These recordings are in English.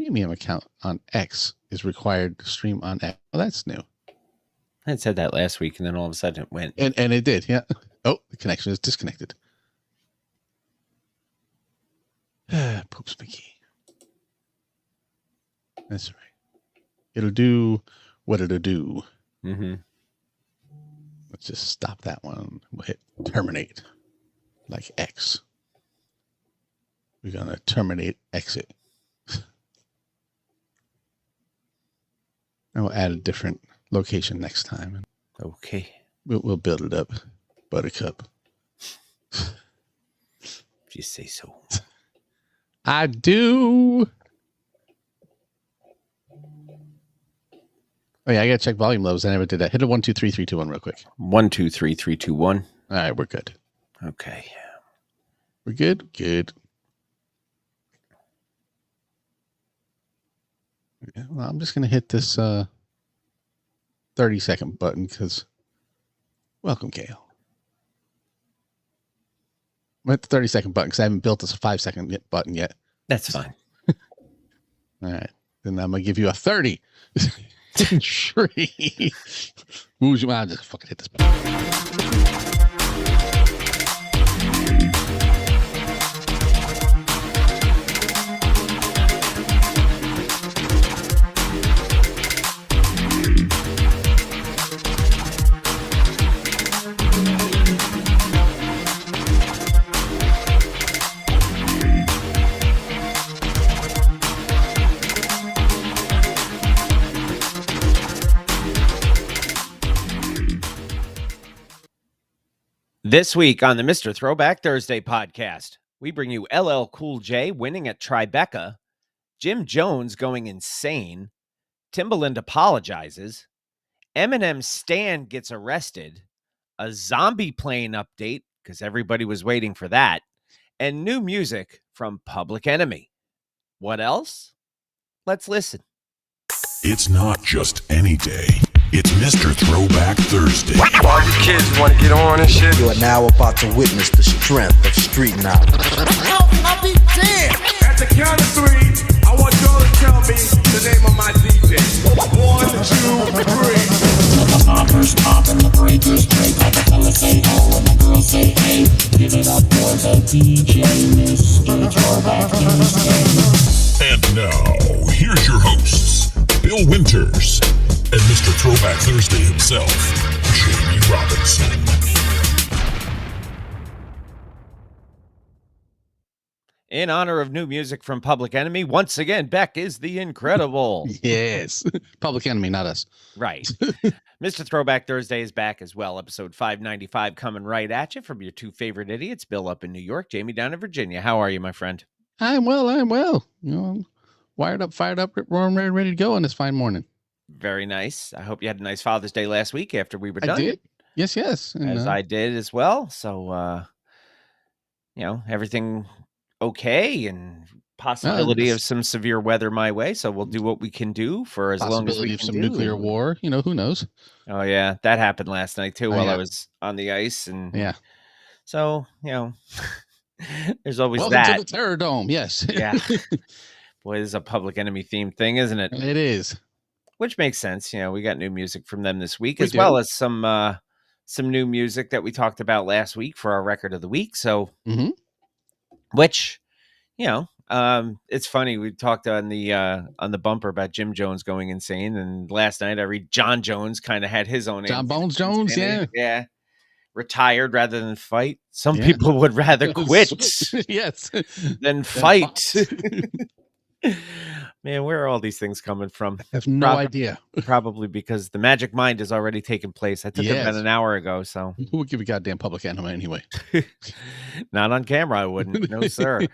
premium account on X is required to stream on X. Oh, that's new. I had said that last week, and then all of a sudden it went. And it did, yeah. Oh, the connection is disconnected. Poops McGee. That's right. It'll do what it'll do. Mm-hmm. Let's just stop that one. We'll hit terminate, like X. We're going to terminate exit. And we'll add a different location next time. Okay. We'll build it up. Buttercup. If you say so. I do. Oh yeah, I gotta check volume levels. I never did that. Hit a 1, 2, 3, 3, 2, 1 real quick. 1, 2, 3, 3, 2, 1. All right, we're good. Okay. We're good. Good. Yeah, well, I'm just gonna hit this 30-second button because welcome, Gail. I'm at the 30-second button because I haven't built this 5-second button yet. That's fine. All right, then I'm gonna give you a 30. Tree. I'll just fucking hit this button. This week on the Mr. Throwback Thursday podcast, we bring you LL Cool J winning at Tribeca, Jim Jones going insane, Timbaland apologizes, Eminem Stan gets arrested, a zombie plane update, because everybody was waiting for that, and new music from Public Enemy. What else? Let's listen. It's not just any day. It's Mr. Throwback Thursday. All you kids want to get on and shit. You are now about to witness the strength of street knowledge. How can I be damned? At the count of 3, I want y'all to tell me the name of my DJ. 1, 2, 3. The poppers pop and the breakers break. Like the fellas say oh and the girls say hey. Give it up for the DJ, Mr. Throwback Thursday. And now, here's your hosts, Bill Winters and Mr. Throwback Thursday himself, Jamie Robinson. In honor of new music from Public Enemy, once again, Beck is the incredible. Yes. Public Enemy, not us. Right. Mr. Throwback Thursday is back as well. Episode 595 coming right at you from your two favorite idiots, Bill up in New York, Jamie down in Virginia. How are you, my friend? I'm well. You know, I'm wired up, fired up, ready to go on this fine morning. Very nice. I hope you had a nice Father's Day last week after we were done. I did. Yes. And, as I did as well. So, everything okay, and possibility of some severe weather my way. So we'll do what we can do for as long as we can. Some nuclear war. You know, who knows? Oh yeah, that happened last night too while I was on the ice, and so there's always Welcome that. to the Terror Dome. Yes. Yeah. Boy, this is a Public Enemy themed thing, isn't it? It is. Which makes sense. We got new music from them this week, well as some new music that we talked about last week for our record of the week. So, which, it's funny. We talked on the bumper about Jim Jones going insane, and last night I read John Jones kind of had his own. John Bones Jones, yeah. Retired rather than fight. Some people would rather quit, yes, than fight. Man, where are all these things coming from? I have no idea. Probably because the magic mind has already taken place. I took it about an hour ago. So who would give a goddamn Public Enemy anyway? Not on camera, I wouldn't. No, sir.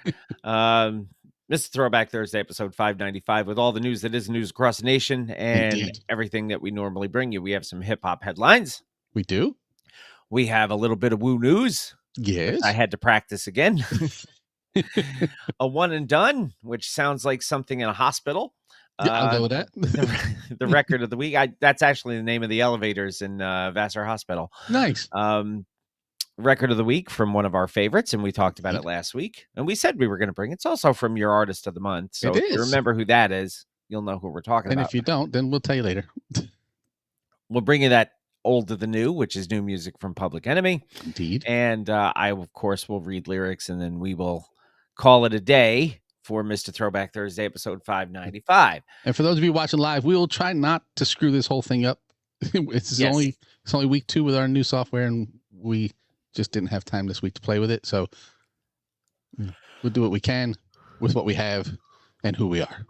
Mr. Throwback Thursday, episode 595, with all the news that is news across the nation and everything that we normally bring you. We have some hip hop headlines. We do. We have a little bit of woo news. Yes. I had to practice again. A one and done, which sounds like something in a hospital. I'll go with that. The record of the week. That's actually the name of the elevators in Vassar Hospital. Nice. record of the week from one of our favorites, and we talked about it last week. And we said we were going to bring it. It's also from your artist of the month. So It if you is. remember who that is, you'll know who we're talking And about. if you don't, then we'll tell you later. We'll bring you that old to the new, which is new music from Public Enemy. Indeed. And I, of course, will read lyrics, and then we will call it a day for Mr. Throwback Thursday, episode 595. And for those of you watching live, we will try not to screw this whole thing up. It's Yes. only week 2 with our new software, and we just didn't have time this week to play with it. So we'll do what we can with what we have and who we are.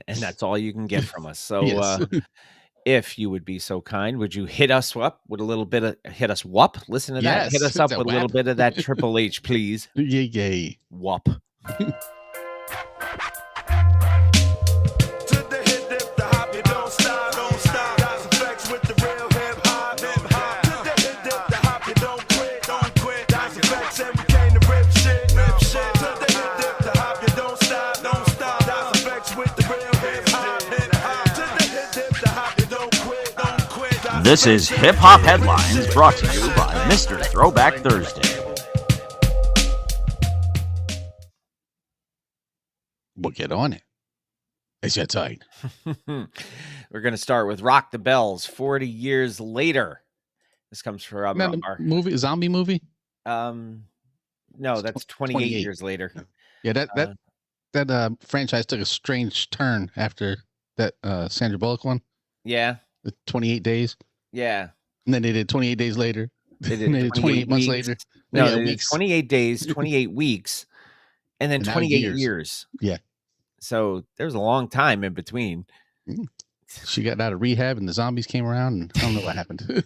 And that's all you can get from us. So Yes. if you would be so kind, would you hit us up with a little bit of whup? Listen to that. Hit Yes. us up Is with that a little WAP? bit of that Triple H, please. Yay. Whup. To the hip, dip, the hop, you don't stop, don't stop. Got some flex with the real hip hop, hip hop. To the hip, dip, the hop, you don't quit, don't quit. Got some flex and we came to rip shit, rip shit. To the hip, dip, the hop, you don't stop, don't stop. Got some flex with the real hip hop, hip hop. To the hip, dip, the hop, you don't quit, don't quit. Got some This is flex Hip Hop Headlines brought to you by Mr. Throwback Thursday. We'll get on it. It's your time. We're going to start with Rock the Bells 40 years later. This comes from Not a zombie movie? no, that's 28 28. years later. Yeah, that franchise took a strange turn after that Sandra Bullock one, Yeah. the 28 days. Yeah. And then they did 28 days later. They And they did 28 months weeks. later. No, Yeah, they did weeks. 28 days, 28 weeks, and then And now 28 years. years. Yeah. So there's a long time in between. She got out of rehab and the zombies came around and I don't know what happened.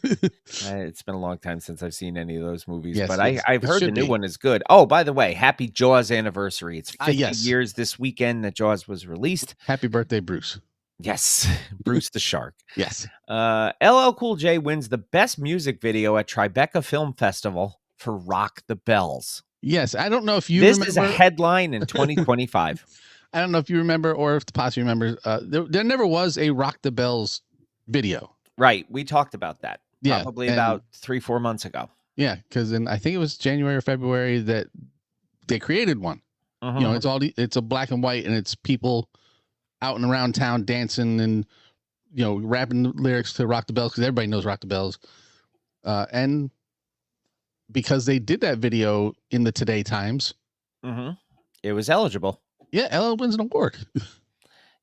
It's been a long time since I've seen any of those movies, Yes, but yes, I've it heard the should new be. one is good. Oh, by the way, happy Jaws anniversary. It's 50 yes. years this weekend that Jaws was released. Happy birthday, Bruce. Yes, Bruce the Shark. Yes. LL Cool J wins the best music video at Tribeca Film Festival for Rock the Bells. Yes. I don't know if you This remember. is a headline in 2025. I don't know if you remember or if the posse remembers. There never was a Rock the Bells video. Right. We talked about that Yeah, probably and- about 3-4 months ago. Yeah, because I think it was January or February that they created one. Mhm. You know, it's a black and white, and it's people out and around town dancing and rapping the lyrics to Rock the Bells because everybody knows Rock the Bells. And because they did that video in the Today Times, Mhm. It was eligible. yeah, LL wins an award.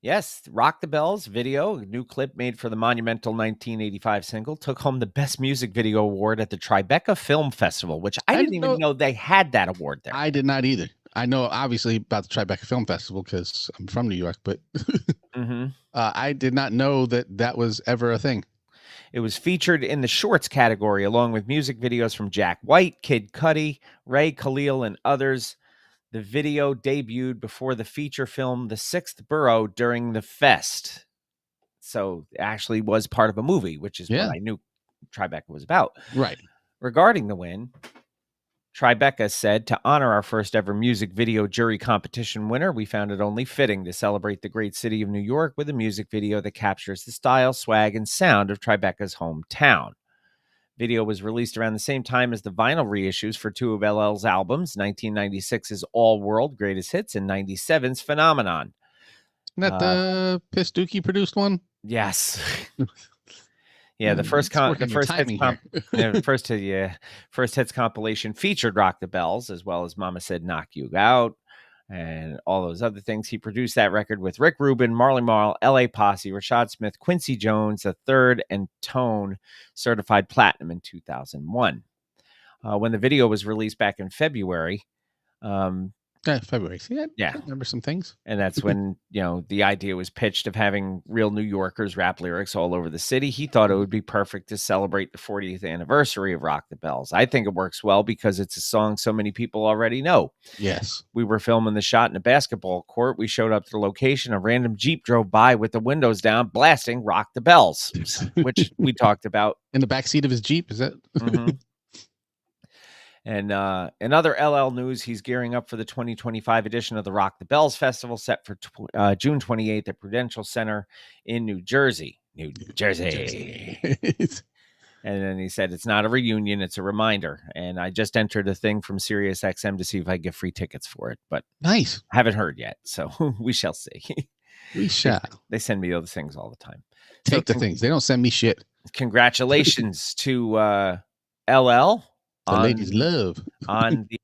Yes, Rock the Bells video, a new clip made for the monumental 1985 single, took home the Best Music Video Award at the Tribeca Film Festival, which I didn't even know they had that award there. I did not either. I know obviously about the Tribeca Film Festival because I'm from New York, but Mhm. I did not know that was ever a thing. It was featured in the shorts category, along with music videos from Jack White, Kid Cudi, Ray Khalil, and others. The video debuted before the feature film The Sixth Borough during the fest. So it actually was part of a movie, which is Yeah. what I knew Tribeca was about. Right. Regarding the win, Tribeca said, to honor our first ever music video jury competition winner, we found it only fitting to celebrate the great city of New York with a music video that captures the style, swag, and sound of Tribeca's hometown. Video was released around the same time as the vinyl reissues for two of LL's albums, 1996's All World Greatest Hits and 97's Phenomenon. Isn't that the Piss Dookie produced one? Yes. Yeah, the Hmm, first it's working your hits timing first hits compilation featured Rock the Bells as well as Mama Said Knock You Out and all those other things. He produced that record with Rick Rubin, Marley Marl, L.A. Posse, Rashad Smith, Quincy Jones, III, and Tone, certified platinum in 2001. When the video was released back in February, February. See, Yeah. I remember some things. and that's when, the idea was pitched of having real New Yorkers rap lyrics all over the city. He thought it would be perfect to celebrate the 40th anniversary of Rock the Bells. I think it works well because it's a song so many people already know. Yes. We were filming the shot in a basketball court. We showed up to the location. A random Jeep drove by with the windows down, blasting Rock the Bells, which we talked about. In the backseat of his Jeep, is that? Mhm. And in other LL news, he's gearing up for the 2025 edition of the Rock the Bells Festival, set for June 28th at Prudential Center in New Jersey. And then he said, it's not a reunion, it's a reminder. And I just entered a thing from SiriusXM to see if I get free tickets for it, but Nice. haven't heard yet. So we shall see. We shall. They send me those things all the time. Take the things. They don't send me shit. Congratulations to LL The ladies love. on the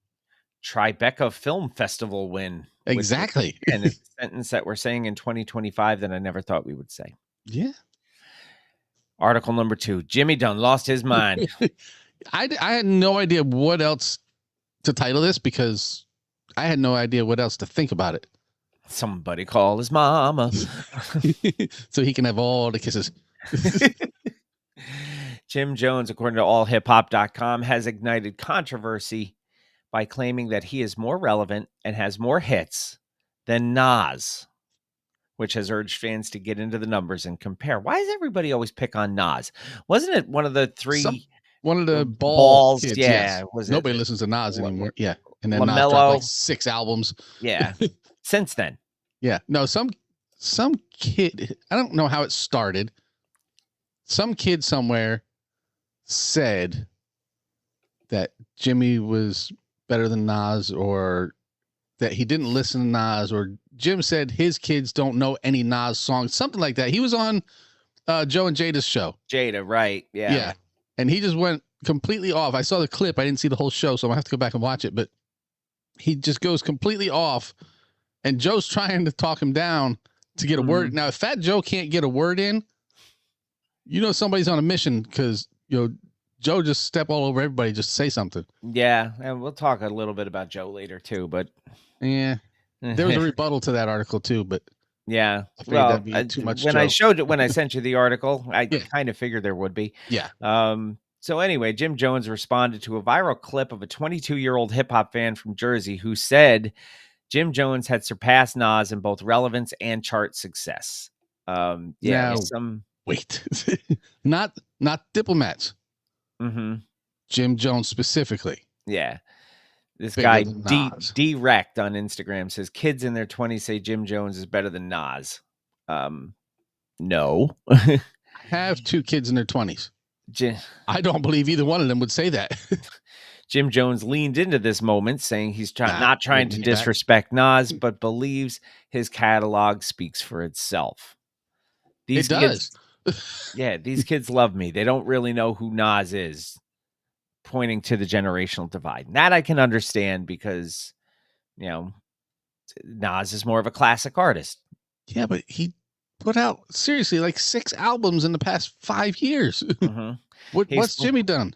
Tribeca Film Festival win. Exactly. And it's a sentence that we're saying in 2025 that I never thought we would say. Yeah. Article number 2. Jimmy Dunn lost his mind. I had no idea what else to title this because I had no idea what else to think about it. Somebody call his mama. So he can have all the kisses. Jim Jones, according to allhiphop.com, has ignited controversy by claiming that he is more relevant and has more hits than Nas, which has urged fans to get into the numbers and compare. Why does everybody always pick on Nas? Wasn't it one of the three? One of the balls, kids, yeah. yes. Was Nobody it listens to Nas anymore. Yeah. And then Nas LaMelo? dropped like 6 albums. Yeah. Since then. Yeah. No, some kid, I don't know how it started. Some kid somewhere said that Jimmy was better than Nas, or that he didn't listen to Nas, or Jim said his kids don't know any Nas songs, something like that. He was on Joe and Jada's show. Jada, right. Yeah. Yeah. And he just went completely off. I saw the clip. I didn't see the whole show, so I'm gonna have to go back and watch it. But he just goes completely off. And Joe's trying to talk him down to get a word. Now, if Fat Joe can't get a word in, you know somebody's on a mission, because Joe just step all over everybody, just say something. Yeah. And we'll talk a little bit about Joe later too, but yeah, there was a rebuttal to that article too, but yeah. I figured that'd be too much. When Joe. when I sent you the article, I kind of figured there would be. Yeah. So anyway, Jim Jones responded to a viral clip of a 22-year-old hip hop fan from Jersey who said Jim Jones had surpassed Nas in both relevance and chart success. Now, wait, not diplomats. Mm-hmm. Jim Jones specifically. Yeah. This Bigger guy, than Nas. D-Rect on Instagram, says kids in their 20s say Jim Jones is better than Nas. No. I have 2 kids in their 20s. I don't believe either one of them would say that. Jim Jones leaned into this moment, saying he's not trying to disrespect Nas, but believes his catalog speaks for itself. These it does. Yeah, these kids love me. They don't really know who Nas is, pointing to the generational divide. And that I can understand because, Nas is more of a classic artist. Yeah, but he put out, seriously, like 6 albums in the past 5 years. Mm-hmm. What's Jimmy done?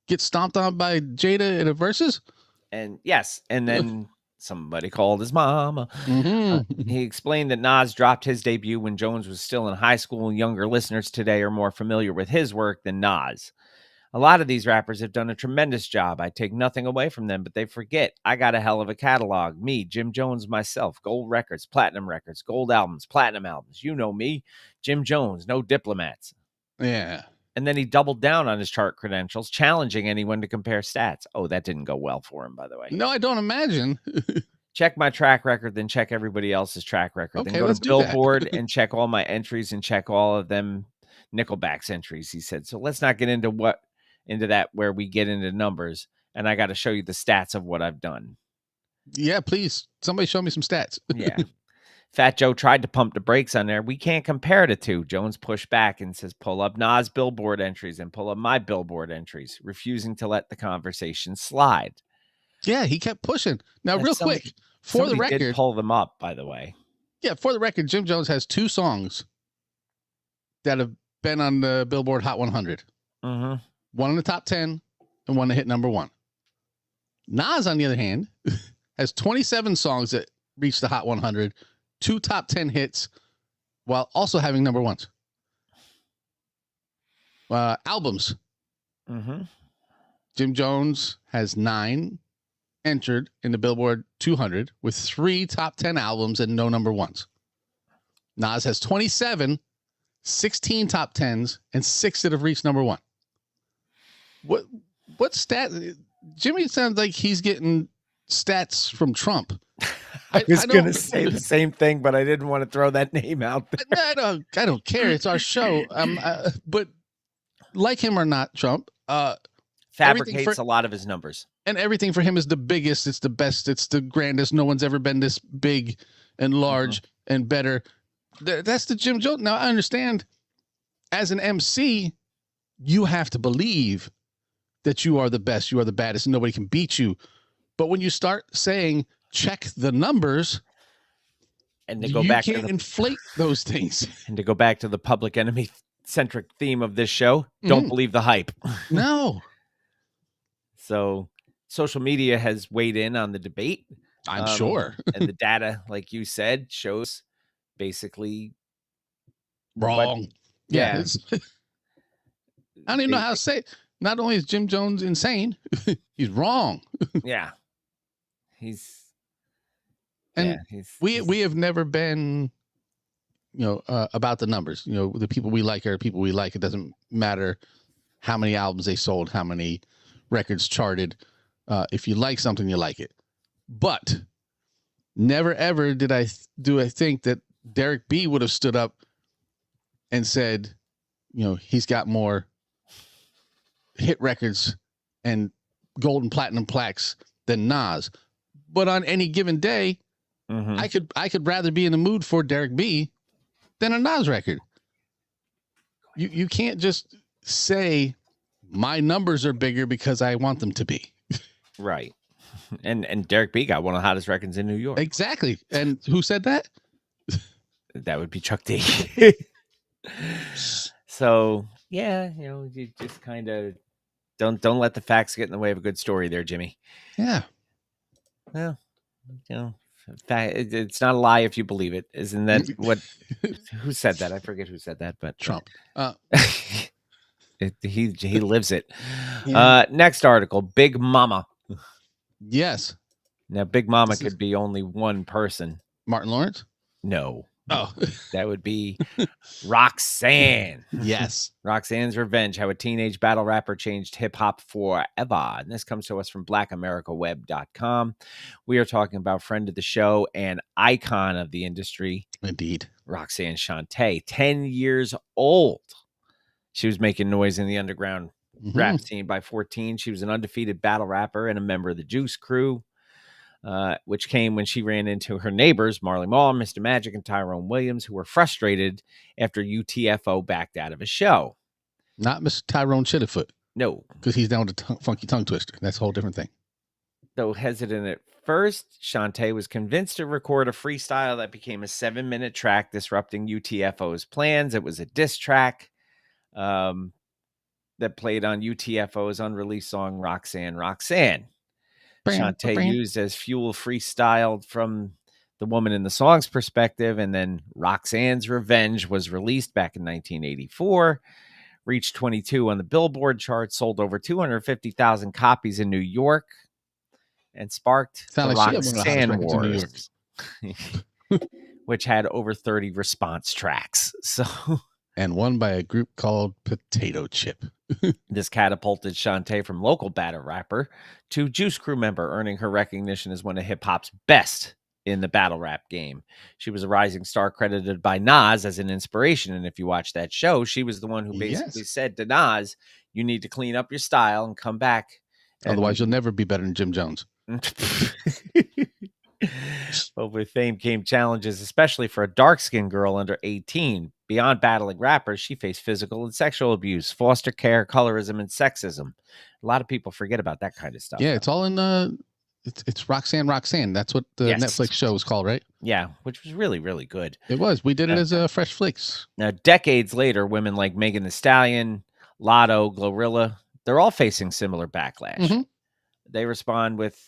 Get stomped on by Jada in a versus? And yes, and then somebody called his mama. Mm-hmm. He explained that Nas dropped his debut when Jones was still in high school, and younger listeners today are more familiar with his work than Nas. A lot of these rappers have done a tremendous job. I take nothing away from them, but they forget I got a hell of a catalog. Me, Jim Jones, myself, gold records, platinum records, gold albums, platinum albums. You know me, Jim Jones, no diplomats. Yeah. And then he doubled down on his chart credentials, challenging anyone to compare stats. Oh, that didn't go well for him, by the way. No, I don't imagine. Check my track record, then check everybody else's track record. Okay, then go let's to do that. Billboard and check all my entries and check all of them Nickelback's entries, he said. So let's not get into that where we get into numbers. And I got to show you the stats of what I've done. Yeah, please. Somebody show me some stats. Yeah. Fat Joe tried to pump the brakes on there. We can't compare the two. Jones pushed back and says, pull up Nas Billboard entries and pull up my Billboard entries, refusing to let the conversation slide. Yeah, he kept pushing. Now, And real quick, for the record, did pull them up, by the way. Yeah, for the record, Jim Jones has 2 songs that have been on the Billboard Hot 100. Mm-hmm. One in the top 10 and one that hit number 1. Nas, on the other hand, has 27 songs that reached the Hot 100, 2 top 10 hits, while also having number 1s. Albums. Mm-hmm. Jim Jones has 9 entered in the Billboard 200 with 3 top 10 albums and no number 1s. Nas has 27, 16 top 10s, and 6 that have reached number 1. What stat? Jimmy sounds like he's getting stats from Trump. I was going to say the same thing, but I didn't want to throw that name out there. I don't care. It's our show. But like him or not, Trump, Fabricates a lot of his numbers. and everything for him is the biggest, it's the best, it's the grandest. No one's ever been this big and large and better. That's the Jim Jones. Now I understand, as an MC, you have to believe that you are the best, you are the baddest, and nobody can beat you. But when you start saying check the numbers, And to go you back can't to the, inflate those things. and to go back to the Public Enemy centric theme of this show, don't believe the hype. No, So social media has weighed in on the debate. I'm sure. And the data, like you said, shows basically Wrong. yeah. It's- I don't even know how to say it. Not only is Jim Jones insane, he's wrong. yeah. He's And he's we have never been, about the numbers. The people we like are people we like. It doesn't matter how many albums they sold, how many records charted. If you like something, you like it. But never ever did I think that Derek B would have stood up and said, he's got more hit records and gold and platinum plaques than Nas. But on any given day, Mhm. I could rather be in the mood for Derek B than a Nas record. You can't just say my numbers are bigger because I want them to be. Right. And Derek B got one of the hottest records in New York. Exactly. And who said that? That would be Chuck D. So yeah, you just kind of don't let the facts get in the way of a good story there, Jimmy. Yeah. Well, it's not a lie if you believe it. Isn't that what? Who said that? I forget who said that, but Trump. he lives it. Yeah. Next article: Big Mama. Yes. Now, Big Mama This is- could be only one person. Martin Lawrence. No, Oh, that would be Roxanne. yes. Roxanne's Revenge, how a teenage battle rapper changed hip hop forever. And this comes to us from blackamericaweb.com. We are talking about friend of the show and icon of the industry, Indeed. Roxanne Shante, 10 years old. She was making noise in the underground rap scene by 14. She was an undefeated battle rapper and a member of the Juice Crew, which came when she ran into her neighbors, Marley Marl, Mr. Magic, and Tyrone Williams, who were frustrated after UTFO backed out of a show. Not Mr. Tyrone Chitterfoot, No, because he's down with the funky tongue twister. That's a whole different thing. though hesitant at first, Shante was convinced to record a freestyle that became a 7-minute track disrupting UTFO's plans. It was a diss track that played on UTFO's unreleased song, Roxanne, Roxanne. Shante used as fuel freestyled from the woman in the song's perspective, and then Roxanne's Revenge was released back in 1984, reached 22 on the Billboard chart, sold over 250,000 copies in New York, and sparked Sound the like she had one of the hottest Roxanne records in New Wars, which had over 30 response tracks. So And one by a group called Potato Chip. this catapulted Shante from local battle rapper to Juice Crew member, earning her recognition as one of hip hop's best in the battle rap game. She was a rising star credited by Nas as an inspiration. And if you watch that show, she was the one who basically Yes. said to Nas, you need to clean up your style and come back. Otherwise, you'll never be better than Jim Jones. But with fame came challenges, especially for a dark-skinned girl under 18. Beyond battling rappers, she faced physical and sexual abuse, foster care, colorism, and sexism. A lot of people forget about that kind of stuff. Yeah, it's all in it's Roxanne, Roxanne. That's what the Yes. Netflix show was called, right? Yeah, which was really, really good. It was. We did it Yeah. as Fresh Flicks. Now, decades later, women like Megan Thee Stallion, Lotto, Glorilla, they're all facing similar backlash. Mhm. They respond with,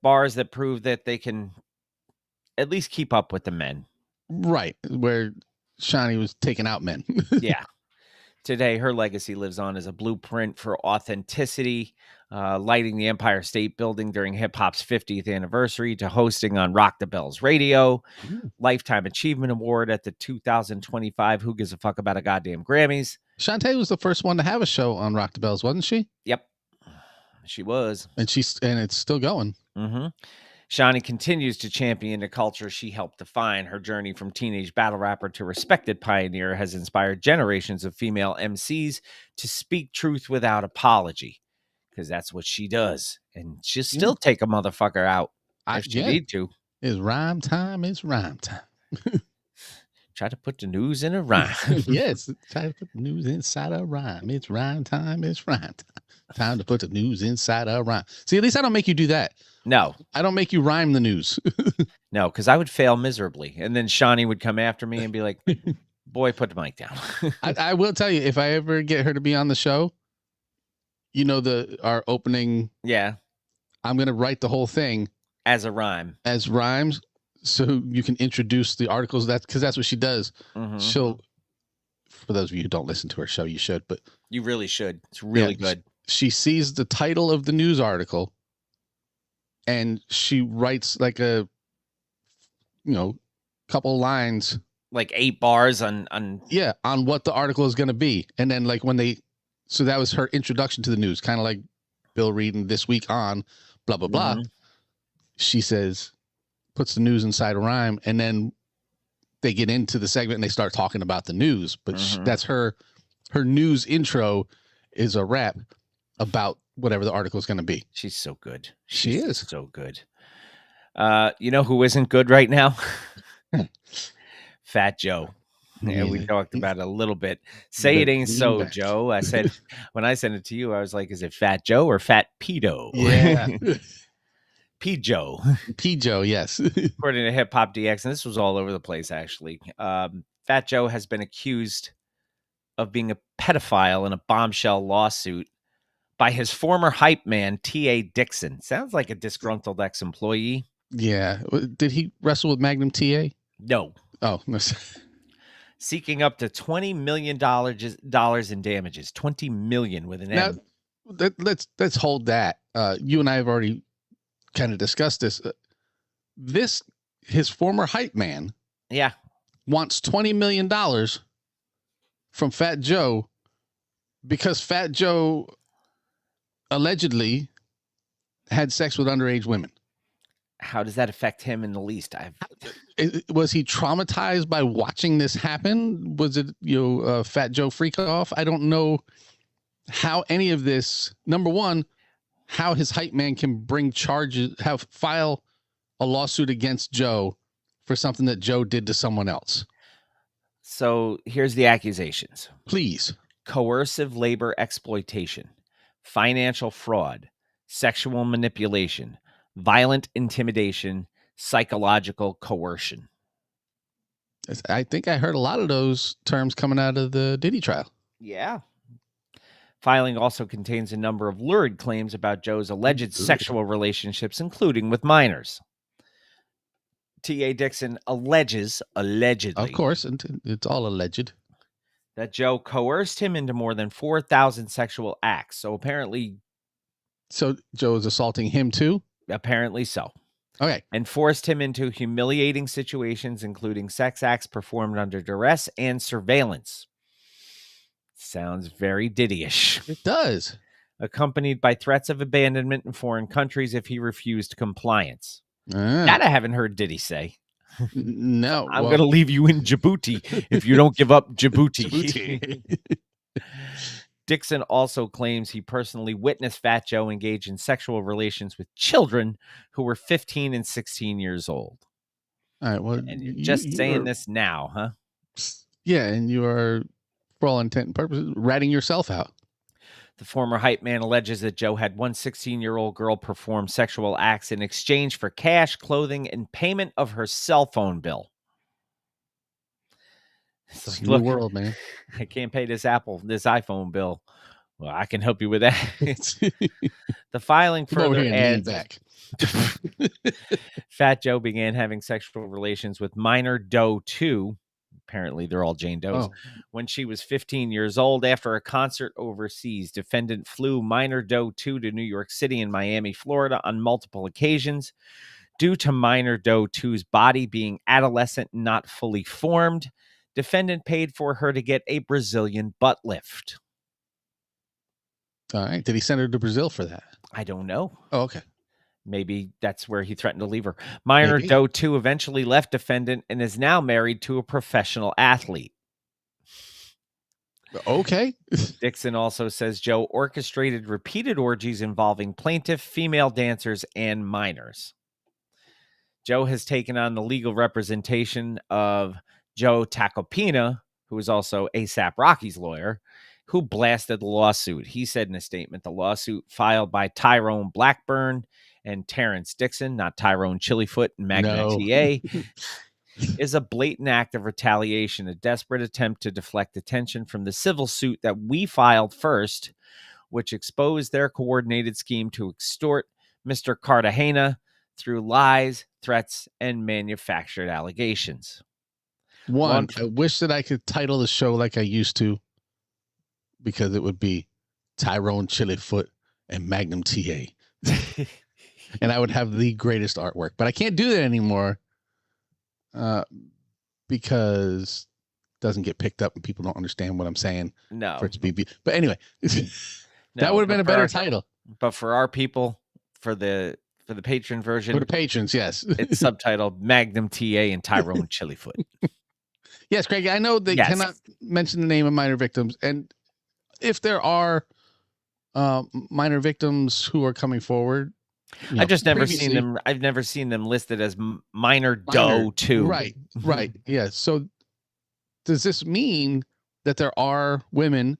bars that prove that they can at least keep up with the men. Right. Where Shani was taking out men. Yeah. Today, her legacy lives on as a blueprint for authenticity, lighting the Empire State Building during hip hop's 50th anniversary to hosting on Rock the Bells Radio, Lifetime Achievement Award at the 2025 Who Gives a Fuck About a Goddamn Grammys. Shantae was the first one to have a show on Rock the Bells, wasn't she? Yep, she was. And it's still going. Mm-hmm. Shawnee continues to champion the culture she helped define. Her journey from teenage battle rapper to respected pioneer has inspired generations of female MCs to speak truth without apology, because that's what she does. And she'll still take a motherfucker out if she need to. It's rhyme time. It's rhyme time. Try to put the news in a rhyme. Yes, try to put the news inside a rhyme. It's rhyme time. It's rhyme time. Time to put the news inside a rhyme. See, at least I don't make you do that. No, I don't make you rhyme the news. no, because I would fail miserably. And then Shawnee would come after me and be like, boy, put the mic down. I will tell you, if I ever get her to be on the show, you know, our opening, Yeah, I'm going to write the whole thing as a rhyme. as rhymes so you can introduce the articles. Because that's what she does. Mhm. She'll, for those of you who don't listen to her show, you should, but You really should. It's really Yeah, good. she sees the title of the news article and she writes like a, couple lines. Like 8 bars on On what the article is going to be. And then like so that was her introduction to the news, kind of like Bill reading This Week on blah, blah, blah. Mhm. She says, puts the news inside a rhyme, and then they get into the segment and they start talking about the news. But Mhm. that's her news intro is a rap about whatever the article is going to be. She's so good. She She's is. so good. You know who isn't good right now? Fat Joe. Yeah, we Yeah. talked about it a little bit. Say it Better ain't lean so, back. Joe. I said, when I sent it to you, I was like, is it Fat Joe or Fat Pedo? Yeah. P Joe. P. Joe, yes. According to Hip Hop DX, and this was all over the place, actually. Fat Joe has been accused of being a pedophile in a bombshell lawsuit by his former hype man, T.A. Dixon. Sounds like a disgruntled ex-employee. Yeah. Did he wrestle with Magnum TA? No. Oh, no. Seeking up to $20 million in damages. $20 million with an Now, M. let's hold that. You and I have already kind of discussed this. His former hype man Yeah. wants $20 million from Fat Joe because Fat Joe allegedly had sex with underage women. How does that affect him in the least? Was he traumatized by watching this happen? Was it, Fat Joe freak off? I don't know how any of this, number one, how his hype man can bring charges, file a lawsuit against Joe for something that Joe did to someone else. So here's the accusations. Please. Coercive labor exploitation, financial fraud, sexual manipulation, violent intimidation, psychological coercion. I think I heard a lot of those terms coming out of the Diddy trial. Yeah. Filing also contains a number of lurid claims about Joe's alleged sexual relationships, including with minors. T.A. Dixon allegedly, Of course, and it's all alleged. that Joe coerced him into more than 4,000 sexual acts. So apparently So Joe is assaulting him too? so. Okay. And forced him into humiliating situations, including sex acts performed under duress and surveillance. Sounds very Diddy-ish. It does. Accompanied by threats of abandonment in foreign countries if he refused compliance. Ah, That I haven't heard Diddy say. no. I'm going to leave you in Djibouti if you don't give up Djibouti. Djibouti. Dixon also claims he personally witnessed Fat Joe engage in sexual relations with children who were 15 and 16 years old. All right. Well, And you're just saying this now, huh? Yeah, and you are, for all intent and purposes, ratting yourself out. The former hype man alleges that Joe had one 16-year-old girl perform sexual acts in exchange for cash, clothing, and payment of her cell phone bill. It's It's like, a new look, world, man. I can't pay this iPhone bill. Well, I can help you with that. The filing Come over further here and lean adds back. Fat Joe began having sexual relations with minor Doe 2. Apparently, they're all Jane Does. Oh. When she was 15 years old, after a concert overseas, defendant flew minor Doe 2 to New York City and Miami, Florida on multiple occasions. Due to minor Doe 2's body being adolescent and not fully formed, defendant paid for her to get a Brazilian butt lift. All right. Did he send her to Brazil for that? I don't know. Oh, okay. Maybe that's where he threatened to leave her. Minor Maybe. Doe 2 eventually left defendant and is now married to a professional athlete. Okay. Dixon also says Joe orchestrated repeated orgies involving plaintiff, female dancers, and minors. Joe has taken on the legal representation of Joe Tacopina, who is also A$AP Rocky's lawyer, who blasted the lawsuit. He said in a statement, the lawsuit filed by Tyrone Blackburn and Terrence Dixon, not Tyrone Chilifoot and Magna No. TA, is a blatant act of retaliation, a desperate attempt to deflect attention from the civil suit that we filed first, which exposed their coordinated scheme to extort Mr. Cartagena through lies, threats, and manufactured allegations. One, I wish that I could title the show like I used to, because it would be Tyrone Chilifoot and Magnum TA. And I would have the greatest artwork. But I can't do that anymore because it doesn't get picked up and people don't understand what I'm saying No, for it to be. But anyway, that no, would have been a but for better our- title. But for our people, for the patron version, For the patrons, yes. it's subtitled Magnum TA and Tyrone Chilifoot. Yes, Craig, I know they Yes. cannot mention the name of minor victims. And if there are minor victims who are coming forward, you know, I've just never seen previously- them. I've never seen them listed as Minor Doe 2. Right, right. Yeah. So does this mean that there are women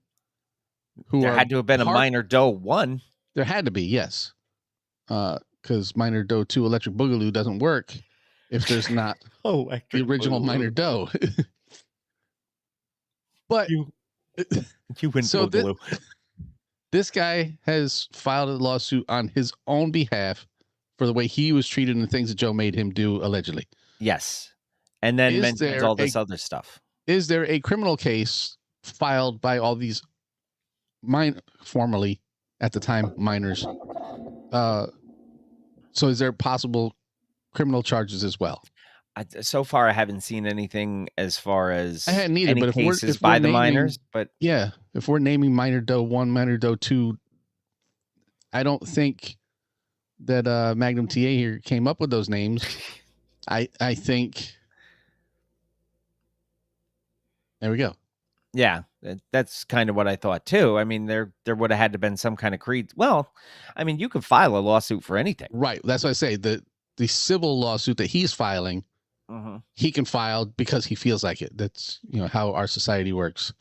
who There are had to have been a part- Minor Doe 1. There had to be, yes. Because Minor Doe 2 Electric Boogaloo doesn't work if there's not Oh, the original Minor Doe. But You went So thi- Boogaloo. this guy has filed a lawsuit on his own behalf for the way he was treated and the things that Joe made him do, allegedly. Yes. And then Is mentions there all this other stuff. Is there a criminal case filed by all these formerly at the time minors? So is there possible criminal charges as well? So far, I haven't seen anything as far as I hadn't either, any but if we're- cases if we're by the naming- minors. But Yeah, if we're naming Minor Doe 1, Minor Doe 2, I don't think that Magnum TA here came up with those names. I think there we go. yeah, that's kind of what I thought too. I mean, there would have had to been some kind of creed. Well, I mean, you could file a lawsuit for anything. Right. That's what I say. The civil lawsuit that he's filing, he can file because he feels like it. That's, you know, how our society works.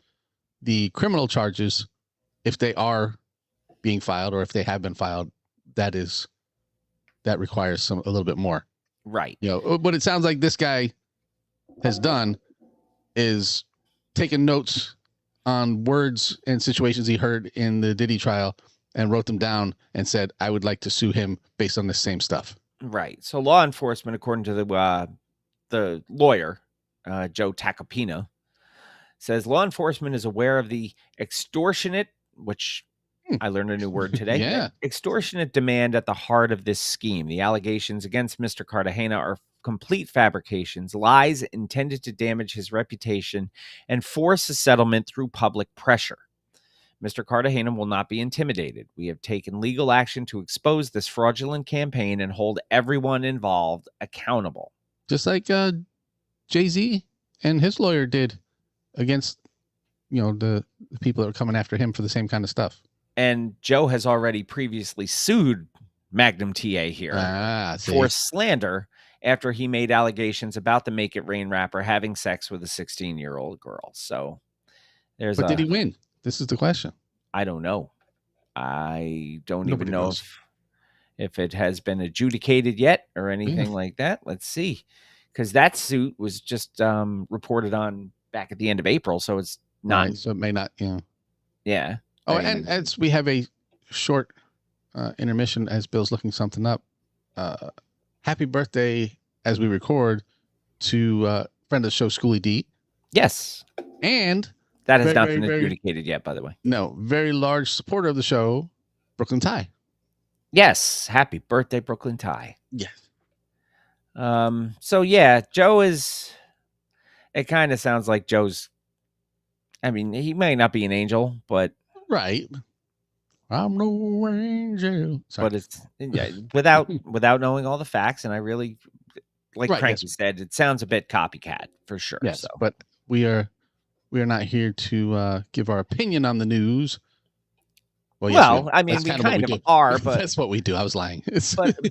The criminal charges, if they are being filed or if they have been filed, that requires a little bit more. Right. You know, what it sounds like this guy has done is taken notes on words and situations he heard in the Diddy trial and wrote them down and said, I would like to sue him based on the same stuff. Right. So law enforcement, according to the lawyer, Joe Tacopina, says law enforcement is aware of the extortionate, which I learned a new word today. Yeah. Extortionate demand at the heart of this scheme. The allegations against Mr. Cartagena are complete fabrications, lies intended to damage his reputation and force a settlement through public pressure. Mr. Cartagena will not be intimidated. We have taken legal action to expose this fraudulent campaign and hold everyone involved accountable. Just like Jay-Z and his lawyer did against, you know, the people that were coming after him for the same kind of stuff. And Joe has already previously sued Magnum TA here for slander after he made allegations about the Make It Rain rapper having sex with a 16-year-old girl. So there's But did he win? This is the question. I don't know. I don't Nobody even know knows. if it has been adjudicated yet or anything like that. Let's see. Because that suit was just reported on back at the end of April. So it's not. Right, so it may not, you know. Yeah. Oh, I mean, and as we have a short intermission as Bill's looking something up, happy birthday as we record to friend of the show, Schoolie D. yes. And That has Very, not very, been very- adjudicated yet, by the way. no, very large supporter of the show, Brooklyn Ty. Yes. Happy birthday, Brooklyn Ty. Yes. So yeah, Joe is, it kind of sounds like Joe's, I mean, he may not be an angel, but Right. I'm no angel. Sorry. But it's without knowing all the facts, and I really, like Right, Cranky yes. said, it sounds a bit copycat for sure. Yes, So but we are not here to give our opinion on the news. Well, yes, well, I mean, that's we kind of what kind we of do. are, but That's what we do. I was lying.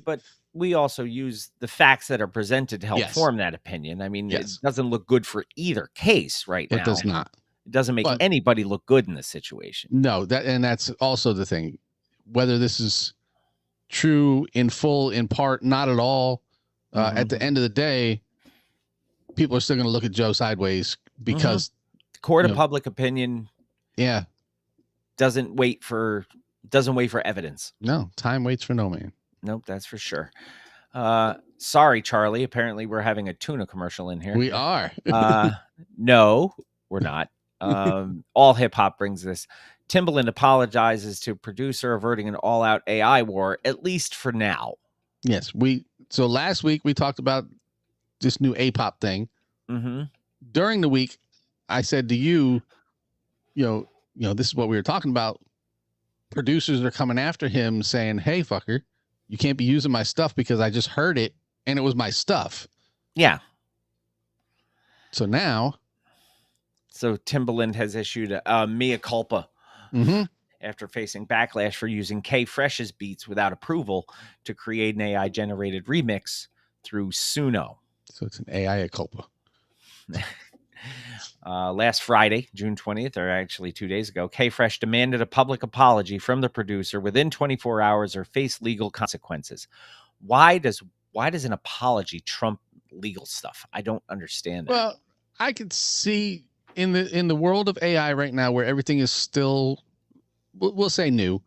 but we also use the facts that are presented to help Yes. form that opinion. I mean, Yes. it doesn't look good for either case right now. It does not. It doesn't make But- anybody look good in this situation. No, that's also the thing. Whether this is true in full, in part, not at all. At the end of the day, people are still going to look at Joe sideways because, Court of No. public opinion yeah, doesn't wait for evidence. no, time waits for no man. Nope, that's for sure. Sorry, Charlie. Apparently, we're having a tuna commercial in here. We are. No, we're not. All hip hop brings this. Timbaland apologizes to producer, averting an all-out AI war, at least for now. Yes, so last week we talked about this new A-pop thing. Mm-hmm. During the week, I said to you, you know, this is what we were talking about. Producers are coming after him saying, "Hey, fucker, you can't be using my stuff because I just heard it and it was my stuff." Yeah. So now, So Timbaland has issued a mea culpa mhm, after facing backlash for using K Fresh's beats without approval to create an AI-generated remix through Suno. so it's an AI culpa. Last Friday, June 20th, or actually 2 days ago, K Fresh demanded a public apology from the producer within 24 hours or face legal consequences. Why does an apology trump legal stuff? I don't understand that. Well, I could see in the world of AI right now, where everything is still, we'll say new.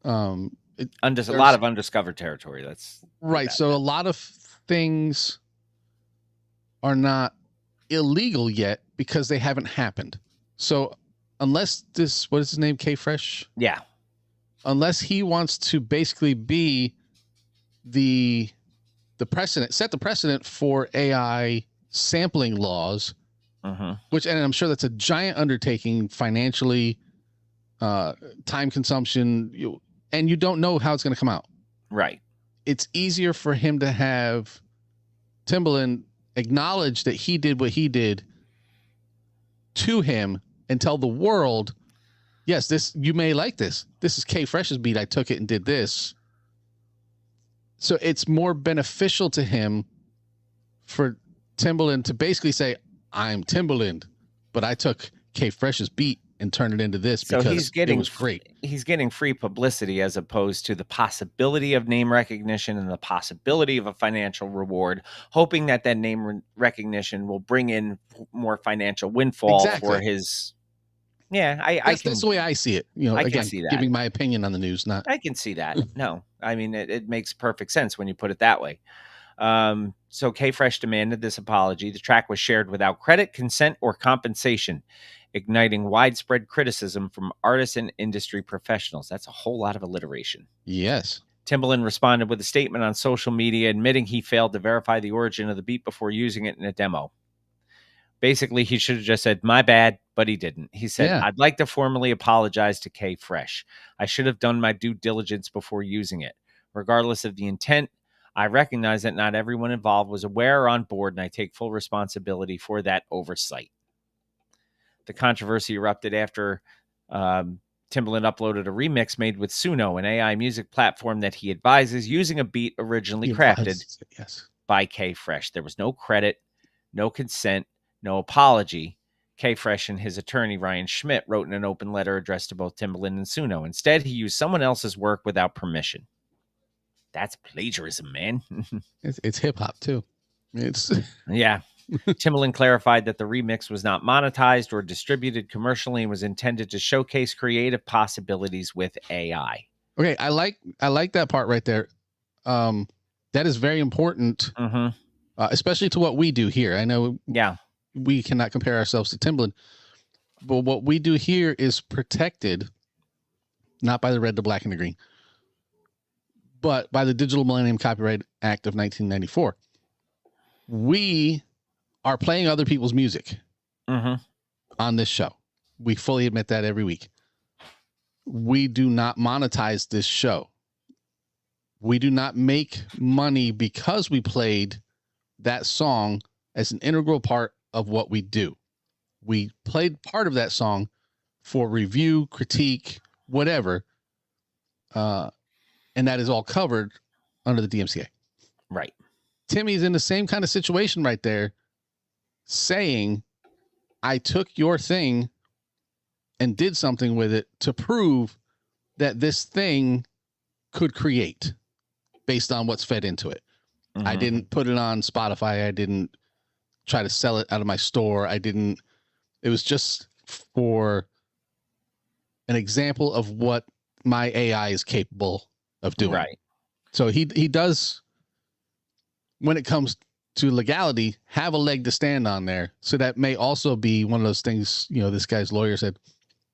A lot there's- of undiscovered territory. That's Right. So a lot of things are not illegal yet because they haven't happened. So unless what is his name? K Fresh? yeah. Unless he wants to basically be the precedent, set the precedent for AI sampling laws, Mm-hmm. which, and I'm sure that's a giant undertaking financially, time consumption, and you don't know how it's going to come out. Right. It's easier for him to have Timbaland acknowledge that he did what he did to him and tell the world, yes, this, you may like this. This is K Fresh's beat. I took it and did this. So it's more beneficial to him for Timbaland to basically say, I'm Timbaland, but I took K Fresh's beat and turned it into this So because he's getting it was great. He's getting free publicity as opposed to the possibility of name recognition and the possibility of a financial reward, hoping that name recognition will bring in more financial windfall for Exactly. his. Yeah, That's the way I see it. I can Again, see that. giving my opinion on the news, not I can see that. No, I mean, it makes perfect sense when you put it that way. So K Fresh demanded this apology. The track was shared without credit, consent, or compensation, igniting widespread criticism from artists and industry professionals. That's a whole lot of alliteration. yes. Timbaland responded with a statement on social media admitting he failed to verify the origin of the beat before using it in a demo. Basically, he should have just said, "My bad," but he didn't. He said, Yeah. "I'd like to formally apologize to K Fresh. I should have done my due diligence before using it. Regardless of the intent, I recognize that not everyone involved was aware or on board, and I take full responsibility for that oversight." The controversy erupted after Timbaland uploaded a remix made with Suno, an AI music platform that he advises, using a beat originally crafted Yes. by K Fresh. There was no credit, no consent, no apology. K Fresh and his attorney, Ryan Schmidt, wrote in an open letter addressed to both Timbaland and Suno. Instead, he used someone else's work without permission. That's plagiarism, man. It's hip hop too. It's Yeah. Timbaland clarified that the remix was not monetized or distributed commercially and was intended to showcase creative possibilities with AI. okay. I like that part right there. That is very important, Mm-hmm. especially to what we do here. I know Yeah. we cannot compare ourselves to Timbaland, but what we do here is protected not by the red, the black, and the green, but by the Digital Millennium Copyright Act of 1994. We are playing other people's music Mm-hmm. on this show. We fully admit that every week. we do not monetize this show. We do not make money because we played that song as an integral part of what we do. We played part of that song for review, critique, whatever. And that is all covered under the DMCA. Right. Timmy's in the same kind of situation right there, saying, I took your thing and did something with it to prove that this thing could create based on what's fed into it. I didn't put it on Spotify. I didn't try to sell it out of my store. It was just for an example of what my AI is capable of doing. Right. So he does, when it comes to legality, have a leg to stand on there. So that may also be one of those things, this guy's lawyer said,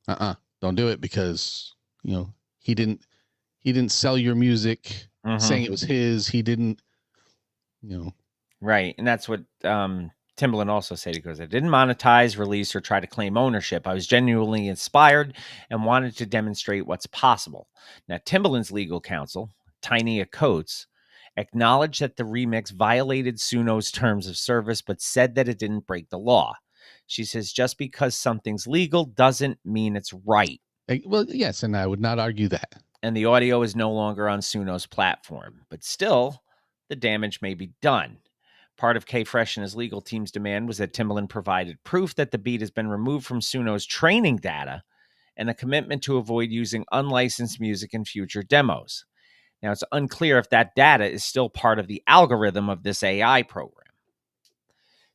don't do it because, he didn't sell your music saying it was his. He didn't, Right. And that's what Timbaland also said. He goes, I didn't monetize, release, or try to claim ownership. I was genuinely inspired and wanted to demonstrate what's possible. Now, Timbaland's legal counsel, Tynia Coates, acknowledged that the remix violated Suno's terms of service, but said that it didn't break the law. She says, just because something's legal doesn't mean it's right. Well, yes, and I would not argue that. And the audio is no longer on Suno's platform, but still, the damage may be done. Part of K-Fresh and his legal team's demand was that Timbaland provided proof that the beat has been removed from Suno's training data and a commitment to avoid using unlicensed music in future demos. Now, it's unclear if that data is still part of the algorithm of this AI program.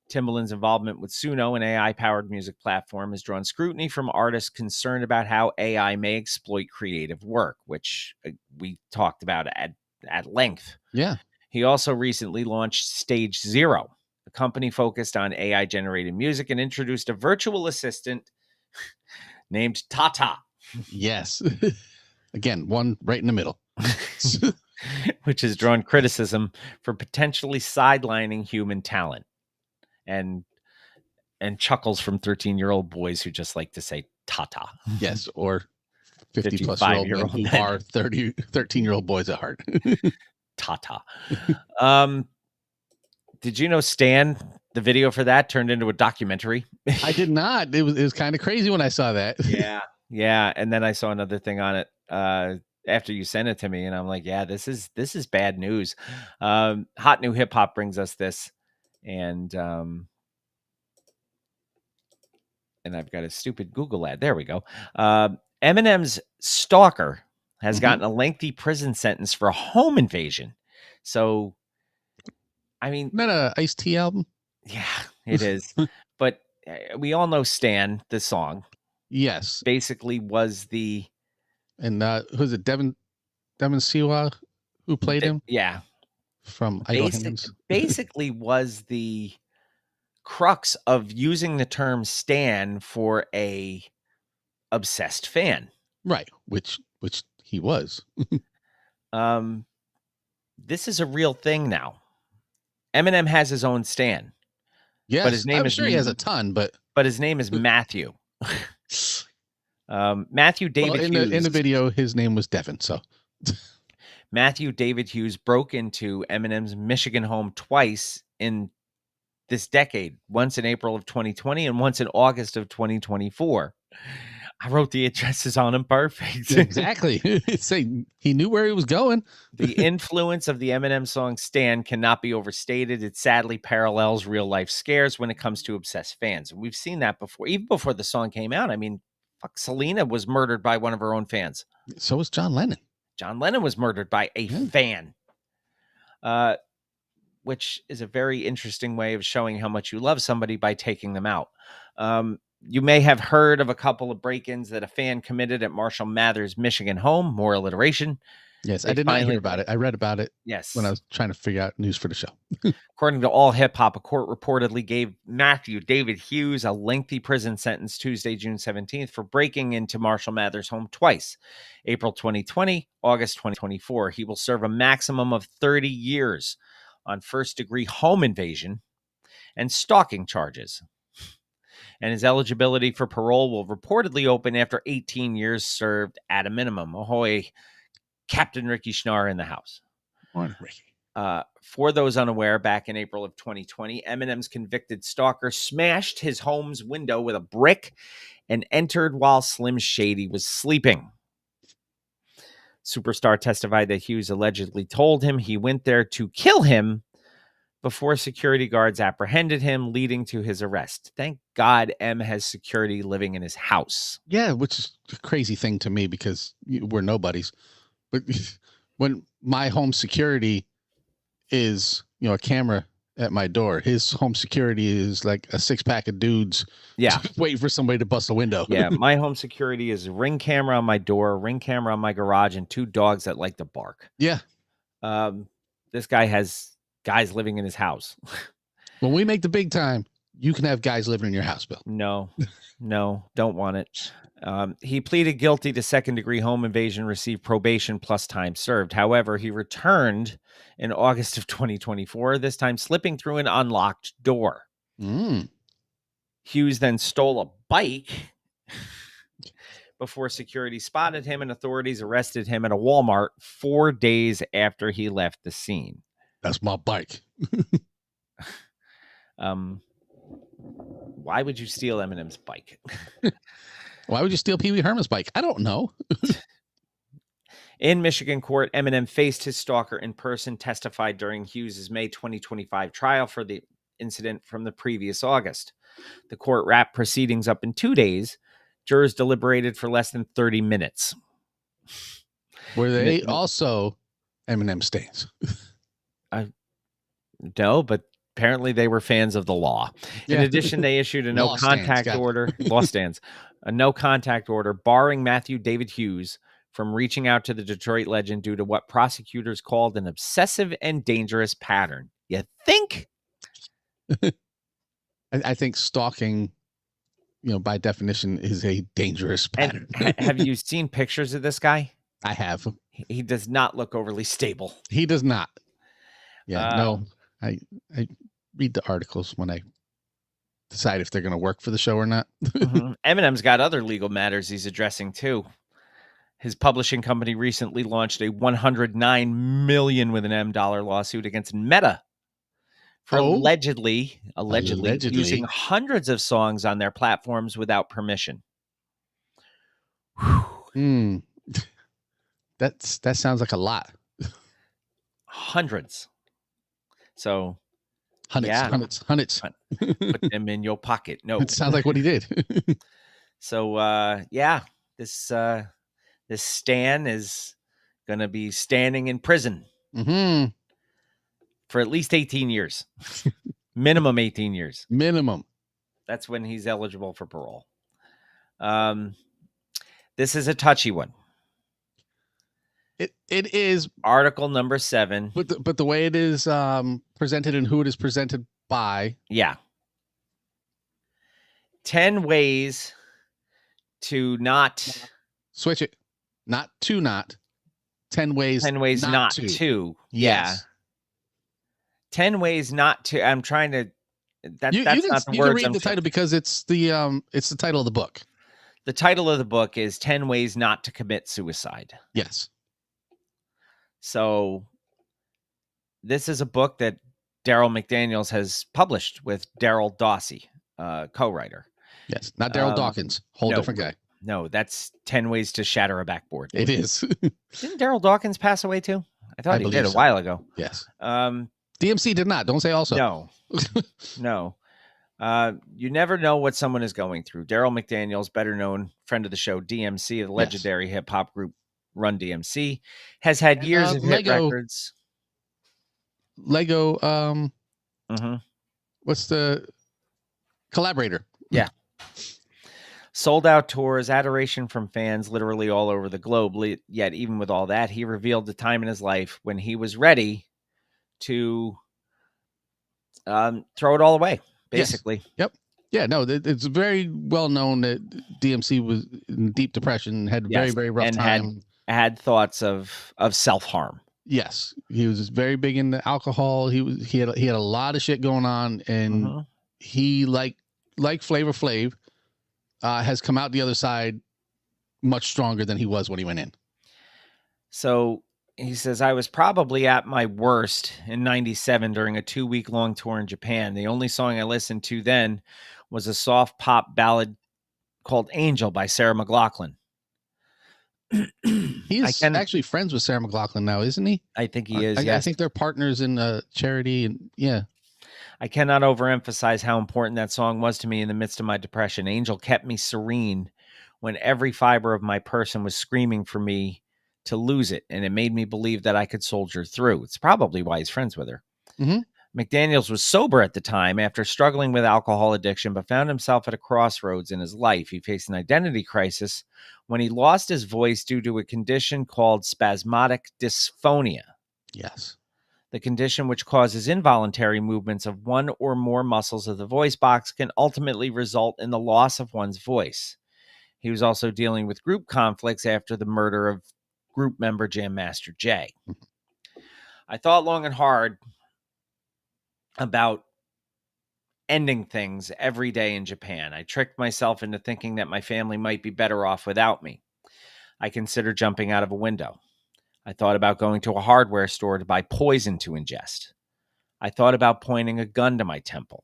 Timbaland's involvement with Suno, an AI-powered music platform, has drawn scrutiny from artists concerned about how AI may exploit creative work, which we talked about at length. Yeah. He also recently launched Stage Zero, a company focused on AI-generated music, and introduced a virtual assistant named Tata. Yes. Again, one right in the middle. Which has drawn criticism for potentially sidelining human talent. And chuckles from 13-year-old boys who just like to say Tata. Yes, or 50-plus-year-old men who are 13-year-old boys at heart. Tata. Did you know Stan, the video for that turned into a documentary? I did not. It was kind of crazy when I saw that. Yeah. And then I saw another thing on it after you sent it to me, and I'm like, yeah, this is bad news. Hot New Hip Hop brings us this, and I've got a stupid Google ad. There we go. Eminem's Stalker has gotten a lengthy prison sentence for a home invasion. So, I mean, Isn't that a Ice-T album? Yeah, it is. But we all know Stan, the song. Yes. Basically was the... And who's it? Devin Siwa, who played him? Yeah. From Idle Hands. Basically was the crux of using the term Stan for a obsessed fan. Right. Which he was. This is a real thing now. Eminem has his own Stan. Yes, but his name I'm sure he has a ton, but his name is Matthew. Matthew David Hughes. In the video, his name was Devin. So Matthew David Hughes broke into Eminem's Michigan home twice in this decade. Once in April of 2020 and once in August of 2024. I wrote the addresses on him perfect. Exactly. He knew where he was going. The influence of the Eminem song Stan cannot be overstated. It sadly parallels real life scares when it comes to obsessed fans. And we've seen that before, even before the song came out. I mean, Selena was murdered by one of her own fans. So was John Lennon. John Lennon was murdered by a fan, which is a very interesting way of showing how much you love somebody by taking them out. You may have heard of a couple of break-ins that a fan committed at Marshall Mathers' Michigan home. More alliteration. Yes, I did not hear about it. I read about it. Yes, when I was trying to figure out news for the show. According to All Hip Hop, a court reportedly gave Matthew David Hughes a lengthy prison sentence Tuesday, June 17th, for breaking into Marshall Mathers' home twice, April 2020, August 2024. He will serve a maximum of 30 years on first-degree home invasion and stalking charges. and his eligibility for parole will reportedly open after 18 years served at a minimum. Ahoy, Captain Ricky Schnarr in the house. Morning, Ricky. For those unaware, back in April of 2020, Eminem's convicted stalker smashed his home's window with a brick and entered while Slim Shady was sleeping. Superstar testified that Hughes allegedly told him he went there to kill him before security guards apprehended him, leading to his arrest. Thank God M has security living in his house. Yeah, which is a crazy thing to me because we're nobodies. But when my home security is, a camera at my door, his home security is like a 6-pack of dudes waiting for somebody to bust a window. Yeah, my home security is a Ring camera on my door, a Ring camera on my garage, and 2 dogs that like to bark. Yeah. This guy has guys living in his house. When we make the big time, you can have guys living in your house, Bill. No, don't want it. He pleaded guilty to second-degree home invasion, received probation plus time served. However, he returned in August of 2024, this time slipping through an unlocked door. Hughes then stole a bike before security spotted him, and authorities arrested him at a Walmart 4 days after he left the scene. That's my bike. Why would you steal Eminem's bike? Why would you steal Pee Wee Herman's bike? I don't know. In Michigan court, Eminem faced his stalker in person, testified during Hughes's May 2025 trial for the incident from the previous August. The court wrapped proceedings up in 2 days. Jurors deliberated for less than 30 minutes. Were they also Eminem stands? No, but apparently they were fans of the law. In addition, they issued a no contact order, law stands, a no contact order barring Matthew David Hughes from reaching out to the Detroit legend due to what prosecutors called an obsessive and dangerous pattern. You think? I think stalking, by definition, is a dangerous pattern. Have you seen pictures of this guy? I have. He does not look overly stable. He does not. Yeah, no. I read the articles when I decide if they're going to work for the show or not. Eminem's got other legal matters he's addressing too. His publishing company recently launched a $109 million with an M lawsuit against Meta for allegedly using hundreds of songs on their platforms without permission. That sounds like a lot. Hundreds. So, hundreds. Put them in your pocket. No, it sounds like what he did. So, this Stan is going to be standing in prison for at least 18 years, minimum 18 years. Minimum. That's when he's eligible for parole. This is a touchy one. It is article number 7, but the way it is presented and who it is presented by. Yeah. 10 ways to not switch it, not to not. 10 ways. 10 ways not to. Yeah. 10 ways not to. I'm trying to. That's not the words. You can read the title because it's the title of the book. The title of the book is 10 Ways Not to Commit Suicide. Yes. So this is a book that Daryl McDaniels has published with Daryl Dawsey, co-writer. Yes, not Daryl Dawkins, different guy. No, that's 10 Ways to Shatter a Backboard. It is. Didn't Daryl Dawkins pass away too? I thought he did a while ago. Yes. DMC did not. Don't say also. No. No. You never know what someone is going through. Daryl McDaniels, better known friend of the show, DMC, the legendary hip hop group Run DMC, has had years of hit records. Lego, what's the collaborator? Yeah. Sold out tours, adoration from fans literally all over the globe. Yet even with all that, he revealed the time in his life when he was ready to throw it all away, basically. Yes. Yep. Yeah, no, it's very well known that DMC was in deep depression, had a very, very rough time. Had thoughts of self-harm. Yes. He was very big into alcohol. He had a lot of shit going on, and he, like like Flavor Flav, has come out the other side much stronger than he was when he went in. So he says, I was probably at my worst in 97 during a 2-week long tour in Japan. The only song I listened to then was a soft pop ballad called Angel by Sarah McLachlan. He's actually friends with Sarah McLachlan now, isn't he? I think he is. I Yes. think they're partners in charity, and yeah. I cannot overemphasize how important that song was to me in the midst of my depression. Angel kept me serene when every fiber of my person was screaming for me to lose it, and it made me believe that I could soldier through. It's probably why he's friends with her. Mhm. McDaniels was sober at the time after struggling with alcohol addiction, but found himself at a crossroads in his life. He faced an identity crisis when he lost his voice due to a condition called spasmodic dysphonia. Yes. The condition, which causes involuntary movements of one or more muscles of the voice box, can ultimately result in the loss of one's voice. He was also dealing with group conflicts after the murder of group member Jam Master Jay. I thought long and hard about ending things every day in Japan. I tricked myself into thinking that my family might be better off without me. I considered jumping out of a window. I thought about going to a hardware store to buy poison to ingest. I thought about pointing a gun to my temple.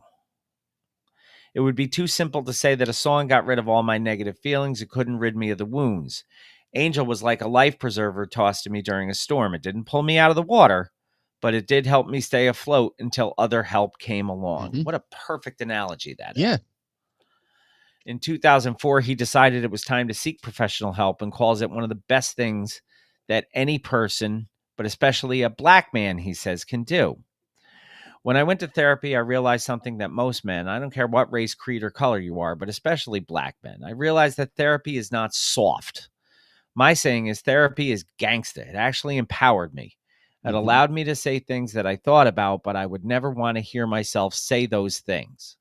It would be too simple to say that a song got rid of all my negative feelings. It couldn't rid me of the wounds. Angel was like a life preserver tossed to me during a storm. It didn't pull me out of the water, but it did help me stay afloat until other help came along. Mhm. What a perfect analogy that is. Yeah. In 2004, he decided it was time to seek professional help and calls it one of the best things that any person, but especially a black man, he says, can do. When I went to therapy, I realized something that most men, I don't care what race, creed, or color you are, but especially black men, I realized that therapy is not soft. My saying is therapy is gangsta. It actually empowered me. It Mhm. allowed me to say things that I thought about, but I would never want to hear myself say those things.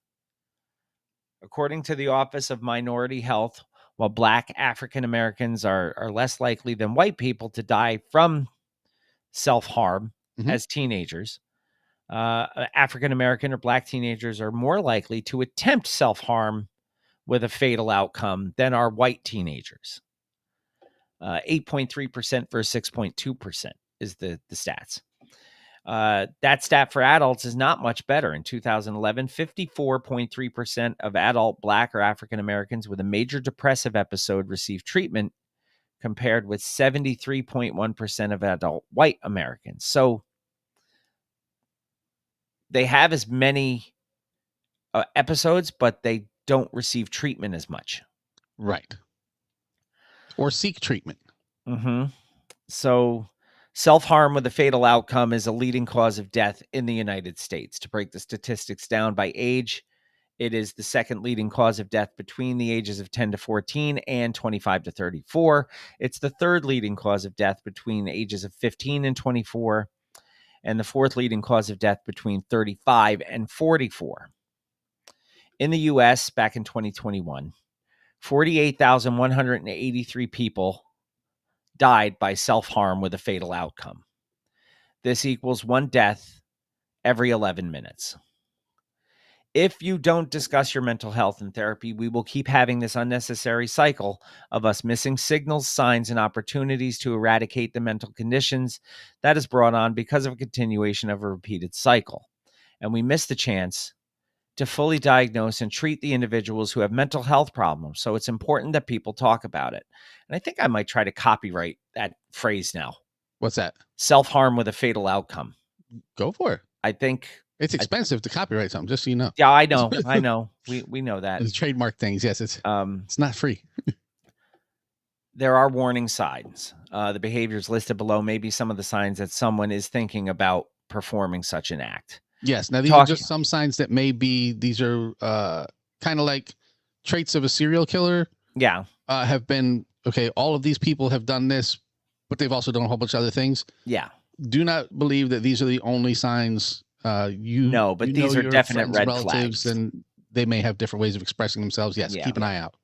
According to the Office of Minority Health, while black African Americans are less likely than white people to die from self-harm Mhm. as teenagers, African American or black teenagers are more likely to attempt self-harm with a fatal outcome than are white teenagers. 8.3% versus 6.2% is the stats. That stat for adults is not much better. In 2011, 54.3% of adult black or African Americans with a major depressive episode received treatment, compared with 73.1% of adult white Americans. So they have as many episodes, but they don't receive treatment as much. Right. Or seek treatment. Mm-hmm. So self-harm with a fatal outcome is a leading cause of death in the United States. To break the statistics down by age, it is the second leading cause of death between the ages of 10 to 14 and 25 to 34. It's the third leading cause of death between the ages of 15 and 24, and the fourth leading cause of death between 35 and 44. In the U.S., back in 2021, 48,183 people died by self-harm with a fatal outcome. This equals one death every 11 minutes. If you don't discuss your mental health in therapy, we will keep having this unnecessary cycle of us missing signals, signs, and opportunities to eradicate the mental conditions that is brought on because of a continuation of a repeated cycle. And we miss the chance to fully diagnose and treat the individuals who have mental health problems. So it's important that people talk about it. And I think I might try to copyright that phrase now. What's that? Self-harm with a fatal outcome. Go for it. I think It's expensive to copyright something, just so you know. Yeah, I know. I know. We know that. The trademark things, yes, it's not free. There are warning signs. The behaviors listed below may be some of the signs that someone is thinking about performing such an act. Yes. Now, these are just some signs that may be, these are kind of like traits of a serial killer. Yeah. Have been, okay, all of these people have done this, but they've also done a whole bunch of other things. Yeah. Do not believe that these are the only signs. But these are your definite friends, red relatives, flags. and they may have different ways of expressing themselves. Yes, Yeah. keep an eye out.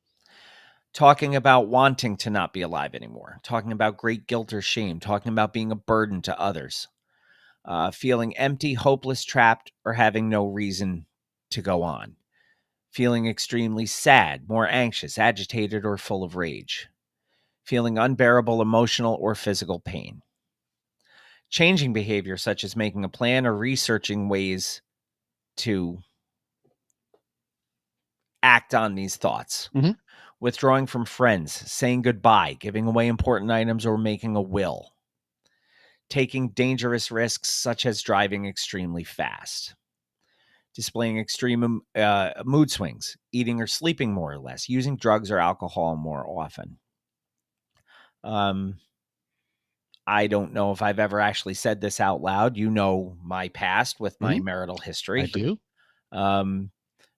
Talking about wanting to not be alive anymore. Talking about great guilt or shame. Talking about being a burden to others. Feeling empty, hopeless, trapped, or having no reason to go on. feeling extremely sad, more anxious, agitated, or full of rage, feeling unbearable emotional or physical pain, changing behavior such as making a plan or researching ways to act on these thoughts, Mhm. withdrawing from friends, saying goodbye, giving away important items, or making a will, taking dangerous risks such as driving extremely fast, displaying extreme mood swings, eating or sleeping more or less, using drugs or alcohol more often. I don't know if I've ever actually said this out loud. You know my past with my marital history. I do.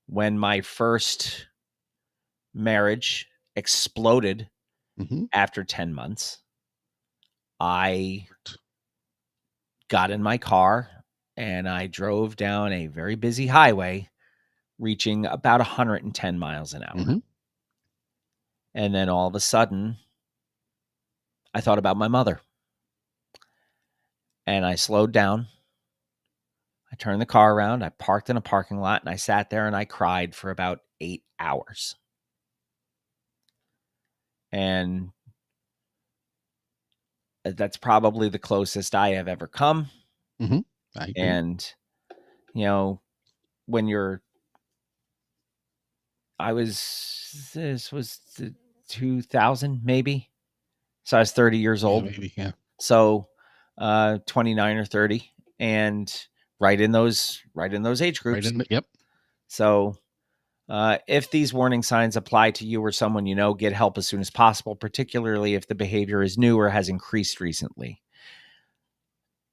When my first marriage exploded Mhm. after 10 months, I got in my car and I drove down a very busy highway, reaching about 110 miles an hour. Mhm. And then all of a sudden, I thought about my mother. And I slowed down. I turned the car around. I parked in a parking lot and I sat there and I cried for about 8 hours. And that's probably the closest I have ever come. I agree. And, you know, when this was 2000 maybe. So I was 30 years old. Maybe, yeah. So 29 or 30, and right in those age groups. Yep. So if these warning signs apply to you or someone you know, get help as soon as possible, particularly if the behavior is new or has increased recently.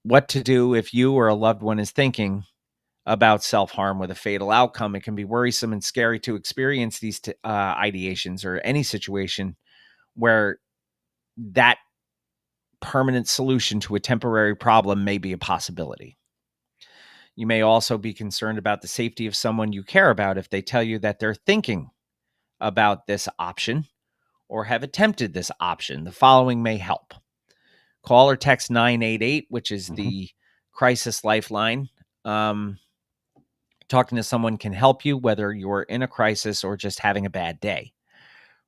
What to do if you or a loved one is thinking about self-harm with a fatal outcome. It can be worrisome and scary to experience these ideations or any situation where that permanent solution to a temporary problem may be a possibility. You may also be concerned about the safety of someone you care about if they tell you that they're thinking about this option or have attempted this option. The following may help. Call or text 988, which is the crisis lifeline. Talking to someone can help you, whether you're in a crisis or just having a bad day.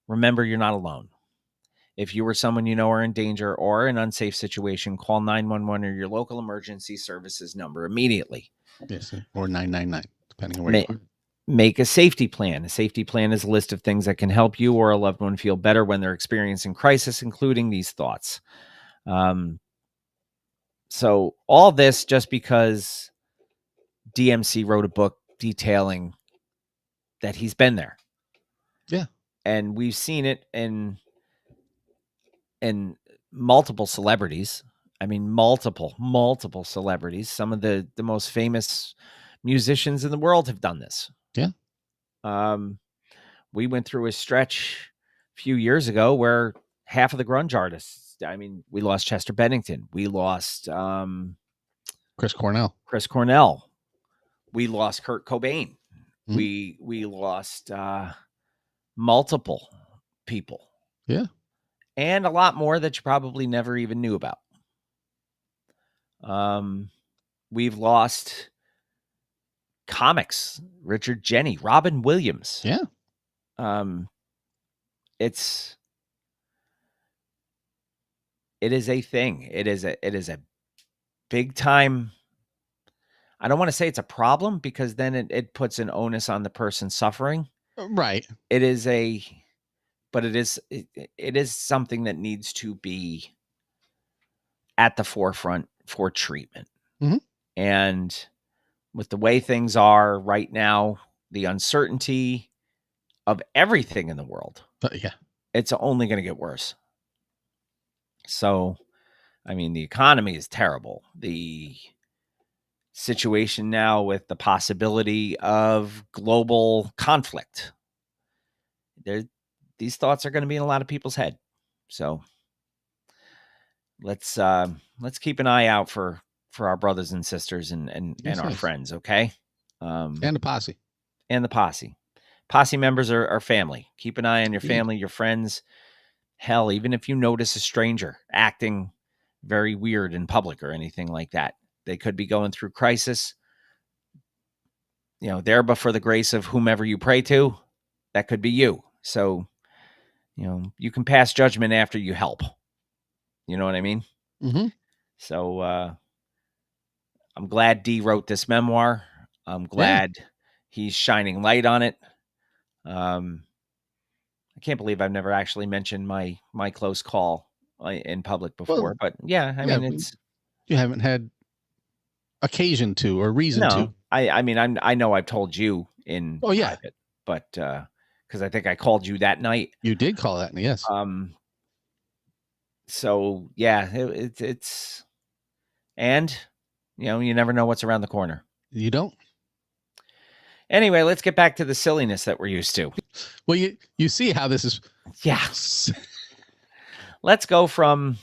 Remember, you're not alone. If you or someone you know are in danger or an unsafe situation, call 911 or your local emergency services number immediately. Yes, or 999, depending on where you are. Make a safety plan. A safety plan is a list of things that can help you or a loved one feel better when they're experiencing crisis, including these thoughts. So all this just because DMC wrote a book detailing that he's been there. Yeah. And we've seen it in multiple celebrities. I mean, multiple celebrities. Some of the most famous musicians in the world have done this. Yeah. We went through a stretch a few years ago where half of the grunge artists, I mean, we lost Chester Bennington. We lost Chris Cornell. We lost Kurt Cobain. Mhm. We lost multiple people. Yeah. And a lot more that you probably never even knew about. We've lost comics, Richard Jenny, Robin Williams. Yeah. It is a thing. It is a big time. I don't want to say it's a problem because then it puts an onus on the person suffering. Right. It is something that needs to be at the forefront for treatment. Mhm. And with the way things are right now, the uncertainty of everything in the world, Yeah. it's only going to get worse. So, I mean, the economy is terrible. The situation now with the possibility of global conflict, these thoughts are going to be in a lot of people's head. So let's keep an eye out for our brothers and sisters and our friends. Okay. And the posse. And the posse. Posse members are family. Keep an eye on your family, your friends. Hell, even if you notice a stranger acting very weird in public or anything like that, they could be going through crisis. there but for the grace of whomever you pray to, that could be you. So, you can pass judgment after you help. You know what I mean? Mm-hmm. So I'm glad Dee wrote this memoir. I'm glad he's shining light on it. I can't believe I've never actually mentioned my close call in public before. Well, but yeah, I mean, it's you haven't had occasion to or reason to. I mean, I know I've told you in private, but because I think I called you that night. You did call that, yes. So yeah, it's and you never know what's around the corner. You don't. Anyway, let's get back to the silliness that we're used to. Well, you see how this is. Yeah. Let's go from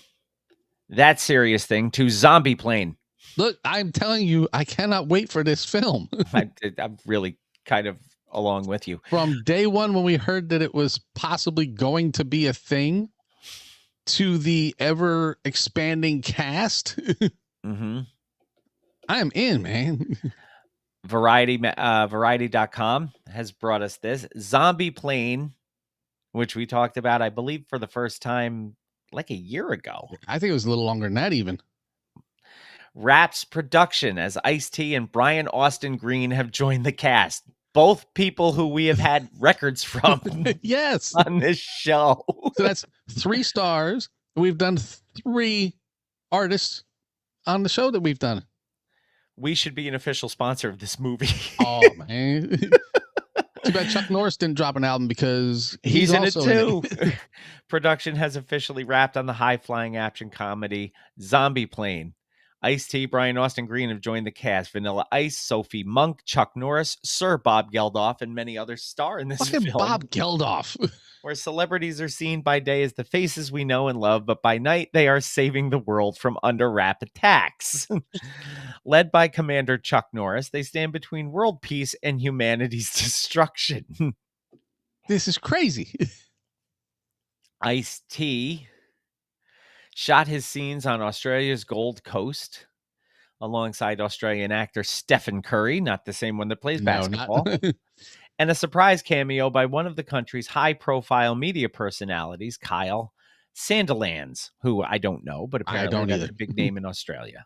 that serious thing to Zombie Plane. Look, I'm telling you, I cannot wait for this film. I'm really kind of along with you. From day one, when we heard that it was possibly going to be a thing, to the ever expanding cast, Mm-hmm. I am in, man. Variety.com has brought us this Zombie Plane, which we talked about, I believe, for the first time like a year ago. I think it was a little longer than that even. Wraps production as Ice-T and Brian Austin Green have joined the cast. Both people who we have had records from yes, on this show. So that's 3 stars. We've done 3 artists on the show that we've done. We should be an official sponsor of this movie. Oh, man. Too bad Chuck Norris didn't drop an album because he's in it also too. in it. Production has officially wrapped on the high-flying action comedy Zombie Plane. Ice-T, Brian Austin Green have joined the cast. Vanilla Ice, Sophie Monk, Chuck Norris, Sir Bob Geldof, and many others star in this Fucking film. Bob Geldof. Where celebrities are seen by day as the faces we know and love, but by night they are saving the world from under-wrap attacks. Led by Commander Chuck Norris, they stand between world peace and humanity's destruction. This is crazy. Ice-T shot his scenes on Australia's Gold Coast alongside Australian actor Stephen Curry, not the same one that plays basketball, and a surprise cameo by one of the country's high-profile media personalities, Kyle Sandilands, who I don't know, but apparently that's a big name in Australia.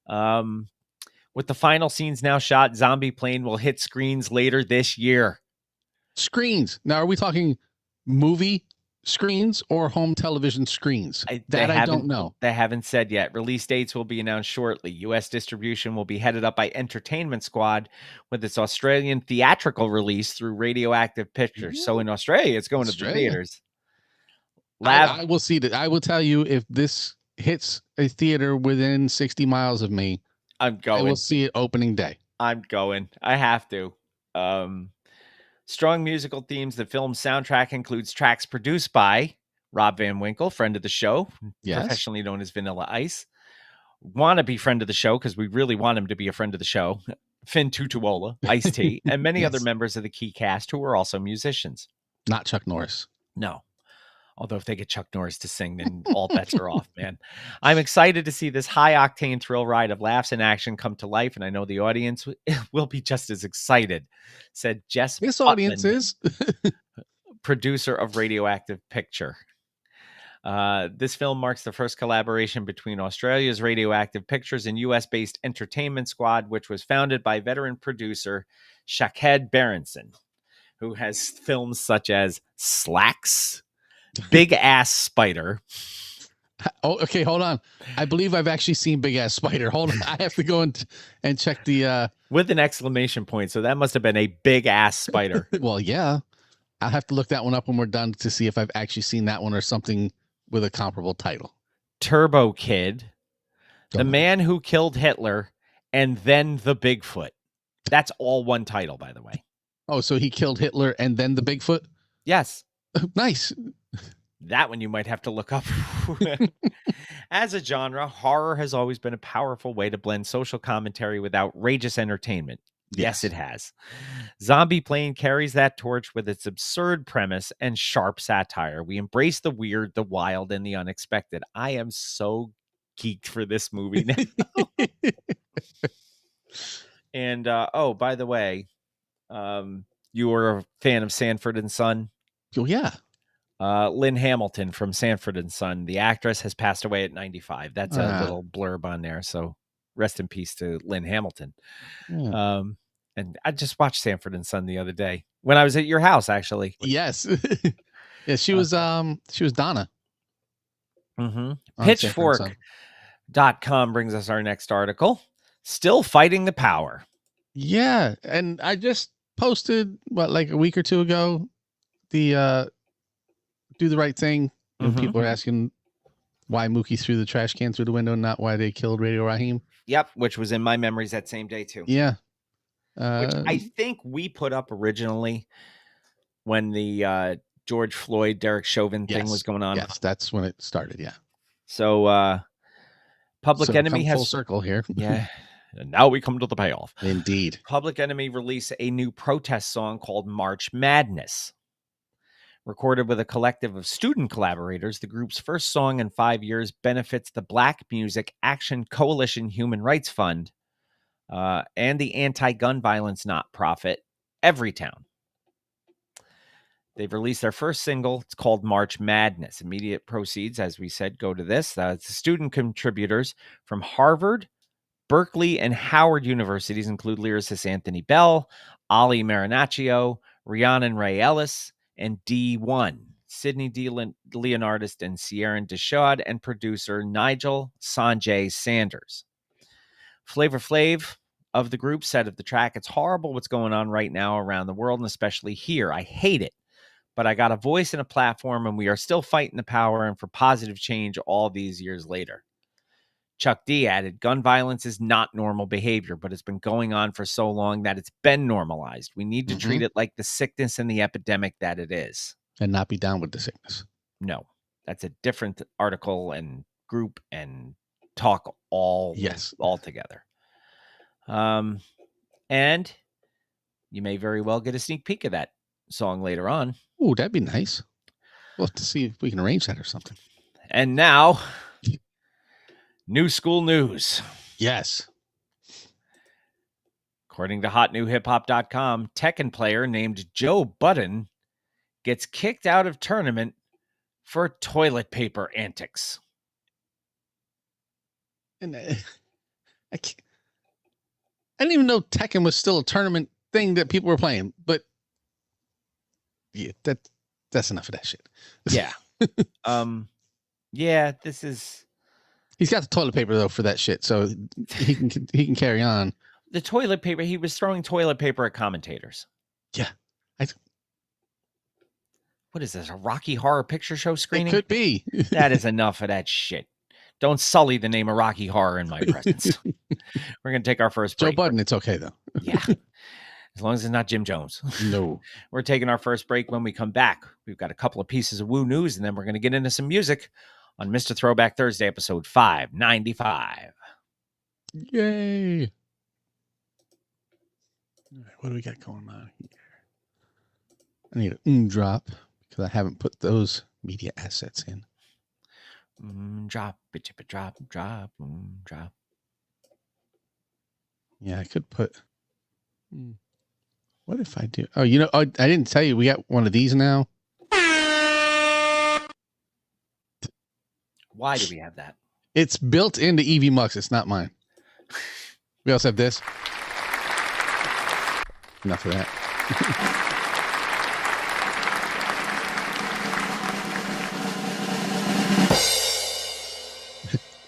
With the final scenes now shot, Zombie Plane will hit screens later this year. Screens. Now, are we talking movie screens or home television screens? I don't know. They haven't said yet. Release dates will be announced shortly. U.S. distribution will be headed up by Entertainment Squad with its Australian theatrical release through Radioactive Pictures. Yeah. So in Australia, it's going to the theaters. I will see that. I will tell you if this hits a theater within 60 miles of me, I'm going. I will see it opening day. I'm going. I have to. Strong musical themes. The film's soundtrack includes tracks produced by Rob Van Winkle, friend of the show, professionally known as Vanilla Ice. Wannabe friend of the show, because we really want him to be a friend of the show, Finn Tutuola, Ice-T, and many other members of the key cast who are also musicians. Not Chuck Norris. No. Although if they get Chuck Norris to sing, then all bets are off, man. I'm excited to see this high-octane thrill ride of laughs and action come to life, and I know the audience will be just as excited, said Jess This Putman, audience is producer of Radioactive Picture. This film marks the first collaboration between Australia's Radioactive Pictures and US-based Entertainment Squad, which was founded by veteran producer Shaked Berenson, who has films such as Slacks, Big Ass Spider. Oh, okay, hold on. I believe I've actually seen Big Ass Spider. Hold on. I have to go and check the with an exclamation point. So that must have been a big ass spider. Well, yeah. I'll have to look that one up when we're done to see if I've actually seen that one or something with a comparable title. Turbo Kid, The Man Who Killed Hitler, and then the Bigfoot. That's all one title, by the way. Oh, so he killed Hitler and then the Bigfoot? Yes. Nice. That one you might have to look up. As a genre, horror has always been a powerful way to blend social commentary with outrageous entertainment. Yes, it has. Zombie Plane carries that torch with its absurd premise and sharp satire. We embrace the weird, the wild, and the unexpected. I am so geeked for this movie now. And, oh, by the way, You were a fan of Sanford and Son. Oh, yeah. Lynn Hamilton from Sanford and Son, the actress, has passed away at 95. That's a little blurb on there. So rest in peace to Lynn Hamilton. Yeah. And I just watched Sanford and Son the other day when I was at your house, actually. Yes. Yeah, she was Donna. Mm-hmm. on Sanford and Son. Pitchfork.com brings us our next article. Still fighting the power. Yeah, and I just posted like a week or two ago the do the right thing. You know, people are asking why Mookie threw the trash can through the window, not why they killed Radio Raheem. Yep, which was in my memories that same day too. Yeah. Which I think we put up originally when the George Floyd, Derek Chauvin thing was going on. Yes, that's when it started. Yeah. So Public Enemy has full circle here. Yeah. And now we come to the payoff. Indeed. Public Enemy released a new protest song called March Madness. Recorded with a collective of student collaborators, the group's first song in 5 years benefits the Black Music Action Coalition Human Rights Fund and the anti-gun violence nonprofit Everytown. They've released their first single. It's called March Madness. Immediate proceeds, as we said, go to this. It's student contributors from Harvard, Berkeley, and Howard universities include lyricist Anthony Bell, Ali Marinaccio, Rhiannon Ray Ellis, and D1, Sydney D. Leonardist and Sierra Deshad, and producer Nigel Sanjay Sanders. Flavor Flav of the group said of the track, "It's horrible what's going on right now around the world, and especially here. I hate it. But I got a voice and a platform, and we are still fighting the power and for positive change all these years later." Chuck D added, "Gun violence is not normal behavior, but it's been going on for so long that it's been normalized. We need to treat it like the sickness and the epidemic that it is." And not be down with the sickness. No, that's a different article and group and talk all together. And you may very well get a sneak peek of that song later on. Oh, that'd be nice. We'll have to see if we can arrange that or something. And now, new school news. Yes. According to hotnewhiphop.com, Tekken player named Joe Budden gets kicked out of tournament for toilet paper antics. And I didn't even know Tekken was still a tournament thing that people were playing, but yeah, that's enough of that shit. Yeah. Yeah, this is. He's got the toilet paper though for that shit, so he can carry on. The toilet paper. He was throwing toilet paper at commentators. Yeah. What is this? A Rocky Horror Picture Show screening? It could be. That is enough of that shit. Don't sully the name of Rocky Horror in my presence. We're going to take our first break. Joe Budden, it's okay though. Yeah. As long as it's not Jim Jones. No. We're taking our first break. When we come back, we've got a couple of pieces of woo news, and then we're going to get into some music on Mr. Throwback Thursday, episode 595. Yay. All right, what do we got going on here? I need a drop because I haven't put those media assets in. Drop, drop, drop, drop. Yeah, I could put. What if I do? Oh, I didn't tell you we got one of these now. Why do we have that? It's built into EV Mux. It's not mine. We also have this. Enough of that.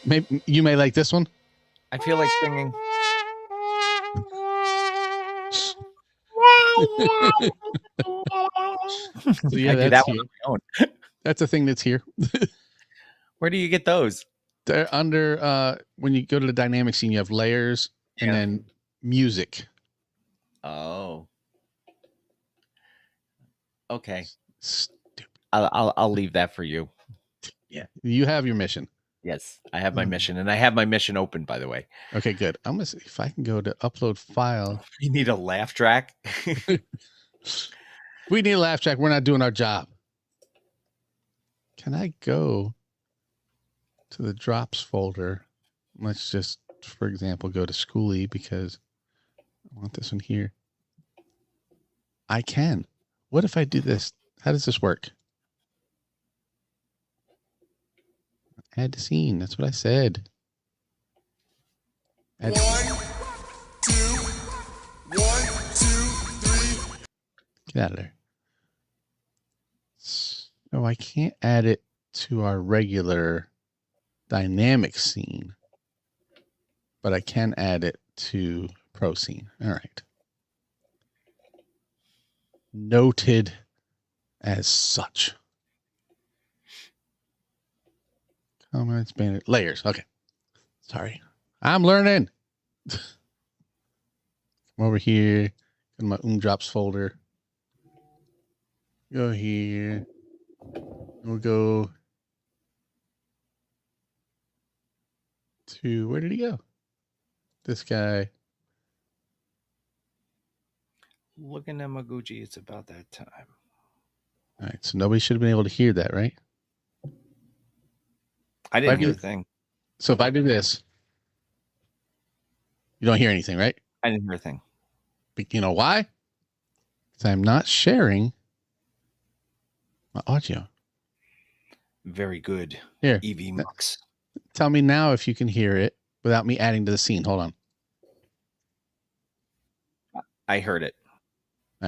Maybe you may like this one. I feel like singing. So yeah, I do that one on my own. That's a thing that's here. Where do you get those? They're under when you go to the dynamic scene, you have layers and then music. Oh. Okay. Stupid. I'll leave that for you. Yeah. You have your mission. Yes, I have my mission, and I have my mission open, by the way. Okay, good. I'm gonna see if I can go to upload file. You need a laugh track. We need a laugh track. We're not doing our job. Can I go to the drops folder? Let's just, for example, go to Schoolie because I want this one here. I can. What if I do this? How does this work? Add to scene. That's what I said. Add to- 1, 2, 3. Get out of there. So I can't add it to our regular dynamic scene, but I can add it to pro scene. All right. Noted as such. Comments, bandit, layers. Okay. Sorry. I'm learning. Come over here. Go to my drops folder. Go here. We'll go to, where did he go? This guy. Looking at Maguchi, it's about that time. All right. So nobody should have been able to hear that, right? I didn't hear do- a thing. So if I do this, you don't hear anything, right? I didn't hear a thing. But you know why? Because I'm not sharing my audio. Very good. Here. EV Mux. Tell me now if you can hear it without me adding to the scene. Hold on. I heard it.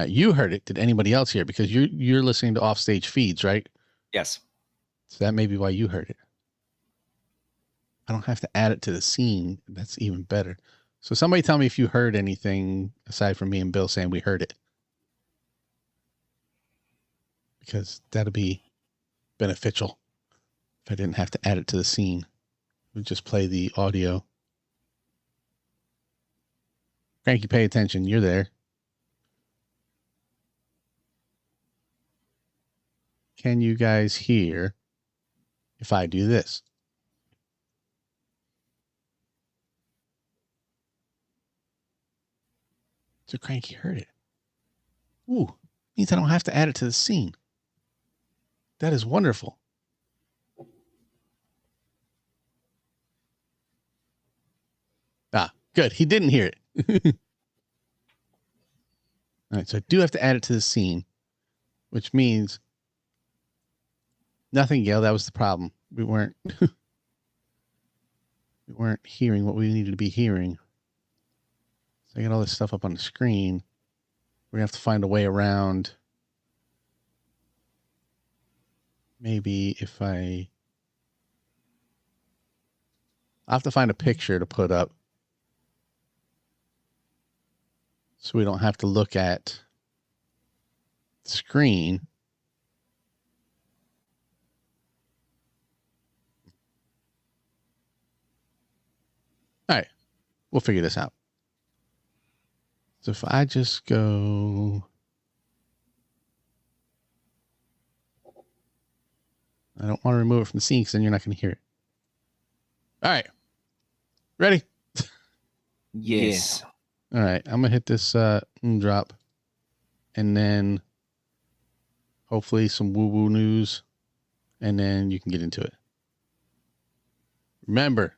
You heard it. Did anybody else hear it? Because you're listening to offstage feeds, right? Yes. So that may be why you heard it. I don't have to add it to the scene. That's even better. So somebody tell me if you heard anything aside from me and Bill saying we heard it. Because that'll be beneficial if I didn't have to add it to the scene. We'll just play the audio. Cranky, pay attention. You're there. Can you guys hear if I do this? So Cranky heard it. Ooh, means I don't have to add it to the scene. That is wonderful. Ah, good. He didn't hear it. All right, so I do have to add it to the scene, which means nothing, Gail. That was the problem. We weren't hearing what we needed to be hearing. So I got all this stuff up on the screen. We're gonna have to find a way around. Maybe if I'll have to find a picture to put up so we don't have to look at the screen. All right, we'll figure this out. So if I just go, I don't want to remove it from the scene because then you're not going to hear it. All right, ready? Yes. All right, I'm gonna hit this drop, and then hopefully some woo-woo news, and then you can get into it. Remember,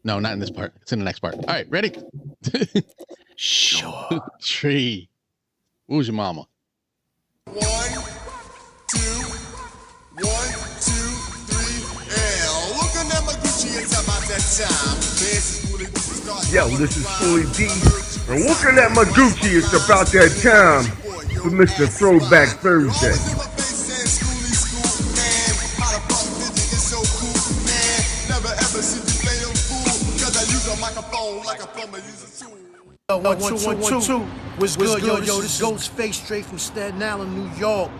no, not in this part. It's in the next part. All right, ready? Sure. Tree. Who's your mama? 1, 2, 1, 2, 3, L. Looking at my Gucci, it's about that time. Yo, this is Fully D. And looking at my Gucci, it's about that time for Mr. Throwback Thursday. Yo, 1, 2, 1, 2. What's good, yo? This is Ghostface straight from Staten Island, New York.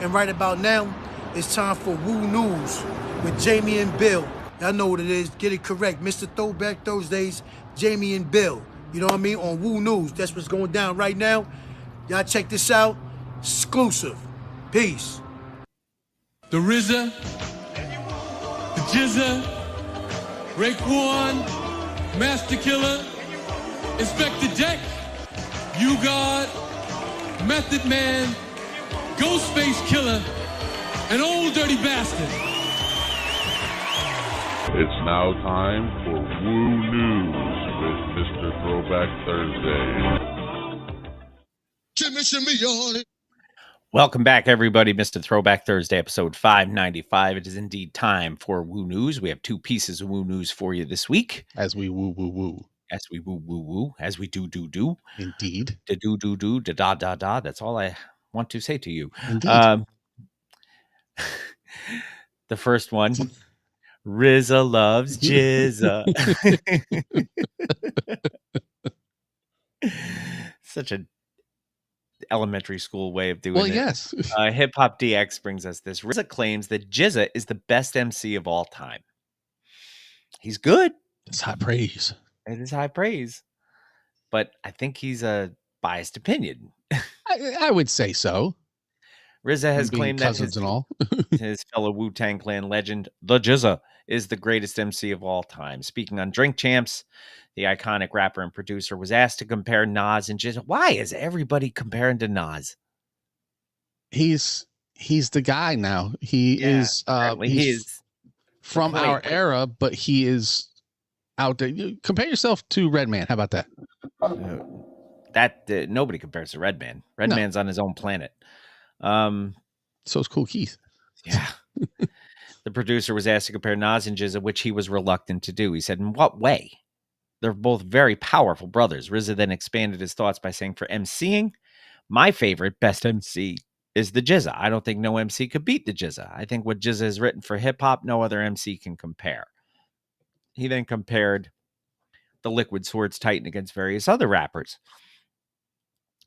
And right about now, it's time for Woo News with Jamie and Bill. Y'all know what it is. Get it correct. Mr. Throwback Thursdays, Jamie and Bill. You know what I mean? On Woo News. That's what's going down right now. Y'all check this out. Exclusive. Peace. The RZA, the Jizza, Raekwon, Master Killer, Inspector Deck, U-God, Method Man, Ghostface Killer, and Old Dirty Bastard. It's now time for Woo News with Mr. Throwback Thursday. Shimmy, y'all. Welcome back, everybody. Mr. Throwback Thursday, episode 595. It is indeed time for Woo News. We have 2 pieces of Woo News for you this week. As we woo woo woo. As we woo woo woo. As we do. Indeed. Da do. Da da. That's all I want to say to you. Indeed. The first one. RZA loves Jizza. Such a elementary school way of doing it. Well, yes. Hip Hop DX brings us this. RZA claims that Jizza is the best MC of all time. He's good. It's high praise. It is high praise. But I think he's a biased opinion. I would say so. RZA has Being claimed that cousins and all. his fellow Wu-Tang Clan legend, The Jizza, is the greatest MC of all time. Speaking on Drink Champs, the iconic rapper and producer was asked to compare Nas and Jizza. Why is everybody comparing to Nas? He's the guy now. He is from our era, but he is out there. Compare yourself to Redman. How about that? Nobody compares to Redman. Redman's on his own planet. So is Cool Keith. Yeah. The producer was asked to compare Nas and Jizza, which he was reluctant to do. He said, in what way? They're both very powerful brothers. RZA then expanded his thoughts by saying, for MCing, my favorite best MC is the Jizza. I don't think no MC could beat the Jizza. I think what Jizza has written for hip hop, no other MC can compare. He then compared the Liquid Swords Titan against various other rappers.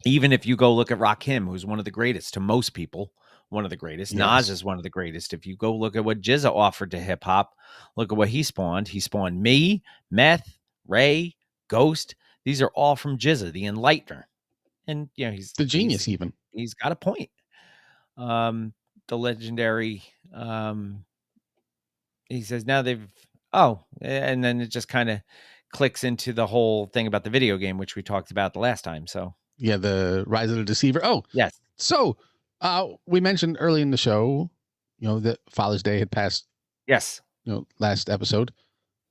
Even if you go look at Rakim, who's one of the greatest to most people, one of the greatest. Yes. Nas is one of the greatest. If you go look at what Jizza offered to hip hop, look at what he spawned. He spawned me, Meth, Ray, Ghost. These are all from Jizza, the Enlightener. And he's the genius. He's got a point. The legendary. He says now and then it just kind of clicks into the whole thing about the video game, which we talked about the last time. So yeah, the Rise of the Deceiver. Oh yes. So we mentioned early in the show, that Father's Day had passed. Yes. Last episode.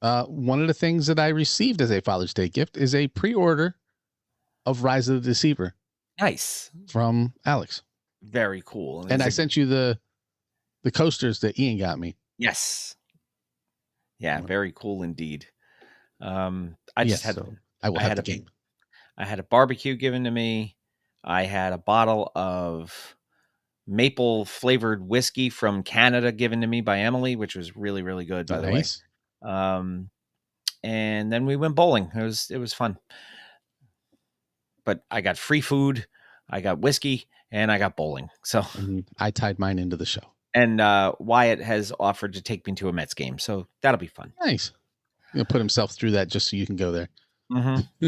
One of the things that I received as a Father's Day gift is a pre-order of Rise of the Deceiver. Nice. From Alex. Very cool. And I sent you the coasters that Ian got me. Yes. Yeah, very cool indeed. I had the game. I had a barbecue given to me. I had a bottle of maple flavored whiskey from Canada given to me by Emily, which was really, really good, by the way. And then we went bowling. It was fun. But I got free food, I got whiskey, and I got bowling. So I tied mine into the show. And Wyatt has offered to take me to a Mets game, so that'll be fun. Nice. He'll put himself through that just so you can go there. Mm-hmm.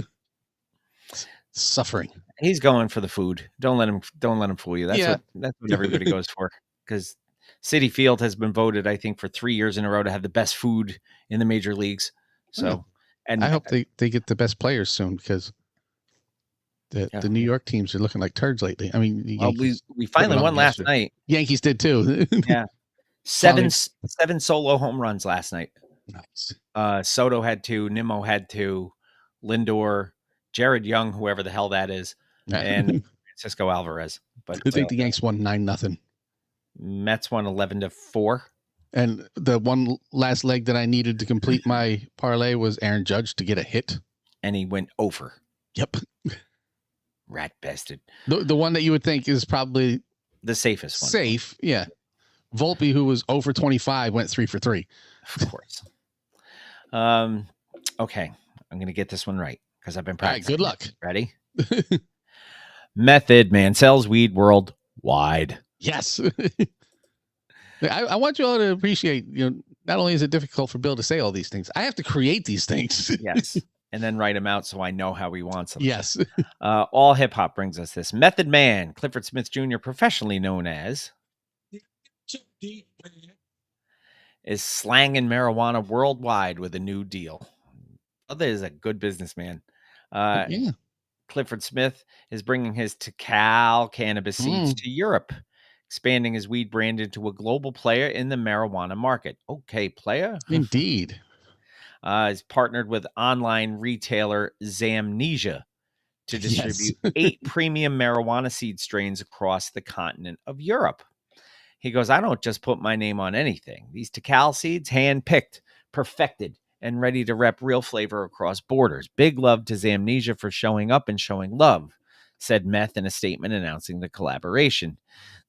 Suffering. He's going for the food. Don't let him fool you. That's what everybody goes for. Because Citi Field has been voted, I think, for 3 years in a row to have the best food in the major leagues. So, and I hope they get the best players soon, because the New York teams are looking like turds lately. I mean, we finally won last night. Yankees did too. Yeah, seven solo home runs last night. Nice. Soto had 2, Nimmo had 2, Lindor, Jared Young, whoever the hell that is, and Francisco Alvarez. But I think the Yanks won 9-0. Mets won 11-4. And the one last leg that I needed to complete my parlay was Aaron Judge to get a hit, and he went over. Yep. Rat bastard. The one that you would think is probably the safest one. Safe, yeah. Volpe, who was 0-for-25, went 3-for-3. Of course. Okay, I'm gonna get this one right because I've been practicing. All right, good luck. Ready? Method Man sells weed worldwide. Yes. I want you all to appreciate, not only is it difficult for Bill to say all these things, I have to create these things. Yes. And then write them out so I know how he wants them. Yes. All hip hop brings us this. Method Man, Clifford Smith Jr., professionally known as, is slanging marijuana worldwide with a new deal. Other is a good businessman. Clifford Smith is bringing his Tikal cannabis seeds to Europe, expanding his weed brand into a global player in the marijuana market. Okay, player. Indeed. is partnered with online retailer Zamnesia to distribute Yes. 8 premium marijuana seed strains across the continent of Europe. He goes, I don't just put my name on anything. These Tikal seeds, hand-picked, perfected, and ready to rep real flavor across borders. Big love to Zamnesia for showing up and showing love, said Meth in a statement announcing the collaboration.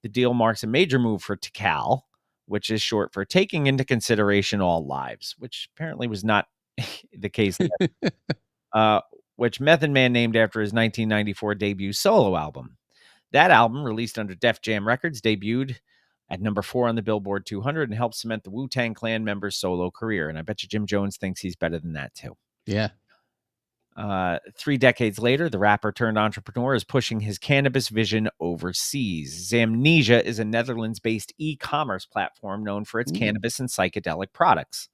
The deal marks a major move for Tikal, which is short for taking into consideration all lives, which apparently was not the case. Which Method Man named after his 1994 debut solo album. That album, released under Def Jam Records, debuted at number 4 on the Billboard 200 and helped cement the Wu-Tang Clan member's solo career. And I bet you Jim Jones thinks he's better than that, too. Yeah. 3 decades later, the rapper turned entrepreneur is pushing his cannabis vision overseas. Zamnesia is a Netherlands-based e-commerce platform known for its cannabis and psychedelic products.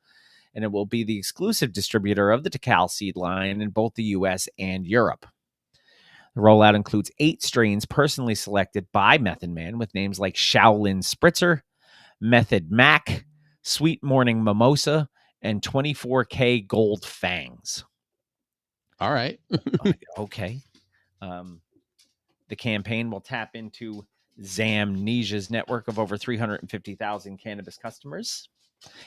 And it will be the exclusive distributor of the Tikal seed line in both the U.S. and Europe. The rollout includes 8 strains personally selected by Method Man with names like Shaolin Spritzer, Method Mac, Sweet Morning Mimosa, and 24K Gold Fangs. All right. Okay. The campaign will tap into Zamnesia's network of over 350,000 cannabis customers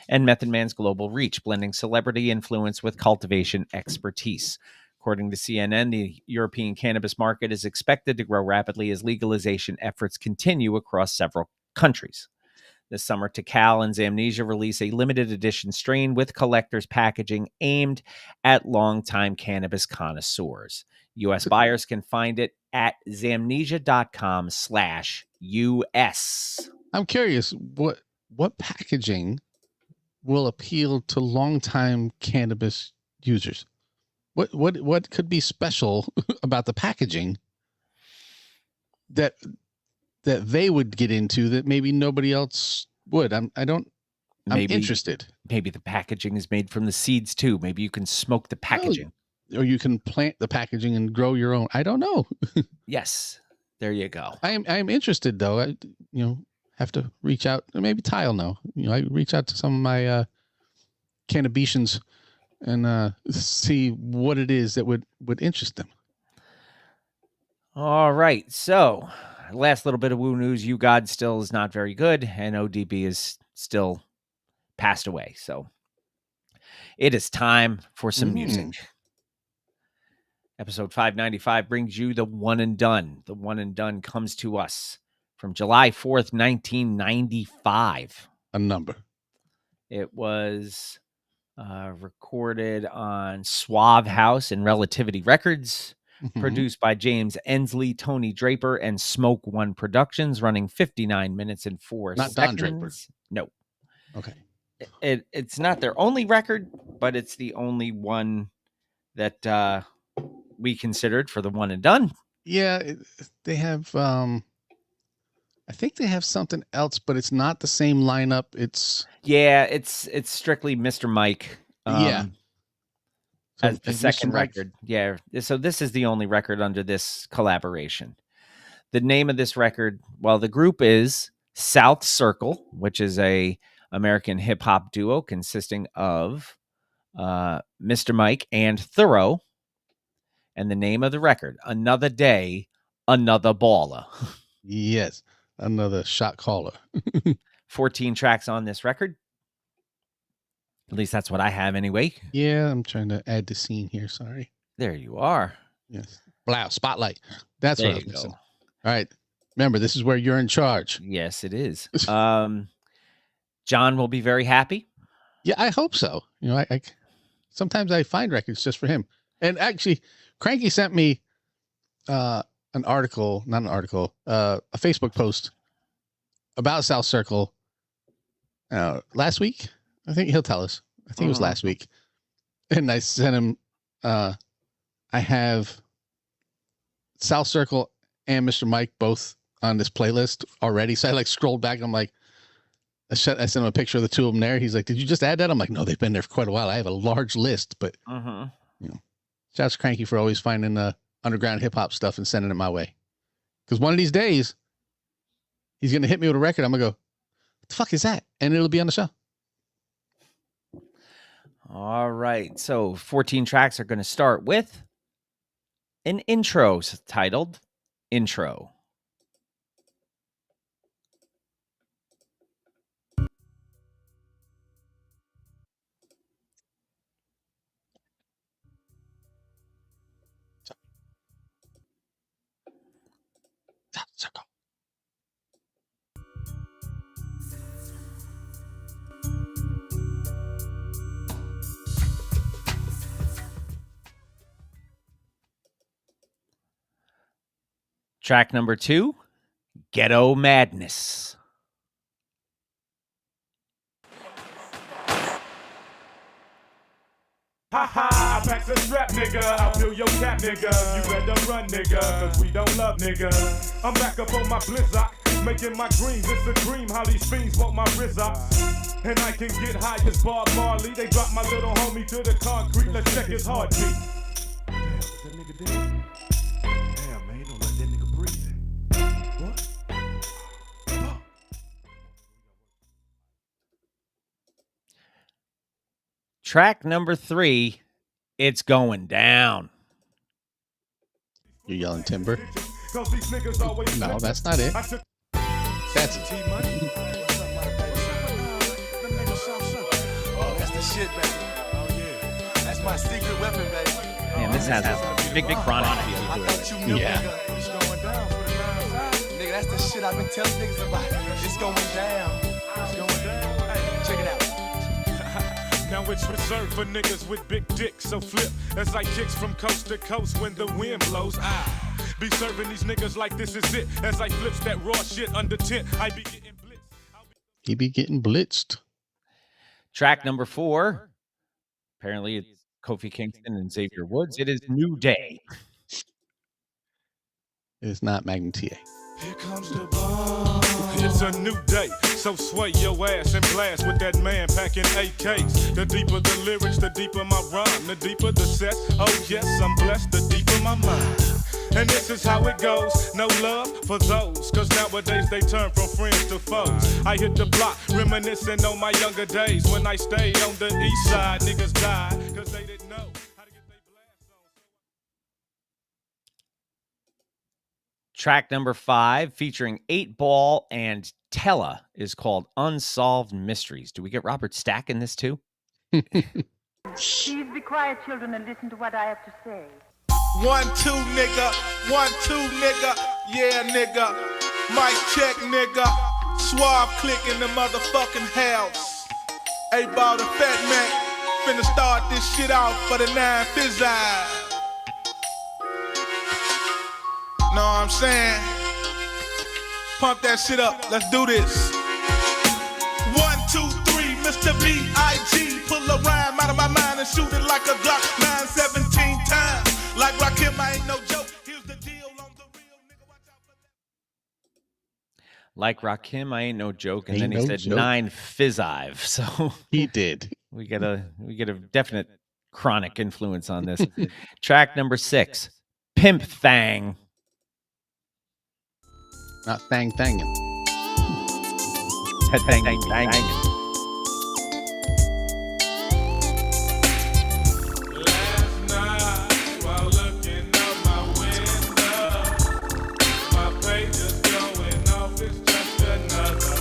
and Method Man's global reach, blending celebrity influence with cultivation expertise. According to CNN, the European cannabis market is expected to grow rapidly as legalization efforts continue across several countries. This summer, Tikal and Zamnesia release a limited edition strain with collector's packaging aimed at longtime cannabis connoisseurs. U.S. buyers can find it at zamnesia.com/US. I'm curious, what packaging will appeal to longtime cannabis users? What could be special about the packaging that they would get into that maybe nobody else would? I'm interested. Maybe the packaging is made from the seeds too. Maybe you can smoke the packaging. Or you can plant the packaging and grow your own. I don't know. Yes. There you go. I'm interested though. I have to reach out. Maybe Ty will know. I reach out to some of my cannabicians and see what it is that would interest them. All right. So, last little bit of Woo news. You God still is not very good, and ODB is still passed away. So, it is time for some music. Episode 595 brings you The One and Done. The One and Done comes to us from July 4th, 1995. A number. It was recorded on Suave House and Relativity Records, produced by James Ensley, Tony Draper, and Smoke One Productions, running 59 minutes and 4 Not seconds. Don Draper. No. Okay. It's not their only record, but it's the only one that we considered for The One and Done. Yeah, they have. I think they have something else, but it's not the same lineup. It's strictly Mr. Mike. Yeah. As the Mr. second Mike- record. Yeah. So this is the only record under this collaboration. The name of this record, well, the group is South Circle, which is a American hip hop duo consisting of Mr. Mike and Thoreau. And the name of the record, Another Day, Another Baller. Yes, another shot caller. 14 tracks on this record. At least that's what I have anyway. Yeah, I'm trying to add the scene here. Sorry. There you are. Yes. Wow, spotlight. That's There what I was you missing. go. All right. Remember, this is where you're in charge. Yes, it is. John will be very happy. Yeah, I hope so. I sometimes I find records just for him. And actually, Cranky sent me a Facebook post about South Circle last week. I think he'll tell us. I think it was last week. And I sent him, I have South Circle and Mr. Mike both on this playlist already. So I scrolled back. I'm like, I sent him a picture of the two of them there. He's like, did you just add that? I'm like, no, they've been there for quite a while. I have a large list, but shouts Cranky for always finding underground hip hop stuff and sending it my way. Because one of these days, he's going to hit me with a record. I'm going to go, what the fuck is that? And it'll be on the show. All right. So 14 tracks are going to start with an intro titled Intro. Track number 2, Ghetto Madness. Ha ha, I pack the strap, nigga. I'll fill your cap, nigga. You better run, nigga, cause we don't love, nigga. I'm back up on my blizzard, making my greens. It's a dream how these fiends want my rizza. And I can get high as Bob Marley. They drop my little homie to the concrete. Let's check his heartbeat. Damn, is that nigga dead? Damn, man, don't let that nigga breathe. What? Track number 3, It's Going Down. You're yelling timber? Cause these niggas always No, that's not it. That's it. That's the shit, baby. Oh yeah, that's my secret weapon, baby. Man, this has a big chronic feel I to thought it. you knew, Yeah. nigga. It's going down for the 9-5. Nigga, that's the shit I've been telling niggas about. It's going down. It's going down. Hey, check it out. Now it's reserved for niggas with big dicks. So flip as I kicks from coast to coast when the wind blows. I be serving these niggas like this is it. As I flips that raw shit under tent, I be getting blitzed. He be getting blitzed. Track number 4, apparently it's Kofi Kingston and Xavier Woods. It is New Day. It's not Magnum TA. Here comes the ball. It's a new day, so sway your ass and blast with that man packing AKs. The deeper the lyrics, the deeper my rhyme, the deeper the set. Oh yes, I'm blessed, the deeper my mind. And this is how it goes, no love for those, cause nowadays they turn from friends to foes. I hit the block, reminiscing on my younger days when I stayed on the east side. Niggas died, cause they didn't know how to get their blast on. Track number 5, featuring 8-Ball and Tella, is called Unsolved Mysteries. Do we get Robert Stack in this too? Please be quiet, children, and listen to what I have to say. 1, 2, nigga. 1, 2, nigga. Yeah, nigga. Mic check, nigga. Suave click in the motherfucking house. 8-Ball the Fat Mac. Finna start this shit out for the 9 Fizz Eye. Know what I'm saying? Pump that shit up. Let's do this. 1, 2, 3, Mr. B.I.G. Pull a rhyme out of my mind and shoot it like a Glock 9, 17 times. Like Rakim, I ain't no joke. Here's the deal on the real, nigga. Watch out for that. Like Rakim, I ain't no joke. And Ain't then he no said joke. 9 Fizzive. So He did. we get a definite chronic influence on this. Track number 6, Pimp Thang. Not thang thangin'. Thang, thang, thang. Last night, while looking out my window, my page is going off. It's just another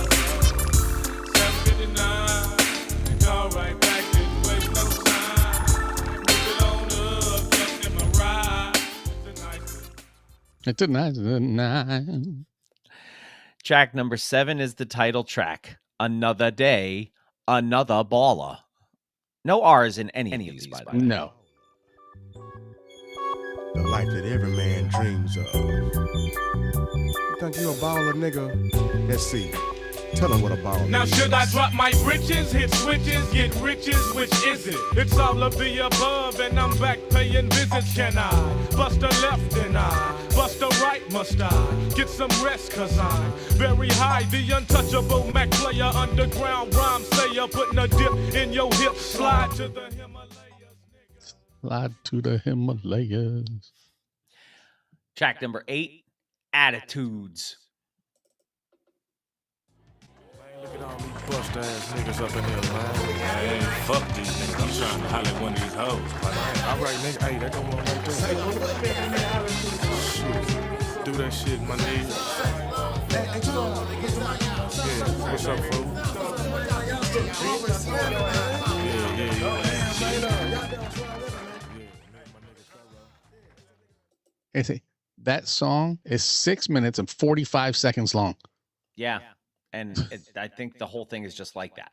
7:59. Call right back, didn't waste no time. Move it on up, just in my ride. It's a nice. Track number 7 is the title track, Another Day, Another Baller. No R's in any of these, by the way. No. The life that every man dreams of. You think you a baller, nigga? Let's see. Tell them what a baller Now is. should I drop my britches, hit switches, get riches? Which is it? It's all of the above, and I'm back paying visits. Can I bust a left and I bust a right? Must I get some rest? Cause I'm very high, the untouchable Mac player, underground rhyme sayer, putting a dip in your hip, slide to the Himalayas. Slide to the Himalayas. Track number 8, Attitudes. Look at all me bust ass niggas up in here, man. Hey, fuck these niggas. I'm trying to holler at one of these hoes. All right, nigga. Hey, that don't want right there. Shit. Do that shit, my nigga. Yeah, what's up, fool? Hey, see, that song is 6 minutes and 45 seconds long. Yeah. And I think the whole thing is just like that.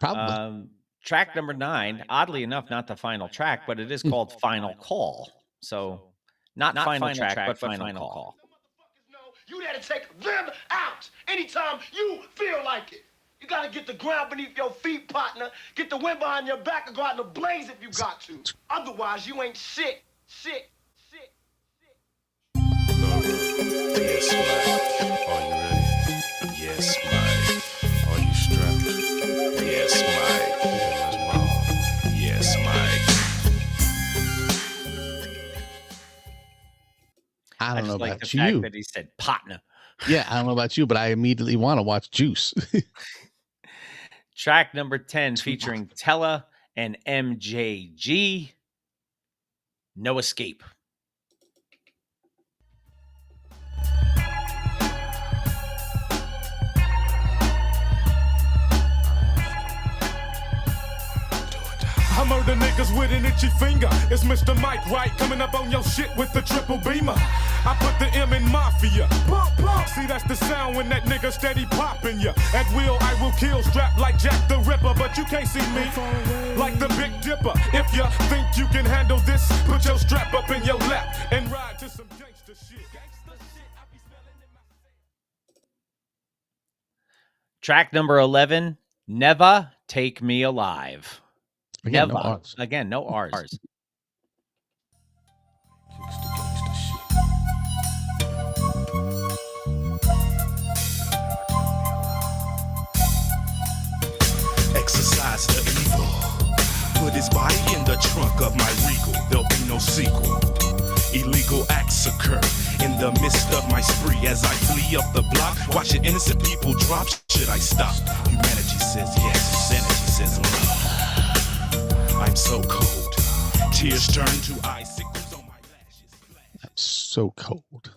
Probably. Track number 9, oddly enough, not the final track, but it is called Final Call. So not final track, but final call. You there to take them out anytime you feel like it. You gotta get the ground beneath your feet, partner. Get the wind behind your back and go out in the blaze if you got to. Otherwise, you ain't shit. Yes, Mike. Are you ready? Yes, Mike. Are you strapped? Yes, Mike. Yes, Mike. I don't know like about the you. fact that he said partner. Yeah, I don't know about you, but I immediately want to watch Juice. Track number 10 featuring Tella and MJG. No Escape. I murder niggas with an itchy finger. It's Mr. Mike Wright coming up on your shit with the triple beamer. I put the M in Mafia. Pump, pump. See, that's the sound when that nigga steady popping ya. At will, I will kill, strapped like Jack the Ripper. But you can't see me like the Big Dipper. If you think you can handle this, put your strap up in your lap and ride to some gangster shit. Track number 11, Never Take Me Alive. Again, Never. no R's. Again, no R's. Exercise the evil. Put his body in the trunk of my Regal. There'll be no sequel. Illegal acts occur in the midst of my spree as I flee up the block, watching innocent people drop. Should I stop? Humanity says yes, sanity says no. I'm so cold. Tears turn to icicles on my lashes. I'm so cold.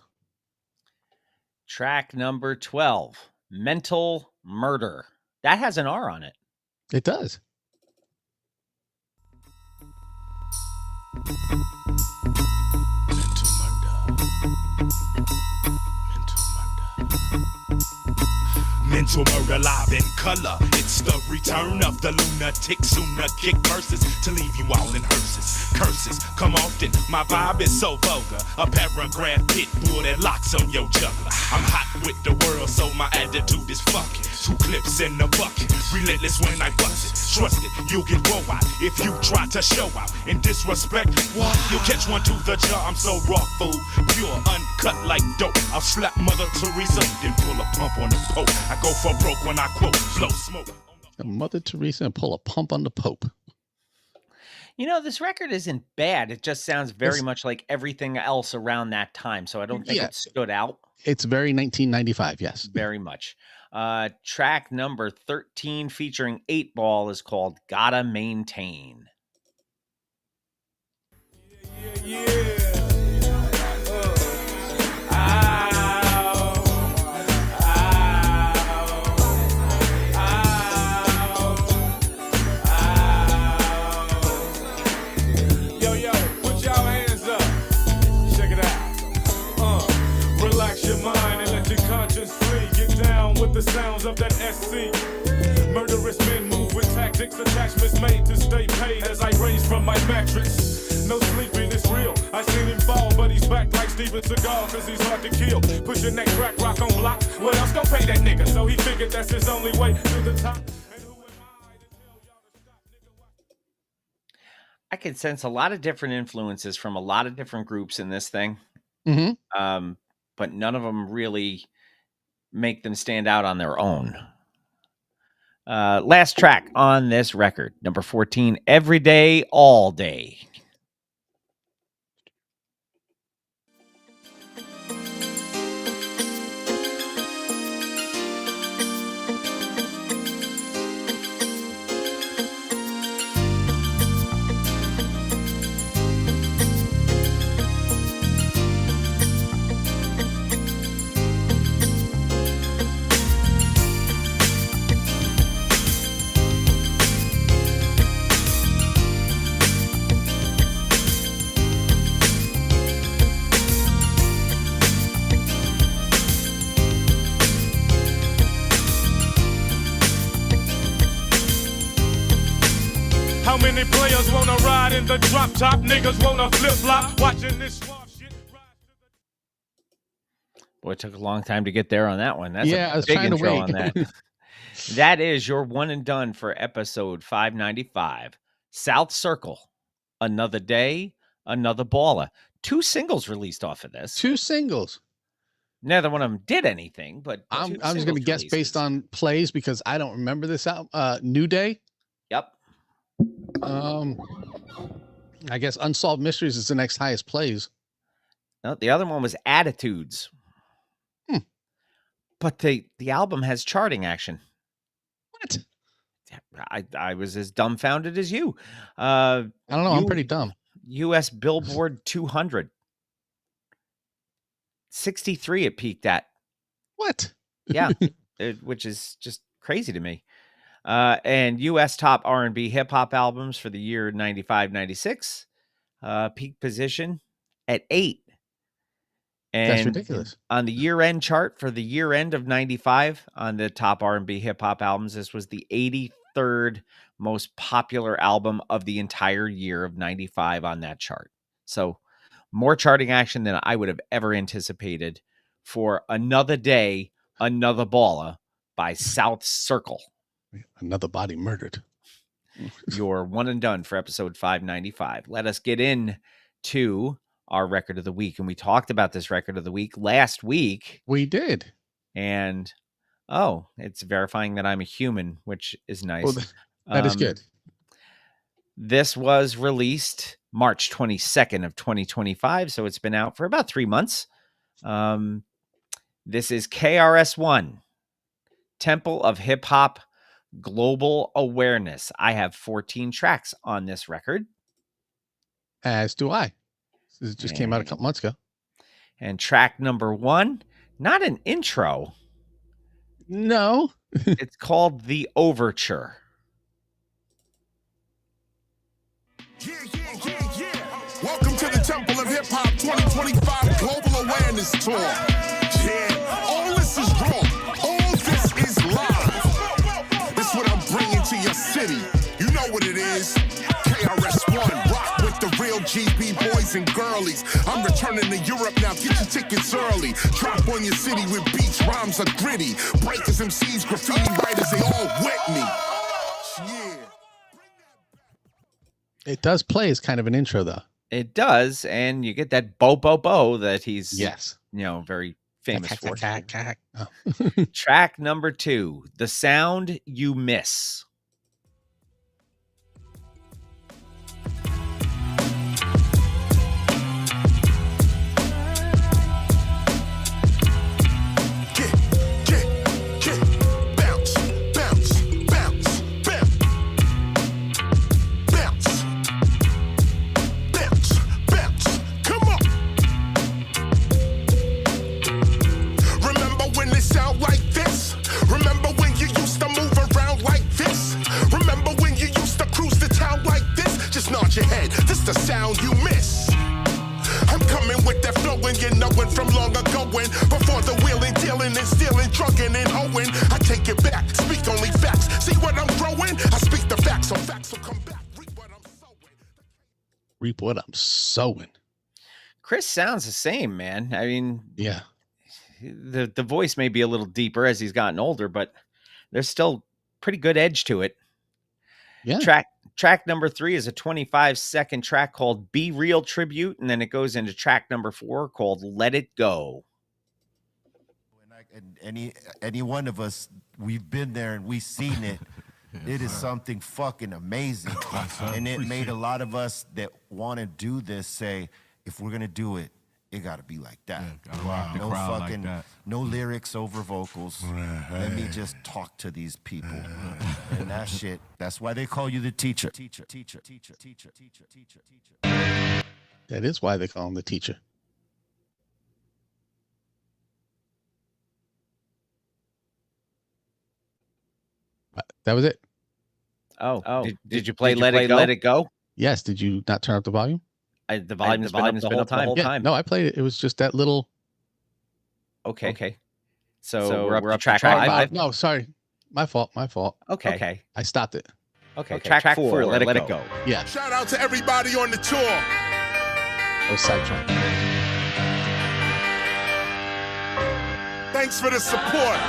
Track number 12, Mental Murder. That has an R on it. It does. Mental murder live in color. It's the return of the lunatic. Sooner kick verses to leave you all in hearses. Curses come often. My vibe is so vulgar. A paragraph pit bull that locks on your juggler. I'm hot with the world, so my attitude is fucking. 2 clips in the bucket. Relentless when I bust it. Trust it, you'll get woe out if you try to show out. In disrespect, what? You'll catch one to the jaw. I'm so raw, fool. Pure, uncut like dope. I'll slap Mother Teresa, then pull a pump on the Pope. I go for broke when I quote, blow smoke. Mother Teresa and pull a pump on the Pope. You know, this record isn't bad. It just sounds very much like everything else around that time. So I don't think it stood out. It's very 1995, yes. Very much. Track number 13 featuring 8 Ball is called Gotta Maintain. Yo, put y'all hands up. Check it out. Relax your mind and let your conscience free. Get down with the sounds of that SC. Murderous men move with tactics, attachments made to stay paid as I raise from my mattress. No sleeping, it's real. I seen him fall, but he's back like Steven Seagal, cause he's hard to kill. Pushing that crack rock on block. What else gon' pay that nigga? So he figured that's his only way to the top. I can sense a lot of different influences from a lot of different groups in this thing. Mm-hmm. But none of them really make them stand out on their own. Last track on this record, number 14, Every Day, All Day. How many players wanna ride in the drop top? Niggas wanna flip flop. Watching this swamp shit. Boy, it took a long time to get there on that one. That's Yeah, I a was big trying to intro wait. on that. That is your one and done for episode 595. South Circle, Another Day, Another Baller. 2 singles released off of this. 2 singles. Neither one of them did anything, but I'm just going to guess based on plays because I don't remember this album. New Day. Yep. I guess Unsolved Mysteries is the next highest plays. No, the other one was Attitudes. But the album has charting action. What? I was as dumbfounded as you. I don't know. I'm pretty dumb. U.S. Billboard 200. 63 it peaked at. What? Yeah, which is just crazy to me. And U.S. top R&B hip-hop albums for the year 95-96. Peak position at 8. And That's ridiculous. On the year-end chart for the year end of 95 on the top R&B hip-hop albums, this was the 83rd most popular album of the entire year of 95 on that chart. So more charting action than I would have ever anticipated for Another Day, Another Baller by South Circle. Another body murdered. Your one and done for episode 595. Let us get into our record of the week. And we talked about this record of the week last week. We did. And, it's verifying that I'm a human, which is nice. Well, that is good. This was released March 22nd of 2025. So it's been out for about 3 months. This is KRS-One, Temple of Hip Hop Global Awareness. I have 14 tracks on this record. As do I. This just came out a couple months ago. And track number 1, not an intro. No. It's called The Overture. Welcome to the Temple of Hip Hop 2025 Global Awareness Tour. Yeah, all this is raw. All this is live. This what I'm bringing to your city. You know what it is. KRS-One, rock with the real GB boys and girlies. I'm returning to Europe now. Get your tickets early. Drop on your city with beats, rhymes are gritty. Breakers, MCs, graffiti writers, they all with me. Yeah. It does play as kind of an intro, though. It does, and you get that bo bo bo that he's very famous for. Track number 2, The Sound You Miss. Your head, this the sound you miss. I'm coming with that flowing, you know it from long ago when before the wheeling, dealing and stealing, trucking and hoeing. I take it back, speak only facts. See what I'm growing? I speak the facts, so facts will come back. Reap what I'm sowing. Reap what I'm sowing. Chris sounds the same, man. I mean, yeah, the voice may be a little deeper as he's gotten older, but there's still pretty good edge to it. Yeah. Track number 3 is a 25-second track called Be Real Tribute, and then it goes into track number 4 called Let It Go. And any one of us, we've been there and we've seen it. It is something fucking amazing. And it made a lot of us that want to do this say, if we're going to do it, it got to be like that. No fucking, like no lyrics over vocals. Let me just talk to these people. And that shit, that's why they call you the teacher. That is why they call him the teacher. That was it. Oh. Did you play Let It Go? Yes. Did you not turn up the volume? The volume's been up the whole time. Yeah, no, I played it. It was just that little. Okay. So we're up to track 5. No, sorry. My fault. Okay. I stopped it. Okay, track 4, Let It Go. Yeah. Shout out to everybody on the tour. Oh, sidetrack. Thanks for the support.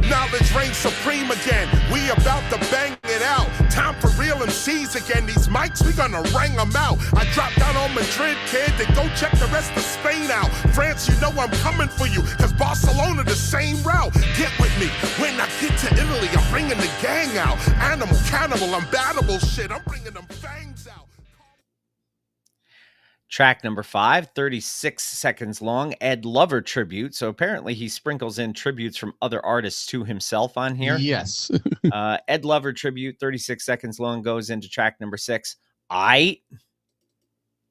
Knowledge reigns supreme again. We about to bang it out. Time for real MCs again. These mics, we gonna rang them out. I dropped down on Madrid, kid, then go check the rest of Spain out. France, you know I'm coming for you, cause Barcelona the same route. Get with me. When I get to Italy, I'm bringing the gang out. Animal, cannibal, unbattable shit. I'm bringing them fangs out. Track number 5, 36 seconds long, Ed Lover tribute. So apparently he sprinkles in tributes from other artists to himself on here. Yes. Ed Lover tribute, 36 seconds long, goes into track number 6. Not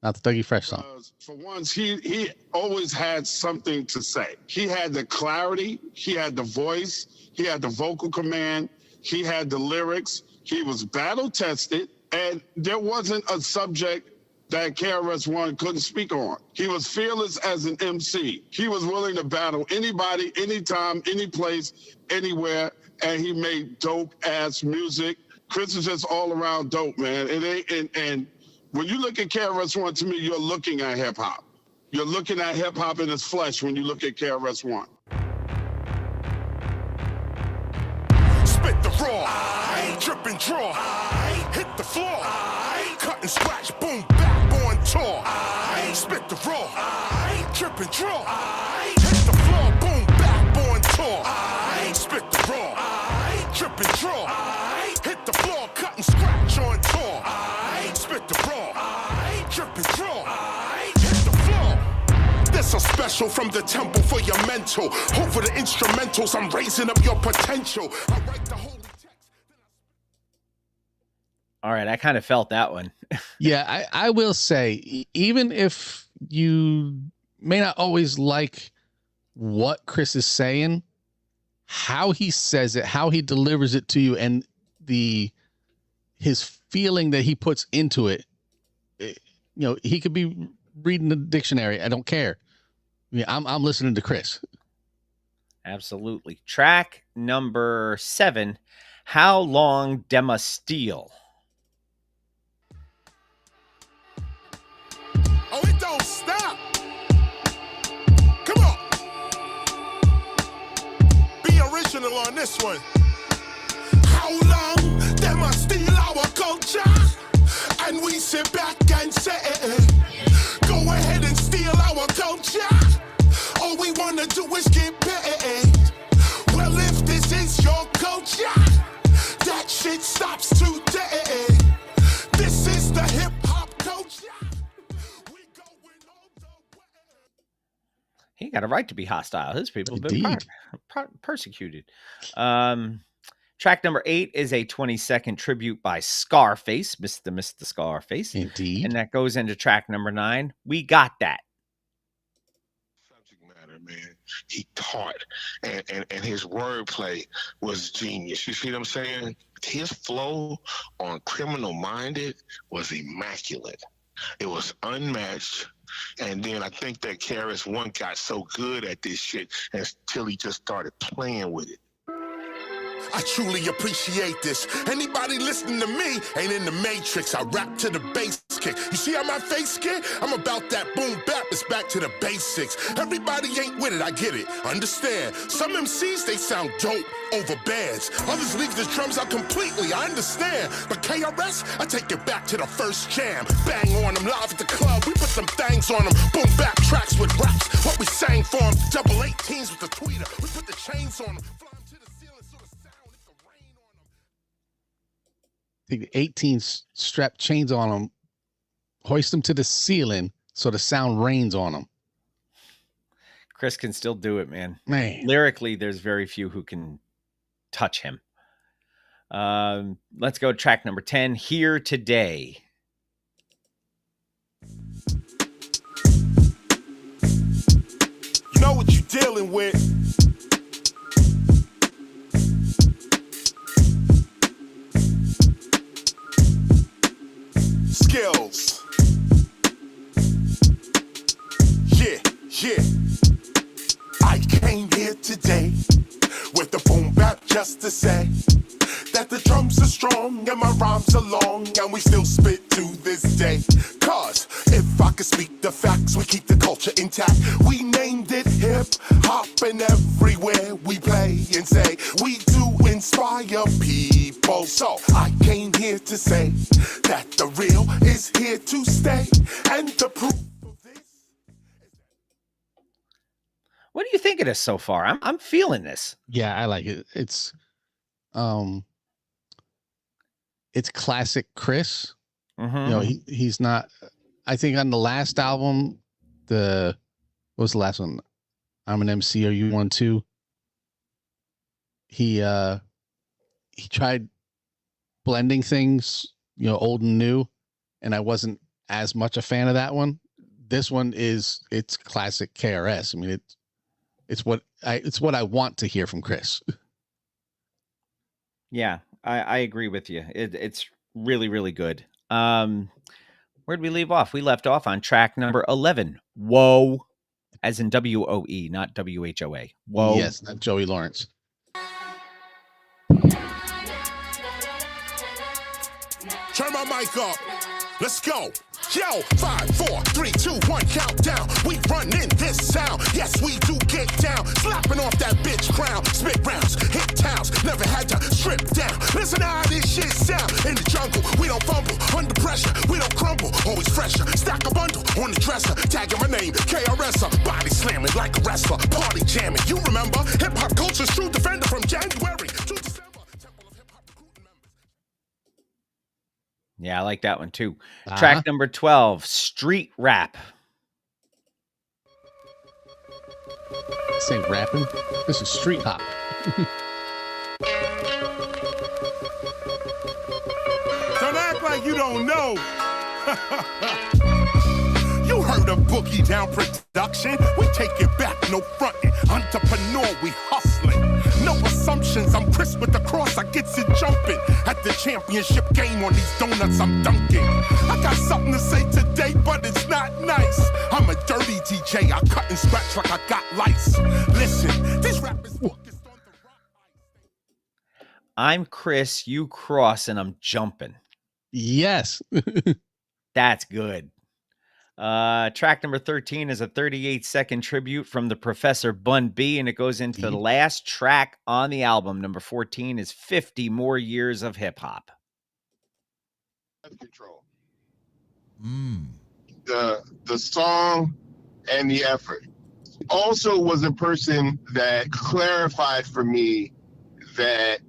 the Dougie Fresh song. For once, he always had something to say. He had the clarity, he had the voice, he had the vocal command, he had the lyrics, he was battle tested, and there wasn't a subject that KRS-One couldn't speak on. He was fearless as an MC. He was willing to battle anybody, anytime, any place, anywhere, and he made dope-ass music. Chris is just all around dope, man. And when you look at KRS-One, to me, you're looking at hip-hop. You're looking at hip-hop in its flesh when you look at KRS-One. Spit the raw, drip and draw, hit the floor, cut and scratch, boom, back on tour. Spit the raw, drip and draw, hit the floor, boom, back on tour. Spit the raw, drip and draw, hit the floor, cut and scratch on tour. Spit the raw, drip and draw, hit the floor. This so special from the temple for your mental. Over the instrumentals, I'm raising up your potential. I write the whole. All right, I kind of felt that one. Yeah, I will say, even if you may not always like what Chris is saying, how he says it, how he delivers it to you, and his feeling that he puts into it, he could be reading the dictionary. I don't care. I'm listening to Chris. Absolutely. Track number 7, How Long Dema Steal? Oh, it don't stop. Come on. Be original on this one. How long them a steal our culture? And we sit back and say, go ahead and steal our culture. All we wanna do is get paid. Well, if this is your culture, that shit stops today. This is the hip-hop culture. He got a right to be hostile. His people have been persecuted. Track number 8 is a 20-second tribute by Scarface, Mr. Scarface. Indeed. And that goes into track number 9. We Got That. Subject matter, man. He taught, and his wordplay was genius. You see what I'm saying? His flow on Criminal Minded was immaculate. It was unmatched. And then I think that KRS-One got so good at this shit until he just started playing with it. I truly appreciate this. Anybody listening to me ain't in the Matrix. I rap to the bass kick. You see how my face get? I'm about that boom bap. It's back to the basics. Everybody ain't with it. I get it. Understand. Some MCs, they sound dope over bands. Others leave the drums out completely. I understand. But KRS, I take it back to the first jam. Bang on them live at the club. We put some things on them. Boom bap tracks with raps. What we sang for them. Double 18s with the tweeter. We put the chains on them. Take the 18 strap chains on them, hoist them to the ceiling so the sound rains on them. Chris can still do it, man. Lyrically, there's very few who can touch him. Let's go track number 10, Here Today. You know what you're dealing with. Skills. Yeah. I came here today with the boom bap just to say that the drums are strong and my rhymes are long, and we still spit to this day. Cause if I could speak the facts, we keep the culture intact. We named it hip hop, and everywhere we play and say we do inspire people. So I came here to say that the real is here to stay, and the proof. What do you think of this so far? I'm feeling this. Yeah, I like it. It's classic Chris. Mm-hmm. You know, he's not. I think on the last album, what was the last one? I'm an MC. Are you one too? He tried blending things, you know, old and new, and I wasn't as much a fan of that one. This one it's classic KRS. I mean, it's what I want to hear from Chris. Yeah, I agree with you. It's really, really good. Where'd we leave off? We left off on track number 11. Whoa, as in WOE, not WHOA. Whoa. Yes, not Joey Lawrence. Turn my mic up. Let's go. Yo, 5, 4, 3, 2, 1, countdown. We run in this sound. Yes, we do get down. Slapping off that bitch crown. Spit rounds, hit towns. Never had to strip down. Listen how this shit sound. In the jungle, we don't fumble. Under pressure, we don't crumble. Always fresher. Stack a bundle on the dresser. Tagging my name, KRS. Body slamming like a wrestler. Party jamming. You remember? Hip hop culture's true defender from January to December. Yeah, I like that one too. Track number 12, Street Rap. This ain't rapping. This is street hop. Don't act like you don't know. You heard of Boogie Down Production? We take it back, no frontin'. Entrepreneur, we hustling. No assumptions, I'm Chris with the cross, I gets it jumping. At the championship game on these donuts, I'm dunking. I got something to say today, but it's not nice. I'm a dirty DJ, I cut and scratch like I got lice. Listen, these rappers focused on the right. I'm Chris, you cross, and I'm jumping. Yes. That's good. Track number 13 is a 38-second tribute from the Professor Bun B, and it goes into the last track on the album. Number 14 is 50 More Years of Hip Hop. Control. The song and the effort. Also was a person that clarified for me that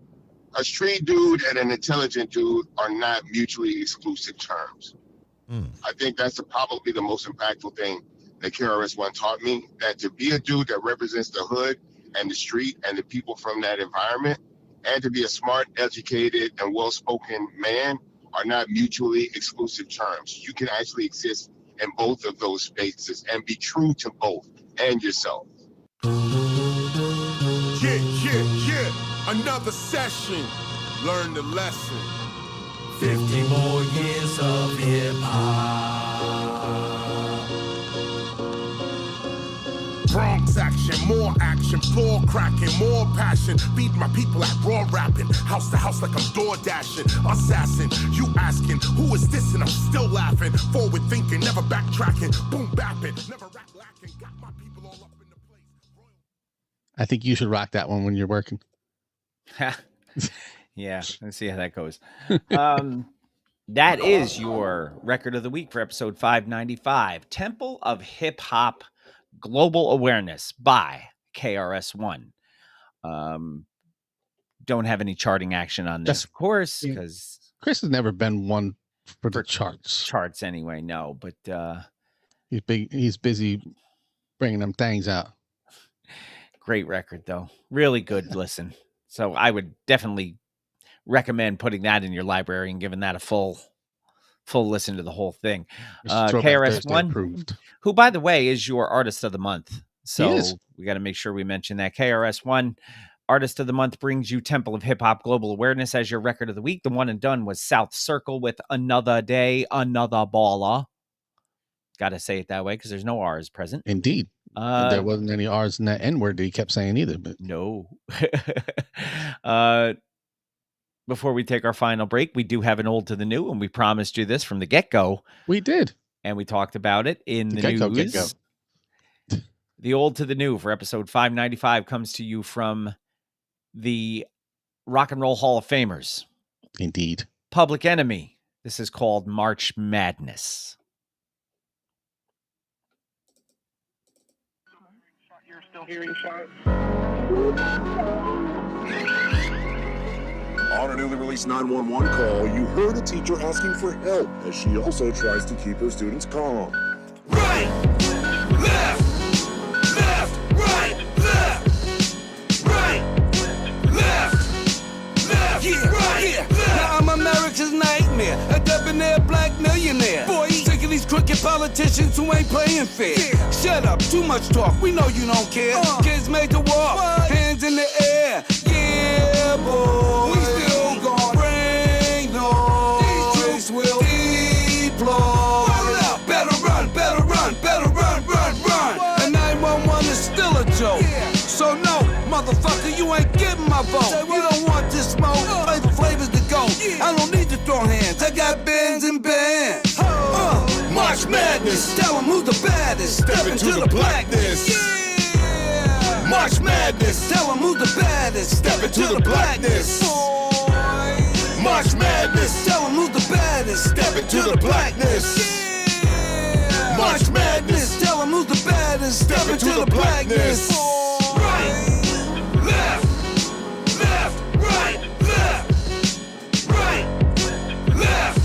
a street dude and an intelligent dude are not mutually exclusive terms. I think that's probably the most impactful thing that KRS-One taught me, that to be a dude that represents the hood and the street and the people from that environment, and to be a smart, educated, and well-spoken man are not mutually exclusive terms. You can actually exist in both of those spaces and be true to both and yourself. Yeah. Another session. Learn the lesson. 50 more years of hip-hop. Bronx action, more action, floor cracking, more passion. Beat my people at raw rapping, house to house like I'm door dashing. Assassin, you asking, who is this? And I'm still laughing. Forward thinking, never backtracking. Boom bapping, never rack lacking. Got my people all up in the place. I think you should rock that one when you're working. Yeah, let's see how that goes. That is your record of the week for episode 595, Temple of Hip Hop Global Awareness by KRS-One. Don't have any charting action on this, of course, because Chris has never been one for the charts anyway. No, but he's busy bringing them things out. Great record, though. Really good listen. So I would definitely recommend putting that in your library and giving that a full listen to the whole thing. KRS-One, who, by the way, is your artist of the month. So we got to make sure we mention that. KRS-One, artist of the month, brings you Temple of Hip Hop Global Awareness as your record of the week. The one and done was South Circle with Another Day, Another Baller. Got to say it that way because there's no R's present. Indeed. There wasn't any R's in that N word that he kept saying either. But no. before we take our final break, we do have an old to the new, and we promised you this from the get-go. We did. And we talked about it in the Get-go, news. get-go. The old to the new for episode 595 comes to you from the Rock and Roll Hall of Famers. Indeed. Public Enemy. This is called March Madness. You're still hearing shots? On a newly released 911 call, you heard a teacher asking for help as she also tries to keep her students calm. Right, left, left, right, left, right, left, left, Yeah, right, yeah. left. Now I'm America's nightmare, a debonair black millionaire. Boy, sick of these crooked politicians who ain't playing fair. Shut up, too much talk. We know you don't care. Kids made to walk, hands in the air. Yeah, boy. We still gon' bring noise. These troops will deploy. Better run, better run, better run, run, run. And 911 is still a joke. So no, motherfucker, you ain't getting my vote. You don't want this smoke. Flavor flavors to go. I don't need to throw hands. I got bands and bands. March Madness. Tell 'em who's the baddest. Step into the blackness. March Madness. Tell 'em who's the baddest. Step into the blackness. March Madness. Tell 'em who's the baddest. Step into the blackness. March Madness. Tell 'em who's the baddest. Step into the blackness. Right, left, left, right, left, right, left,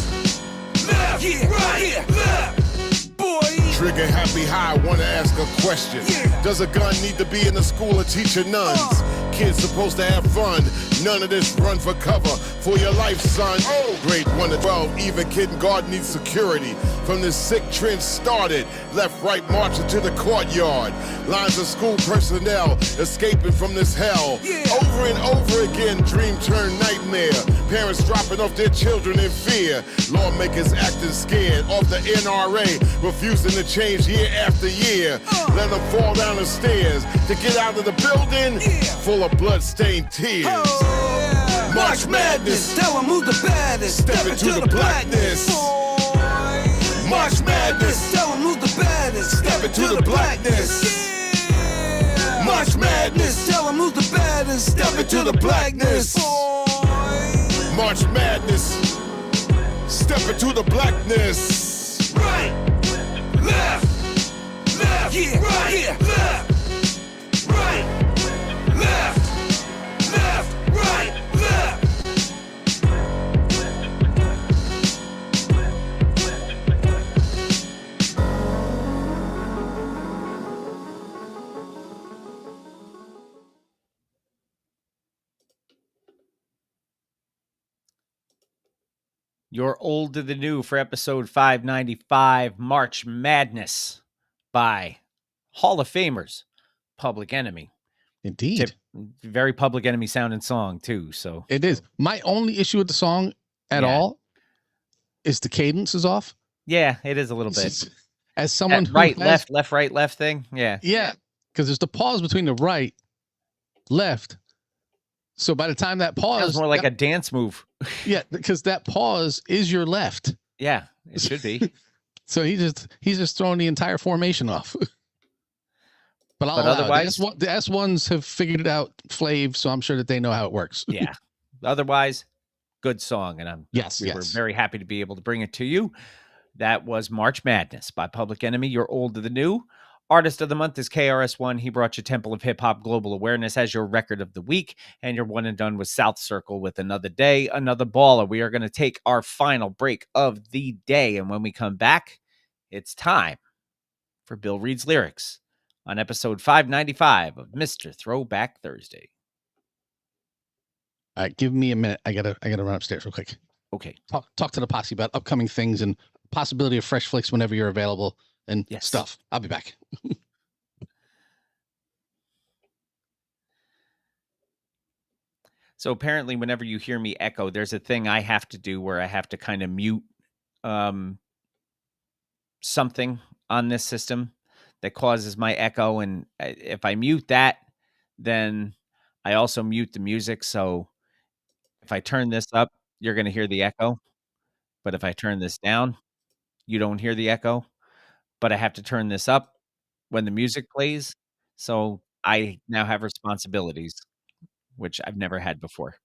left, right, left. Boy. Trigger happy high, wanna ask a question. Does a gun need to be in the school or teacher nuns? Kids supposed to have fun. None of this run for cover for your life, son. Grade 1 to 12, even kindergarten needs security. From this sick trend started, left, right, marching to the courtyard. Lines of school personnel escaping from this hell. Over and over again, dream turned nightmare. Parents dropping off their children in fear. Lawmakers acting scared of the NRA, refusing to change year after year. Let them fall down the stairs to get out of the building, full of blood-stained tears. March Madness. Tell 'em who's the baddest. Step into the blackness. March Madness. Tell 'em who's the baddest. Step into the blackness. March Madness. Tell 'em who's the baddest. Step into the blackness. March Madness. Step into the blackness. Right, left, left, right, left, right, left, left, right, left. You're old to the new for episode 595, March Madness by Hall of Famers, Public Enemy. Indeed. Very Public Enemy sounding song, too. So It is. My only issue with the song at all is the cadence is off. Yeah, it is a little bit. As someone That who right, has- left, left, right, left thing. Yeah. Yeah, because there's the pause between the right, left. So by the time that pause, Sounds more like a dance move. yeah, because that pause is your left. Yeah, it should be. So he's just throwing the entire formation off. But I'll But allow it. otherwise- the S1s have figured it out, Flav, so I'm sure that they know how it works. Yeah. Otherwise, good song, and we were yes. very happy to be able to bring it to you. That was March Madness by Public Enemy. You're old to the new. Artist of the month is KRS-One. He brought you Temple of Hip Hop Global Awareness as your record of the week, and your one and done with South Circle with Another Day, Another Baller. We are going to take our final break of the day, and when we come back, it's time for Bill Reed's Lyrics on episode 595 of Mr. Throwback Thursday. All right, give me a minute. I gotta run upstairs real quick. Okay. Talk to the posse about upcoming things and possibility of fresh flicks whenever you're available and stuff. I'll be back. So apparently whenever you hear me echo, there's a thing I have to do where I have to kind of mute something on this system that causes my echo. And if I mute that, then I also mute the music. So If I turn this up, you're going to hear the echo. But if I turn this down, you don't hear the echo. But I have to turn this up when the music plays. So I now have responsibilities, which I've never had before.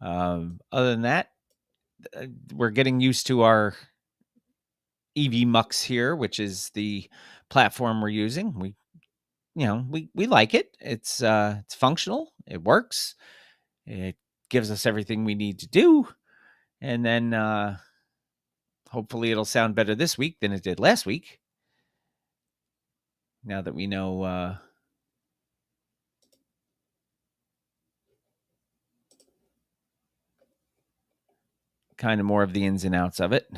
Other than that, we're getting used to our EV Mux here, which is the platform we're using. We like it. It's functional. It works. It gives us everything we need to do. And then hopefully it'll sound better this week than it did last week. Now that we know kind of more of the ins and outs of it.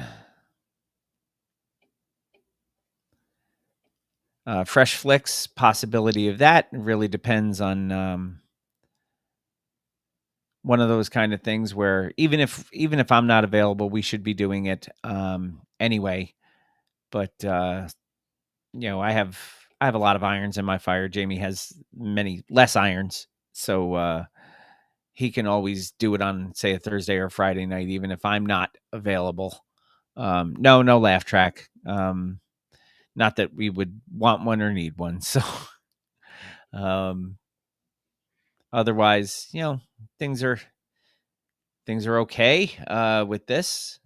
Fresh Flicks, possibility of that. It really depends on one of those kind of things where even if I'm not available, we should be doing it anyway. But I have a lot of irons in my fire. Jamie has many less irons, so he can always do it on, say, a Thursday or Friday night, even if I'm not available. No laugh track. Not that we would want one or need one. So, otherwise, things are okay with this.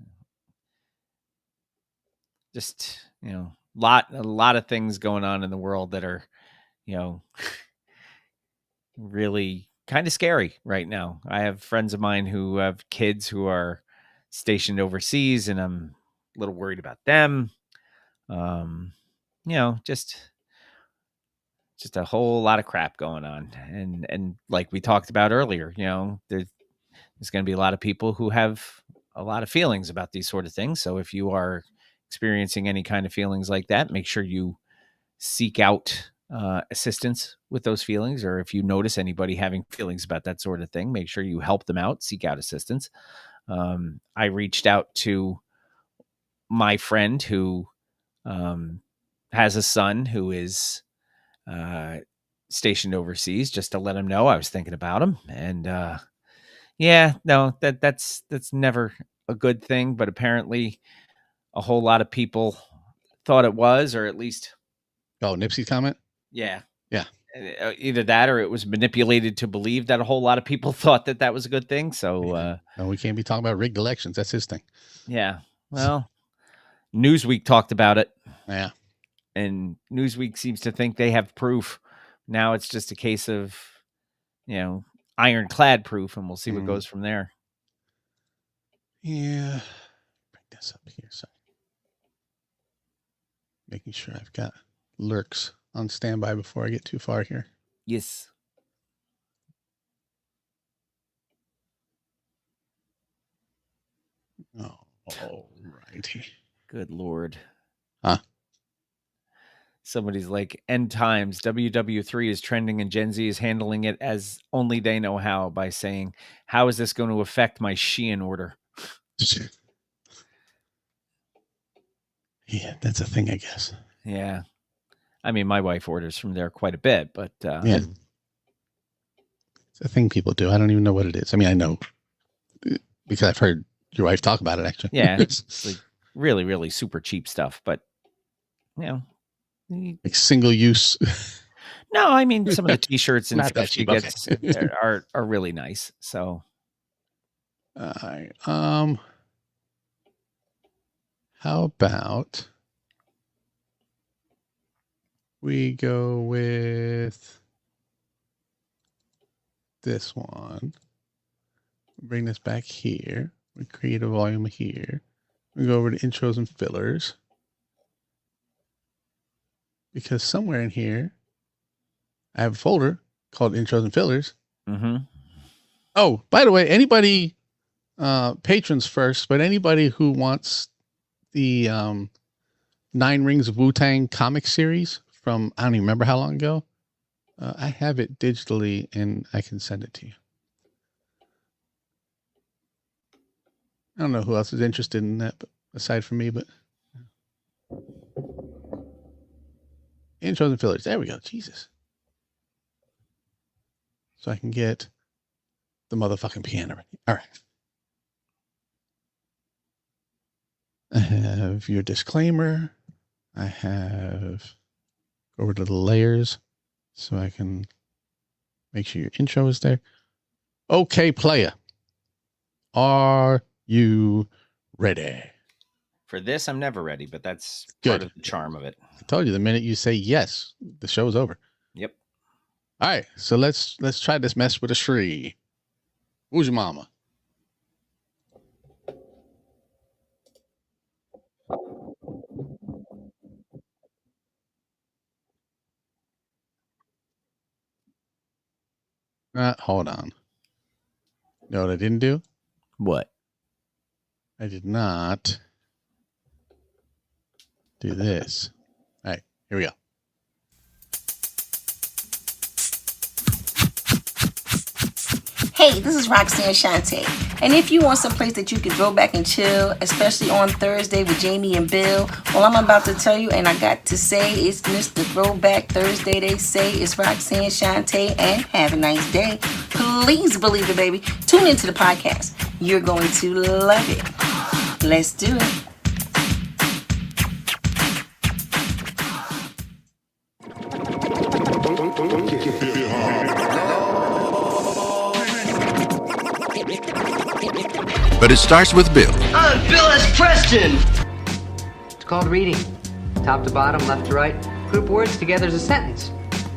Just, a lot of things going on in the world that are, really kind of scary right now. I have friends of mine who have kids who are stationed overseas, and I'm a little worried about them. Just a whole lot of crap going on. And like we talked about earlier, there's going to be a lot of people who have a lot of feelings about these sort of things. So if you are experiencing any kind of feelings like that, make sure you seek out assistance with those feelings. Or if you notice anybody having feelings about that sort of thing, make sure you help them out, seek out assistance. I reached out to my friend who has a son who is stationed overseas, just to let him know I was thinking about him. And that's never a good thing, but apparently a whole lot of people thought it was, or at least Nipsey's comment. Yeah Either that or it was manipulated to believe that a whole lot of people thought that was a good thing. So and we can't be talking about rigged elections. That's his thing. Yeah, well, Newsweek talked about it. Yeah. And Newsweek seems to think they have proof. Now it's just a case of, ironclad proof, and we'll see what goes from there. Yeah. Bring this up here. So making sure I've got lurks on standby before I get too far here. Yes. All righty. Good Lord. Huh? Somebody's like, end times, WW3 is trending and Gen Z is handling it as only they know how by saying, how is this going to affect my Shein order? Yeah, that's a thing, I guess. Yeah. I mean, my wife orders from there quite a bit, but yeah. It's a thing people do. I don't even know what it is. I mean, I know because I've heard your wife talk about it, actually. Yeah. It's like really, really super cheap stuff, but like single use. No, I mean some of the t-shirts and Not stuff that she cheap, gets okay. are really nice. So how about we go with this one? Bring this back here. We create a volume here. We go over to intros and fillers. Because somewhere in here, I have a folder called intros and fillers. Mm-hmm. Oh, by the way, anybody, patrons first, but anybody who wants the 9 Rings of Wu-Tang comic series from, I don't even remember how long ago. I have it digitally and I can send it to you. I don't know who else is interested in that, but aside from me, but intros and fillers. There we go. Jesus. So I can get the motherfucking piano ready. All right. I have your disclaimer. I have go over to the layers so I can make sure your intro is there. Okay, player. Are you ready? For this, I'm never ready, but that's Good. part of the charm of it. I told you the minute you say yes, the show's over. Yep. All right, so let's try this mess with a Shri. Who's your mama? Hold on. You know what I didn't do? What? I did not do this. All right, here we go. Hey, this is Roxanne Shante. And if you want some place that you can go back and chill, especially on Thursday with Jamie and Bill, well, I'm about to tell you, and I got to say, it's Mr. Throwback Thursday. They say it's Roxanne Shante, and have a nice day. Please believe it, baby. Tune into the podcast. You're going to love it. Let's do it. But it starts with Bill. I'm Bill S. Preston. It's called reading. Top to bottom, left to right. Group words together as a sentence.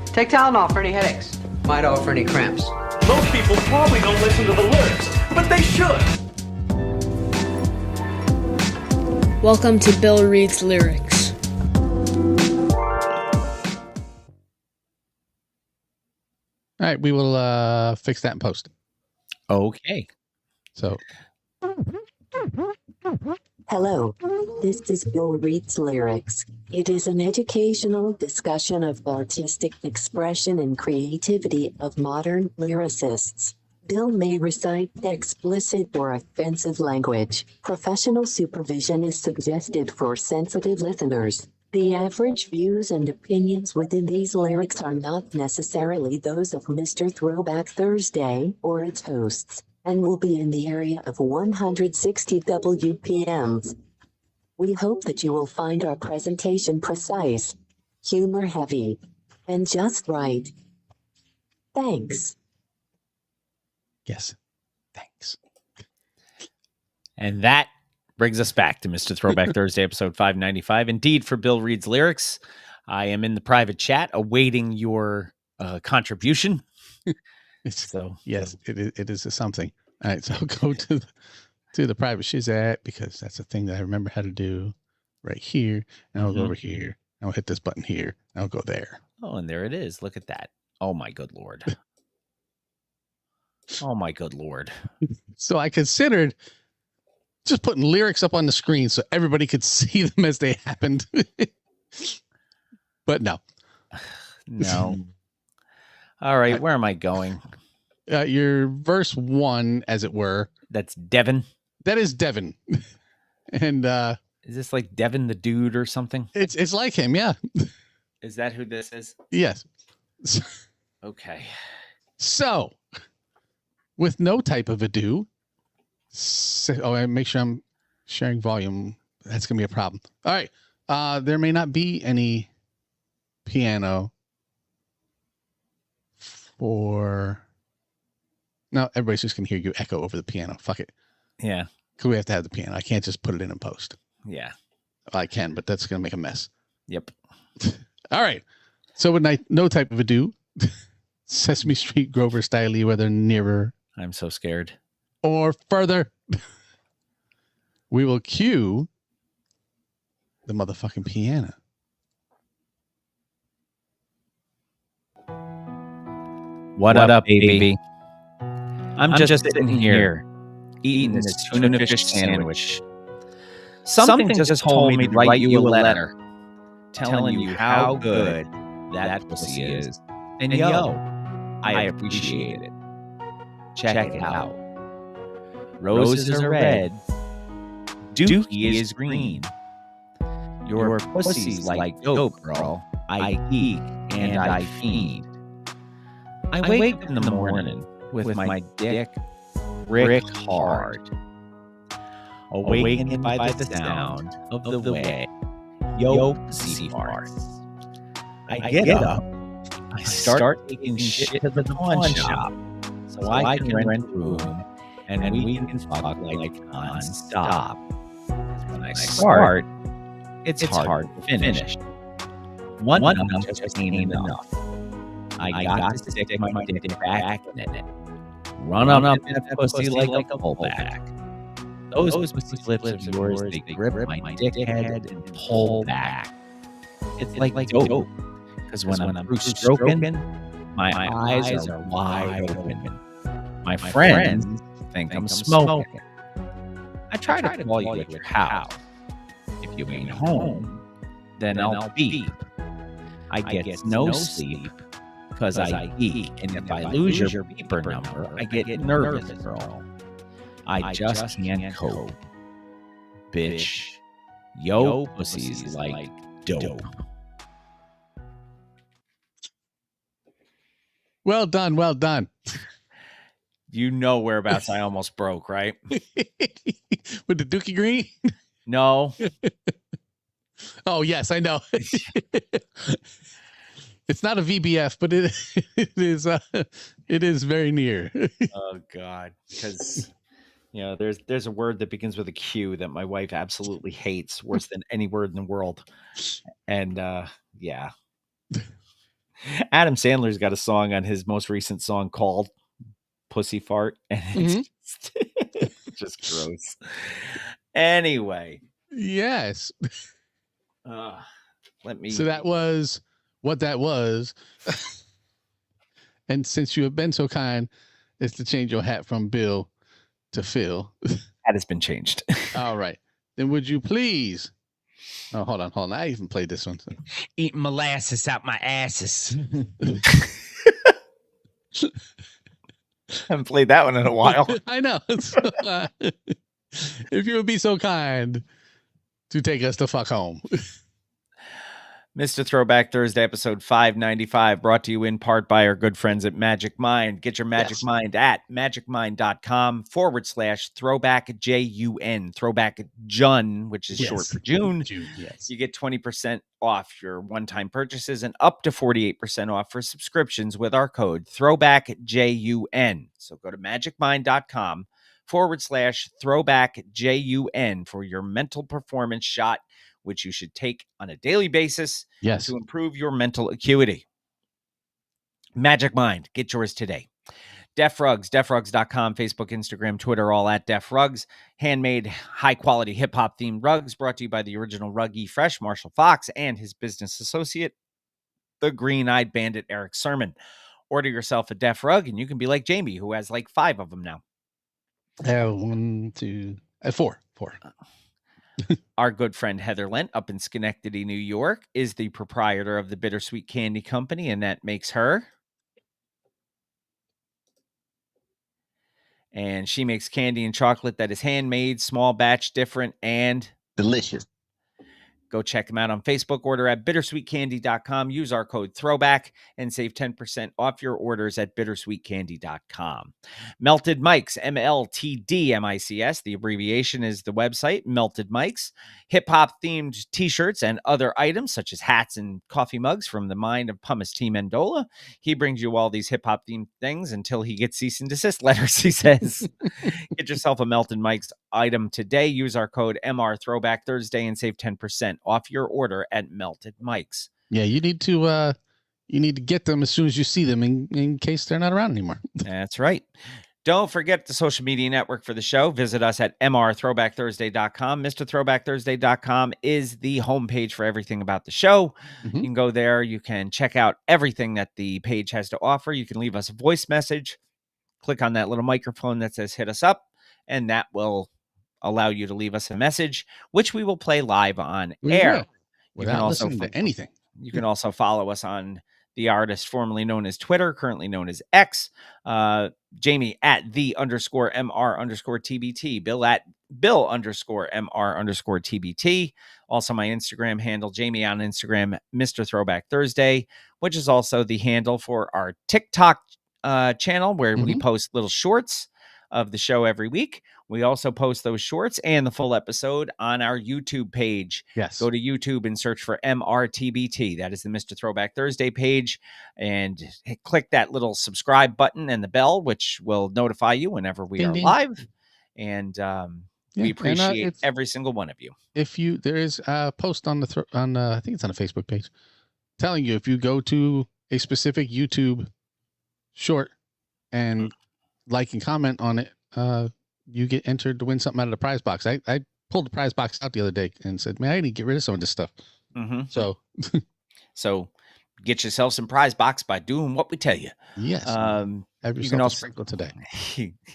Take Tylenol for any headaches. Midol for any cramps. Most people probably don't listen to the lyrics, but they should. Welcome to Bill Reads Lyrics. All right, we will fix that in post. Okay. So. Hello, this is Bill Reads Lyrics. It is an educational discussion of artistic expression and creativity of modern lyricists. Bill may recite explicit or offensive language. Professional supervision is suggested for sensitive listeners. The average views and opinions within these lyrics are not necessarily those of Mr. Throwback Thursday or its hosts, and will be in the area of 160 WPMs. We hope that you will find our presentation precise, humor heavy, and just right. Thanks. Yes. Thanks. And that brings us back to Mr. Throwback Thursday, episode 595. Indeed, for Bill Reads Lyrics, I am in the private chat awaiting your contribution. So yes, it is a something. All right, so I'll go to the private Shizat because that's a thing that I remember how to do right here. And I'll go over here. And I'll hit this button here. And I'll go there. Oh, and there it is. Look at that. Oh my good Lord. Oh my good Lord. So I considered just putting lyrics up on the screen so everybody could see them as they happened. But no. No. All right, where am I going? Your verse 1, as it were. That's Devin. That is Devin. And is this like Devin the dude or something? It's like him, yeah. Is that who this is? Yes. Okay. So, with no type of ado, I make sure I'm sharing volume. That's gonna be a problem. All right. There may not be any piano for. No, everybody's just gonna hear you echo over the piano. Fuck it. Yeah. Because we have to have the piano. I can't just put it in post. Yeah. I can, but that's gonna make a mess. Yep. All right. So with no type of ado, Sesame Street, Grover Stiley, whether nearer. I'm so scared. Or further, we will cue the motherfucking piano. What up, baby? I'm just sitting here eating this tuna fish sandwich. Something just told me to write you a letter telling you how good that pussy is. And yo, I appreciate it. Check it out. Roses are red. Dookie is green. Your pussy's like dope, girl. I geek and I fiend. I wake up in the morning with my dick Rick hard. Awakened by the sound of the way yo pussy farts. I get up. I start taking shit to the pawn shop so I can rent a room and we can fuck like non-stop. When I start, it's hard to finish. One just ain't enough. I got to stick my dick back in it. Run up that pussy like a pullback. Those pussy lips of yours, they grip my dick head and pull back. It's like dope. Because when I'm through stroking, my eyes are wide open. My friends think I'm smoking. I try to call you at your house. If you ain't home, then I'll beep. I get no sleep because I eat. And if I lose your beeper number, I get nervous, girl. I just can't cope. Bitch, yo pussy's like dope. Well done, well done. You know whereabouts I almost broke, right? With the Dookie Green? No. Oh, yes, I know. It's not a VBF, but it is very near. Oh God, because there's a word that begins with a Q that my wife absolutely hates worse than any word in the world, and yeah. Adam Sandler's got a song on his most recent song called "Pussy Fart," and it's just gross. Anyway, yes. Let me. So that was what that was. And since you have been so kind as to change your hat from Bill to Phil, that has been changed. All right. Then would you please? Oh, hold on. I even played this one. So. Eat molasses out my asses. Haven't played that one in a while. I know. So, if you would be so kind to take us to fuck home. Mr. Throwback Thursday, episode 595, brought to you in part by our good friends at Magic Mind. Get your Magic Mind at magicmind.com/throwback JUN. Throwback Jun, which is short for June. Yes. You get 20% off your one-time purchases and up to 48% off for subscriptions with our code throwback JUN. So go to magicmind.com/throwback JUN for your mental performance shot, which you should take on a daily basis to improve your mental acuity. Magic Mind, get yours today. Def Rugs, defrugs.com, Facebook, Instagram, Twitter, all at Def Rugs. Handmade, high-quality hip-hop themed rugs brought to you by the original Ruggy Fresh, Marshall Fox, and his business associate, the Green-Eyed Bandit, Eric Sermon. Order yourself a Def Rug, and you can be like Jamie, who has like 5 of them now. 1, 2, 4. Our good friend Heather Lent up in Schenectady, New York, is the proprietor of the Bittersweet Candy Company, and that makes her. And she makes candy and chocolate that is handmade, small batch, different, and delicious. Go check them out on Facebook. Order at bittersweetcandy.com. Use our code throwback and save 10% off your orders at bittersweetcandy.com. Melted Mics, MLTDMICS. The abbreviation is the website, Melted Mics. Hip-hop themed t-shirts and other items such as hats and coffee mugs from the mind of Pumice T. Mendola. He brings you all these hip-hop themed things until he gets cease and desist letters, he says. Get yourself a Melted Mics item today. Use our code MR Throwback Thursday and save 10% off your order at Melted Mics. Yeah, you need to get them as soon as you see them in case they're not around anymore. That's right. Don't forget the social media network for the show. Visit us at mrthrowbackthursday.com. MrThrowbackThursday.com is the homepage for everything about the show. You can go there. You can check out everything that the page has to offer. You can leave us a voice message. Click on that little microphone that says hit us up, and that will allow you to leave us a message, which we will play live on air. Without listening to anything. You can also follow us on the artist formerly known as Twitter, currently known as X. Jamie at @the_MR_TBT. Bill at Bill_MR_TBT. Also my Instagram handle, Jamie on Instagram, Mr. Throwback Thursday, which is also the handle for our TikTok channel where we post little shorts of the show every week. We also post those shorts and the full episode on our YouTube page. Yes. Go to YouTube and search for MRTBT. That is the Mr. Throwback Thursday page. And click that little subscribe button and the bell, which will notify you whenever we are live. And we appreciate every single one of you. If you, there is a post on the, I think it's on a Facebook page, telling you if you go to a specific YouTube short and like and comment on it, you get entered to win something out of the prize box. I pulled the prize box out the other day and said, man, I need to get rid of some of this stuff. So get yourself some prize box by doing what we tell you. Yes. You can also sprinkle today.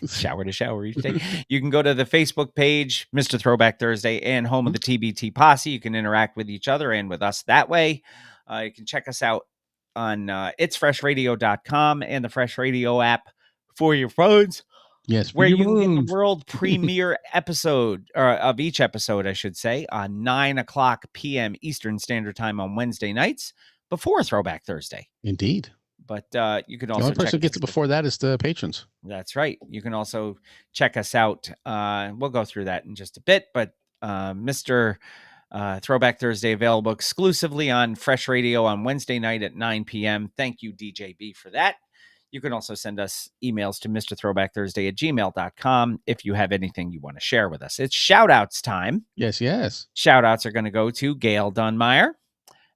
Shower to shower each day. You can go to the Facebook page, Mr. Throwback Thursday, and home of the TBT Posse. You can interact with each other and with us that way. You can check us out on itsfreshradio.com and the Fresh Radio app for your phones. Yes, where you can get the world premiere episode of each episode, I should say, on 9:00 p.m. Eastern Standard Time on Wednesday nights before Throwback Thursday. Indeed. But you can also the only person who gets it before that is the patrons. That's right. You can also check us out. We'll go through that in just a bit, but Mr. Throwback Thursday available exclusively on Fresh Radio on Wednesday night at 9 p.m. Thank you, DJB, for that. You can also send us emails to mrthrowbackthursday@gmail.com if you have anything you want to share with us. It's shout-outs time. Yes. Shout-outs are going to go to Gail Dunmeyer,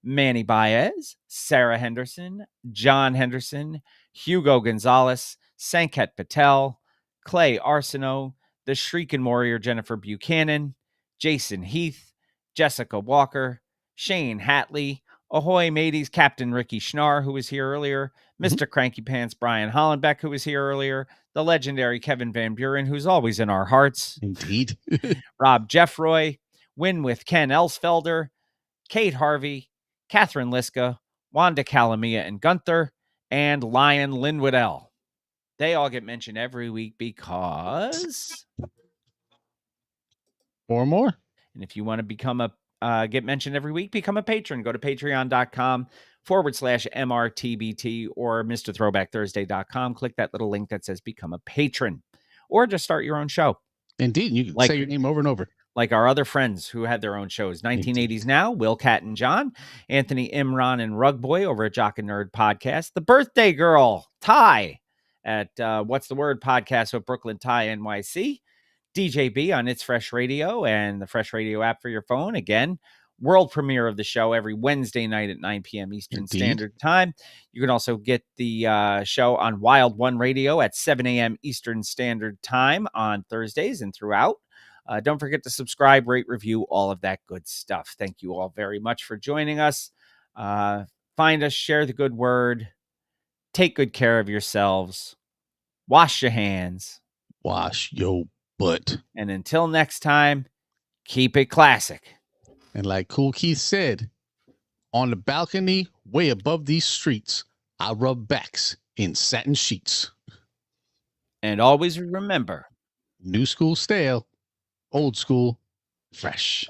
Manny Baez, Sarah Henderson, John Henderson, Hugo Gonzalez, Sanket Patel, Clay Arsenault, the Shrieking Warrior Jennifer Buchanan, Jason Heath, Jessica Walker, Shane Hatley, Ahoy Mateys Captain Ricky Schnarr, who was here earlier, Mr. Cranky Pants Brian Hollenbeck, who was here earlier, the legendary Kevin Van Buren, who's always in our hearts. Indeed. Rob Jeffroy, Win with Ken Elsfelder, Kate Harvey, Catherine Liska, Wanda Calamia and Gunther, and Lion Linwood L. They all get mentioned every week because... Or more. And if you want to become a get mentioned every week, become a patron. Go to patreon.com/MRTBT or MrThrowbackThursday.com. Click that little link that says become a patron, or just start your own show. Indeed. You can say your name over and over. Like our other friends who had their own shows. 1980s Now, Will, Cat, and John, Anthony Imran and Rug Boy over at Jock and Nerd Podcast, The Birthday Girl, Ty at What's the Word Podcast with Brooklyn Ty NYC, DJB on It's Fresh Radio and the Fresh Radio app for your phone. Again, world premiere of the show every Wednesday night at 9 p.m. Eastern Standard Time. You can also get the show on Wild One Radio at 7 a.m. Eastern Standard Time on Thursdays and throughout. Don't forget to subscribe, rate, review, all of that good stuff. Thank you all very much for joining us. Find us, share the good word, take good care of yourselves, wash your hands. Wash your butt. And until next time, keep it classic. And like Kool Keith said, on the balcony, way above these streets, I rub backs in satin sheets. And always remember, new school stale, old school fresh.